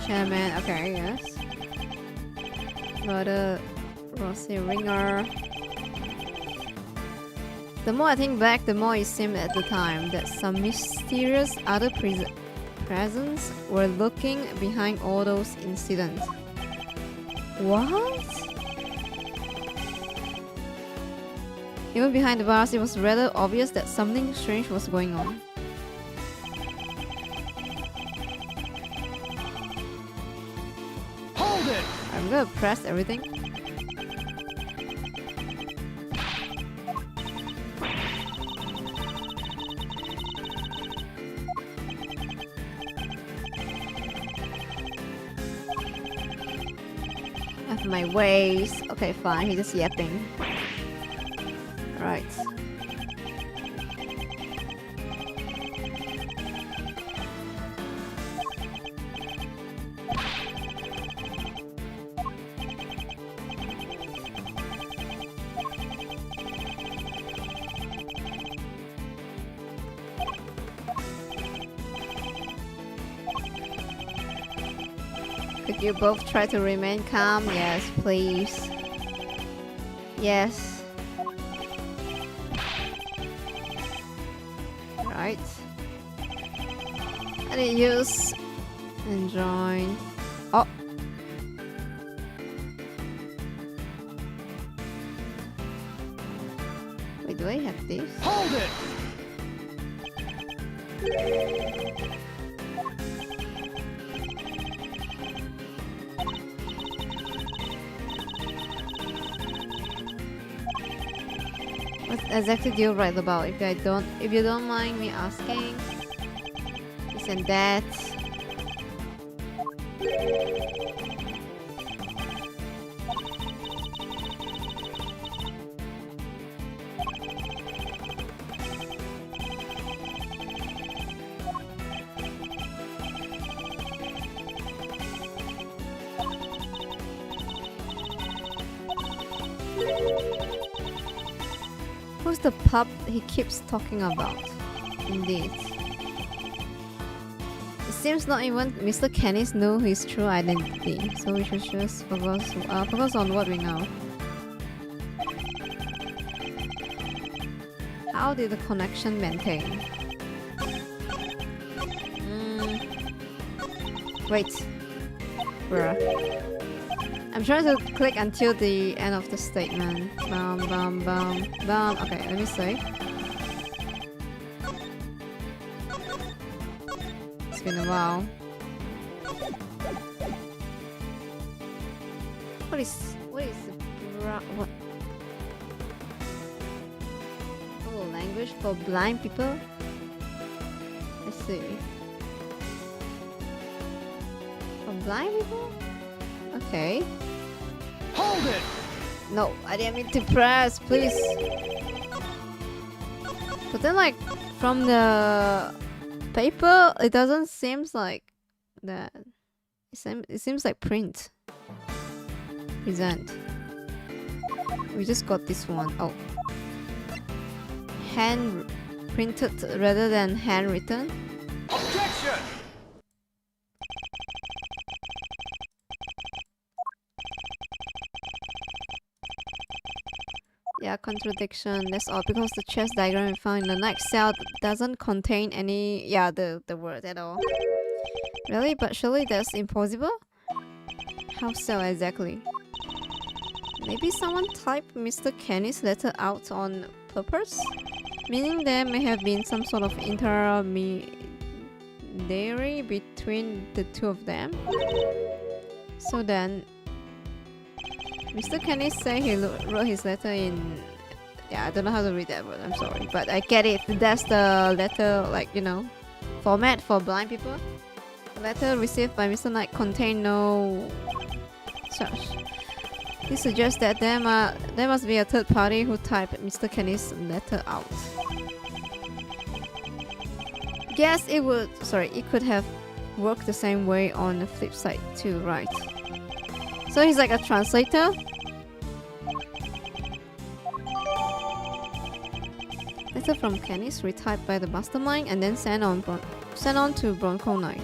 Chairman, okay, yes. Murder, Rossi Ringer. The more I think back, the more it seemed at the time that some mysterious other presence were lurking behind all those incidents. What? Even behind the bars, it was rather obvious that something strange was going on.
Hold it!
I'm gonna press everything. Have my ways. Okay, fine. He's just yapping. Right. Could you both try to remain calm? Yes, please. Yes. Right. Edit use and join. Oh. Wait, do I have this?
Hold it!
What exactly do you write about? If you don't mind me asking, this and that. Who's the pup he keeps talking about? Indeed. It seems not even Mr. Kennis know his true identity, so we should just focus on what we know. How did the connection maintain? Wait. Bruh. I'm trying to click until the end of the statement. Bum. Okay, let me see. It's been a while. What is what? Oh, language for blind people? Let's see. For blind people? Okay.
Hold it!
No, I didn't mean to press, please. But then, like, from the paper, it doesn't seem like that. It seems like print. Present. We just got this one. Oh. Hand printed rather than handwritten.
Objection!
Yeah, contradiction. That's all because the chess diagram we found in the next cell doesn't contain any the word at all. Really? But surely that's impossible? How so exactly? Maybe someone typed Mr. Kenny's letter out on purpose? Meaning there may have been some sort of intermediary between the two of them. So then Mr. Kenny said he wrote his letter in... Yeah, I don't know how to read that word, I'm sorry. But I get it. That's the letter, like, you know, format for blind people. The letter received by Mr. Knight contained no such. This suggests that there must be a third party who typed Mr. Kenny's letter out. Guess it would... Sorry, it could have worked the same way on the flip side too, right? So he's like a translator. Letter from Kennis retyped by the mastermind and then sent on to Bronco Knight.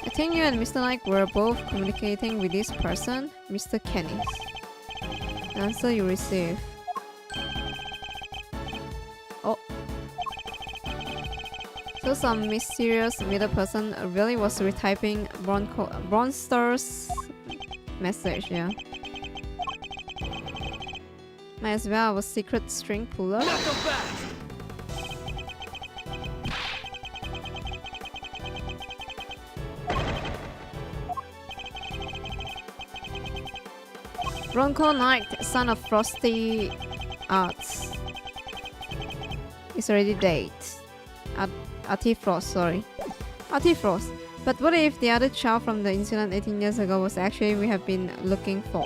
I think you and Mr. Knight were both communicating with this person, Mr. Kennis. The answer you receive. Oh. So some mysterious middle person really was retyping Bronster's message, yeah. Might as well have a secret string puller. Bronco Knight, son of Frosty Arts. It's already dead. Artifrost, sorry. Artifrost. But what if the other child from the incident 18 years ago was actually we have been looking for?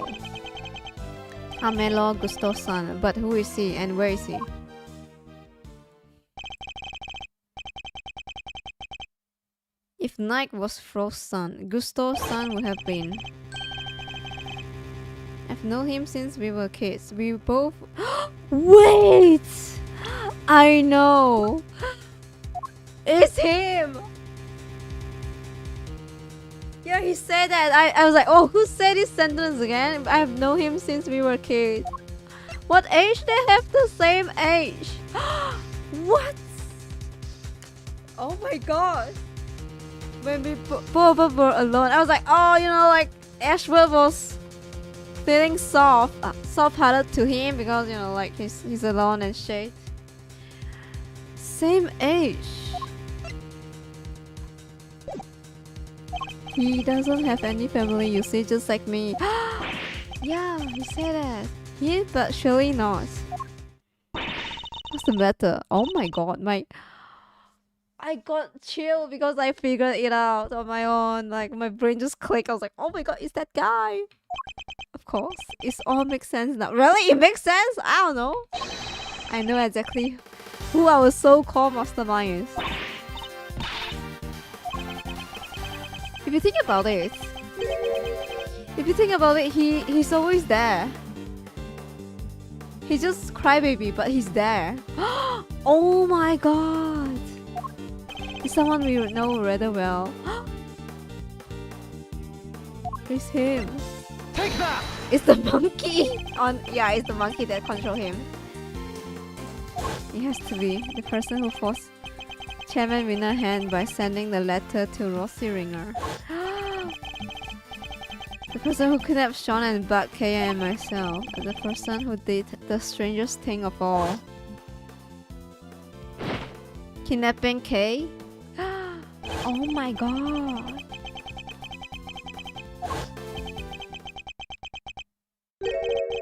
Amelo Gusto's son. But who is he and where is he? If Knight was Frost's son, Gusto's son would have been. I've known him since we were kids. We both... Wait! I know! It's him! Yeah, he said that. I was like, oh, who said this sentence again? I've known him since we were kids. What age? They have the same age. What? Oh my god. When we both were alone, I was like, oh, you know, like Ashworth was feeling soft-hearted to him because, you know, like he's alone and shit. Same age. He doesn't have any family, you see, just like me. Yeah, he said that. Yeah, but surely not. What's the matter? Oh my god, I got chill because I figured it out on my own. Like my brain just clicked. I was like, oh my god, it's that guy. Of course, it all makes sense now. Really? It makes sense? I don't know. I know exactly who our so-called mastermind is. If you think about it, he's always there. He's just crybaby, but he's there. Oh my god! It's someone we know rather well. It's him.
Take that!
It's the monkey. Yeah, it's the monkey that controls him. It has to be the person who forced Chairman Winner hand by sending the letter to Rosie Ringer. The person who kidnapped Sean and Buck, Kaya and myself. And the person who did the strangest thing of all. Kidnapping Kay? Oh my god.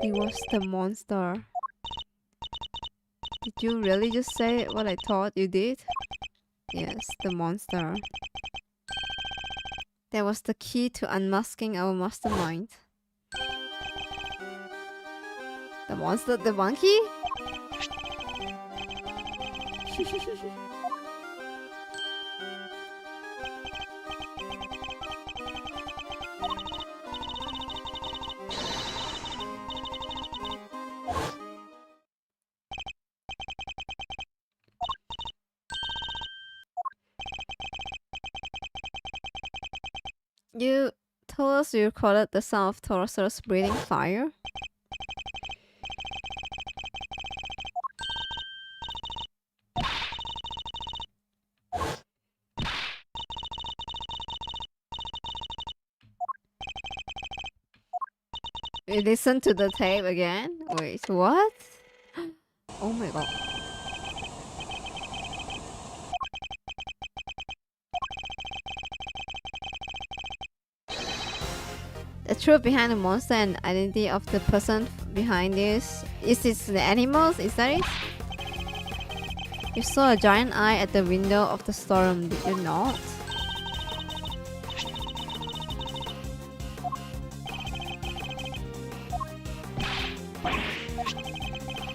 It was the monster. Did you really just say what I thought you did? Yes, the monster. That was the key to unmasking our mastermind. The monster, the monkey? You told us you recorded the sound of Torosaurus breathing fire? We listen to the tape again? Wait, what? Oh my god. The truth behind the monster and identity of the person behind this. Is it the animals? Is that it? You saw a giant eye at the window of the storeroom, did you not?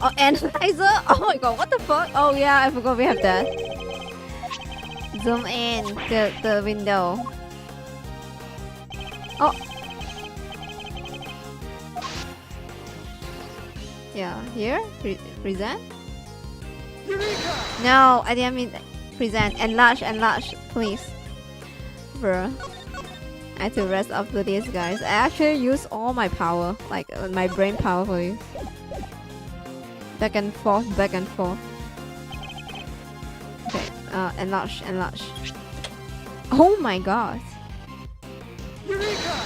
Oh, analyzer? Oh my god, what the fuck? Oh yeah, I forgot we have that. Zoom in the window. Oh. Yeah, here? Present?
Eureka!
No, I didn't mean present. Enlarge, please. Bruh. I had to rest up to these guys. I actually use all my power, like my brain power for this. Back and forth. Okay, enlarge. Oh my god.
Eureka!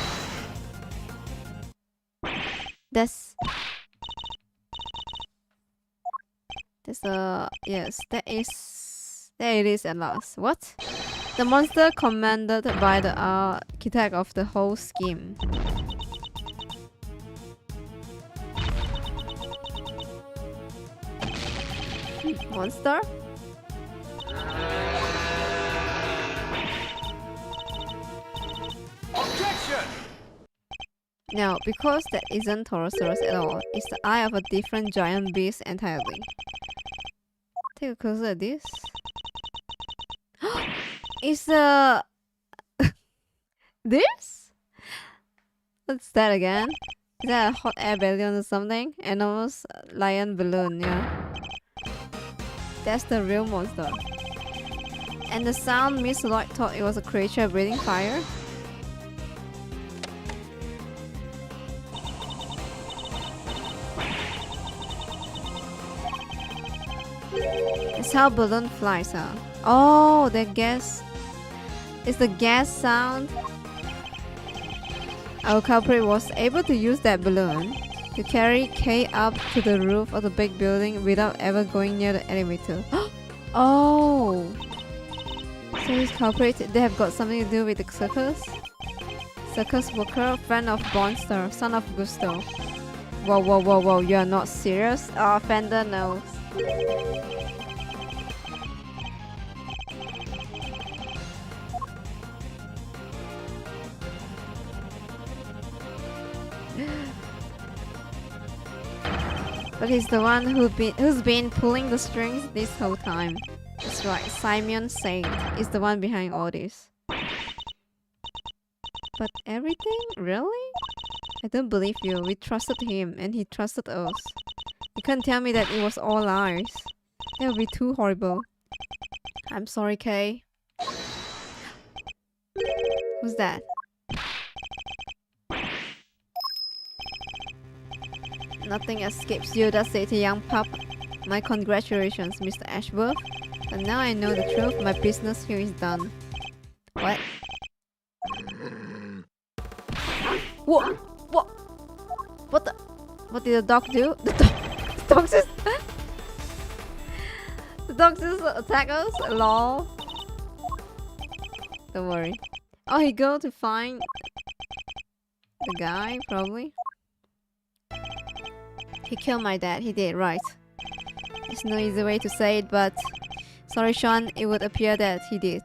There's a yes, there it is at last. What? The monster commanded by the architect of the whole scheme. Monster?
Objection!
No, because that isn't Torosaurus at all. It's the eye of a different giant beast entirely. Take a closer at this. It's a... this? What's that again? Is that a hot air balloon or something? Enormous lion balloon, yeah. That's the real monster. And the sound Miss Lloyd thought it was a creature breathing fire? That's how balloon flies, huh? Oh, the gas. It's the gas sound. Our culprit was able to use that balloon to carry K up to the roof of the big building without ever going near the elevator. Oh! So his culprit, they have got something to do with the circus? Circus worker, friend of Bonster, son of Gusto. Whoa, whoa, whoa, whoa, you are not serious? Oh, Fender knows. But he's the one who's been pulling the strings this whole time. That's right, Simon Saint is the one behind all this. But everything? Really? I don't believe you. We trusted him and he trusted us. You can't tell me that it was all lies. That would be too horrible. I'm sorry, Kay. Who's that? Nothing escapes you, does it, young pup? My congratulations, Mr. Ashworth. But now I know the truth, my business here is done. What? What? What? What the? What did the dog do? The dog just... the dog just attack us? Lol. Don't worry. Oh, he go to find... the guy, probably. He killed my dad, he did, right. There's no easy way to say it, but... sorry, Sean, it would appear that he did.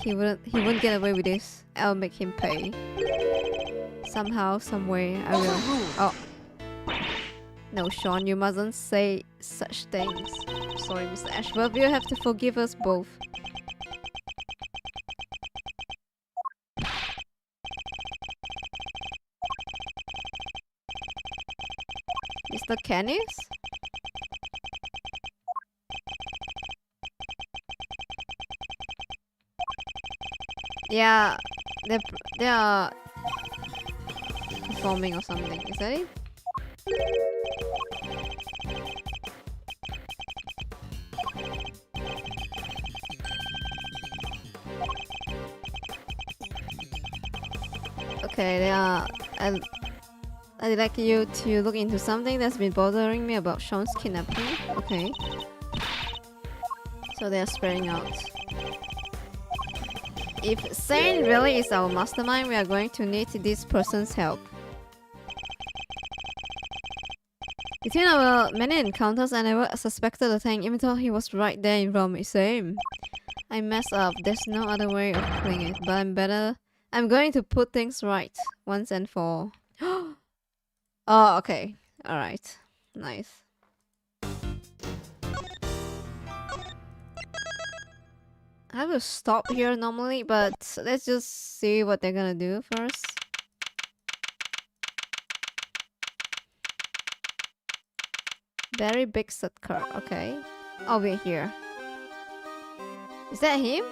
He wouldn't get away with this. I'll make him pay. Somehow, some way, I will. Oh. No, Sean, you mustn't say such things. Sorry, Mr. Ashworth, you have to forgive us both. Mr. Canis? Yeah, they are performing or something. Is that it? Okay, they are. I'd like you to look into something that's been bothering me about Sean's kidnapping. Okay. So they are spreading out. If Saint really is our mastermind, we are going to need this person's help. Between our many encounters, I never suspected a thing, even though he was right there in front of me. Same. I messed up. There's no other way of putting it, but I'm going to put things right once and for all. Oh, okay. Alright. Nice. I will stop here normally, but let's just see what they're gonna do first. Very big set car. Okay. Oh, we're here. Is that him?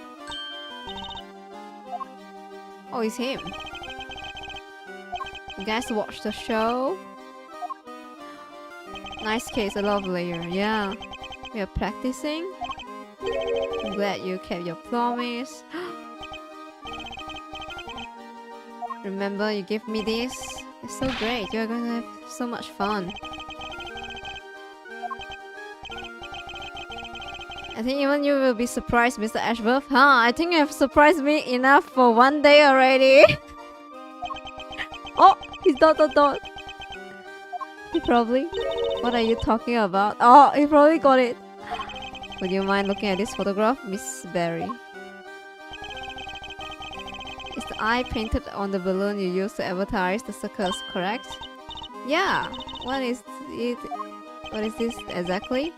Oh, it's him. You guys watch the show? Nice case, a lot of layer. Yeah. We are practicing. I'm glad you kept your promise. Remember, you gave me this? It's so great. You're going to have so much fun. I think even you will be surprised, Mr. Ashworth. Huh? I think you have surprised me enough for one day already. Oh, he's dot. He probably... What are you talking about? Oh, he probably got it. Would you mind looking at this photograph, Miss Berry? Is the eye painted on the balloon you used to advertise the circus, correct? Yeah. What is it? What is this exactly?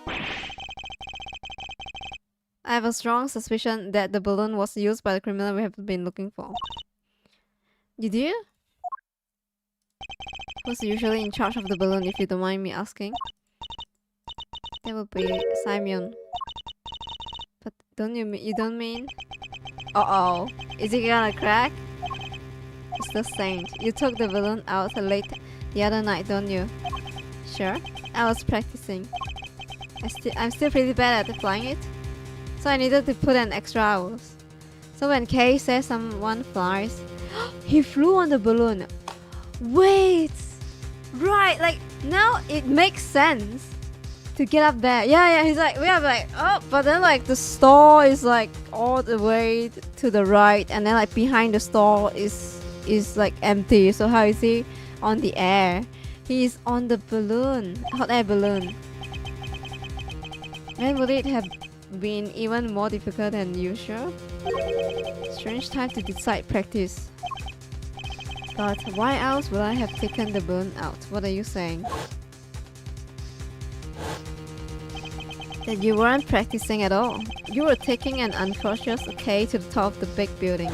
I have a strong suspicion that the balloon was used by the criminal we have been looking for. You do? Who's usually in charge of the balloon, if you don't mind me asking? That would be Simon. But you don't mean? Uh-oh. Is it gonna crack? It's the Saint. You took the balloon out late the other night, don't you? Sure. I was practicing. I'm still pretty bad at flying it. So I needed to put an extra hours. So when Kay says someone flies, he flew on the balloon. Wait! Right, like now it makes sense to get up there. Yeah, he's like, we have like, oh, but then like the store is like all the way to the right, and then like behind the store is like empty. So how is he on the air? He's on the balloon, hot air balloon. And would it have been even more difficult than usual? Strange time to decide practice. But why else would I have taken the balloon out? What are you saying? That you weren't practicing at all. You were taking an unconscious Kay to the top of the big building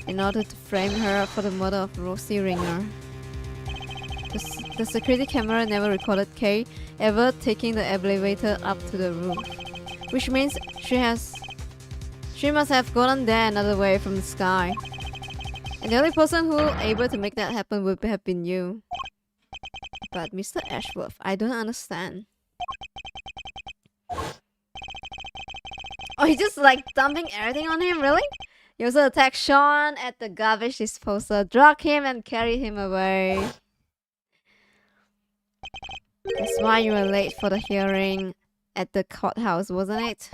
in order to frame her for the murder of Rosie Ringer. The security camera never recorded Kay ever taking the elevator up to the roof, which means she must have gotten there another way from the sky. And the only person who able to make that happen would have been you. But Mr. Ashworth, I don't understand. Oh, he's just like dumping everything on him, really? You also attacked Sean at the garbage disposal, drug him and carried him away. That's why you were late for the hearing at the courthouse, wasn't it?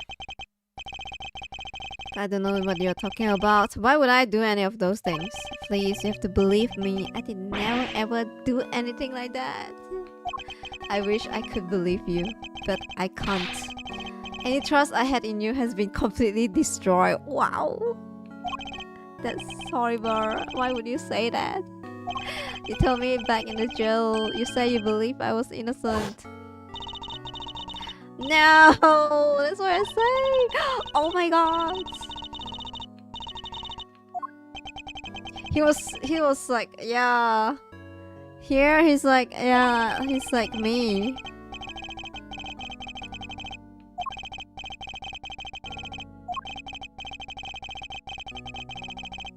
I don't know what you're talking about. Why would I do any of those things? Please, you have to believe me. I did never ever do anything like that. I wish I could believe you, but I can't. Any trust I had in you has been completely destroyed. Wow. That's horrible. Why would you say that? You told me back in the jail, you say you believe I was innocent. No, that's what I say. Oh my god. He was like, yeah. Here he's like, yeah, he's like me.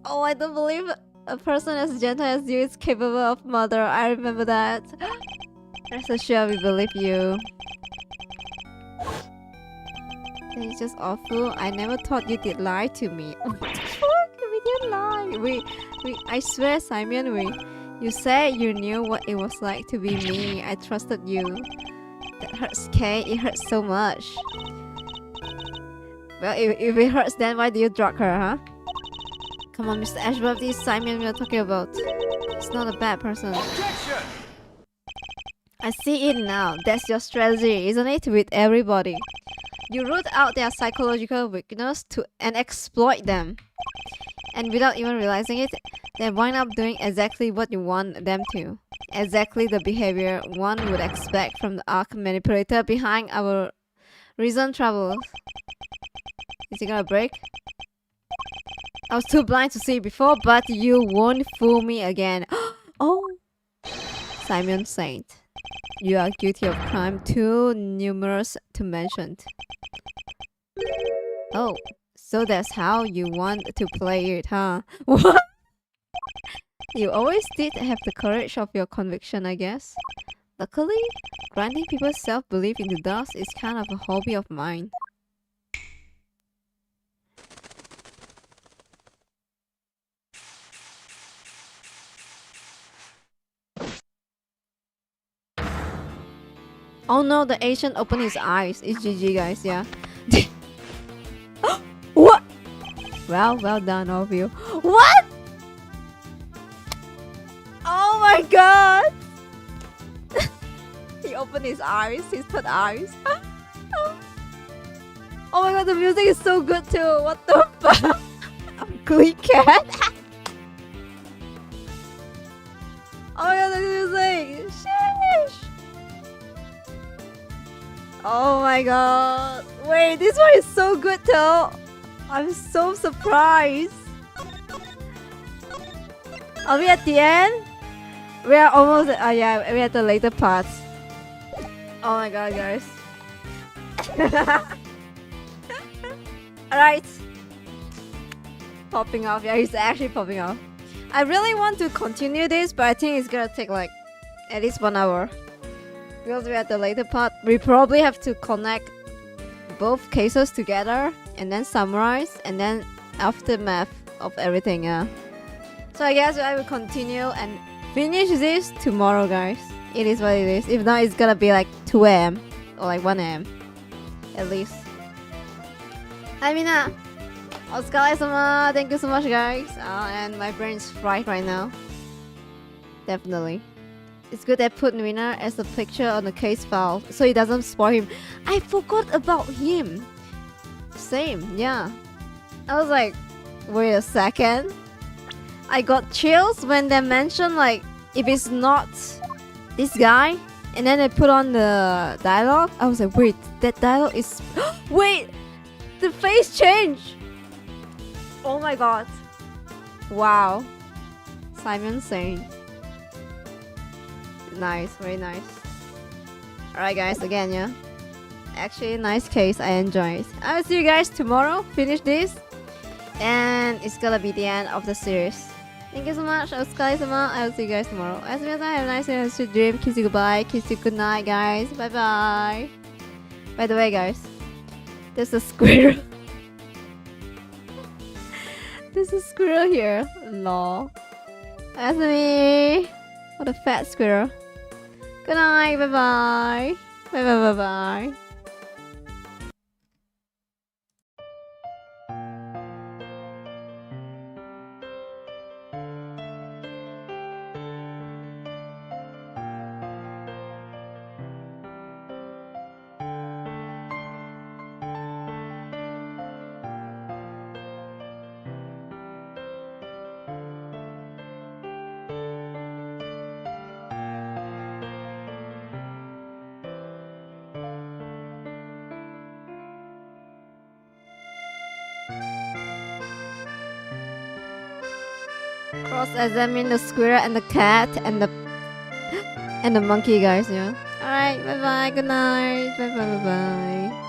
Oh, I don't believe a person as gentle as you is capable of murder. I remember that. Rest assured, we believe you. It's just awful. I never thought you did lie to me. What the fuck? We didn't lie. I swear, Simon, you said you knew what it was like to be me. I trusted you. That hurts, Kay. It hurts so much. Well, if it hurts, then why do you drug her, huh? Come on, Mr. Ashworth, this is Simon we are talking about. He's not a bad person.
Objection!
I see it now. That's your strategy, isn't it? With everybody. You root out their psychological weakness and exploit them. And without even realizing it, they wind up doing exactly what you want them to. Exactly the behavior one would expect from the arc manipulator behind our recent troubles. Is he gonna break? I was too blind to see before, but you won't fool me again. Oh! Simon Saint. You are guilty of crime too numerous to mention. Oh, so that's how you want to play it, huh? What? You always did have the courage of your conviction, I guess. Luckily, granting people self-belief in the dust is kind of a hobby of mine. Oh no, the Asian opened his eyes. It's GG, guys, yeah. What? Well done, all of you. What? Oh my god! He opened his eyes, his third eyes. Oh my god, the music is so good too. What the fuck? Ugly cat. Oh my god, the music. Sheesh. Oh my god. Wait, this one is so good too. I'm so surprised. Are we at the end? We are almost at, yeah, we're at the later parts. Oh my god, guys. Alright. Popping off. Yeah, he's actually popping off. I really want to continue this, but I think it's gonna take like at least 1 hour. Because we're at the later part, we probably have to connect both cases together and then summarize and then aftermath of everything, yeah. So I guess I will continue and finish this tomorrow, guys. It is what it is. If not, it's gonna be like 2 a.m. or like 1 a.m. at least. Hi Mina! Otsukare-sama! Thank you so much, guys. And my brain's fried right now. Definitely. It's good they put Winner as a picture on the case file so it doesn't spoil him. I forgot about him. Same, yeah. I was like, wait a second. I got chills when they mentioned like if it's not this guy and then they put on the dialogue. I was like, wait, that dialogue is wait, the face change. Oh my god. Wow. Simon Saint. Nice, very nice. Alright guys, again, yeah. Actually, nice case, I enjoyed. I will see you guys tomorrow, finish this. And it's gonna be the end of the series. Thank you so much, Otsukare-sama. I will see you guys tomorrow. Have a nice day, sweet dream. Kiss you goodbye, kiss you good night, guys. Bye bye. By the way, guys, there's a squirrel. There's a squirrel here. Lol. That's me. What a fat squirrel. Good night. Bye bye. Bye bye bye bye. Cross-examine the squirrel and the cat and the monkey, guys, yeah. Alright, bye bye, good night, bye bye bye bye.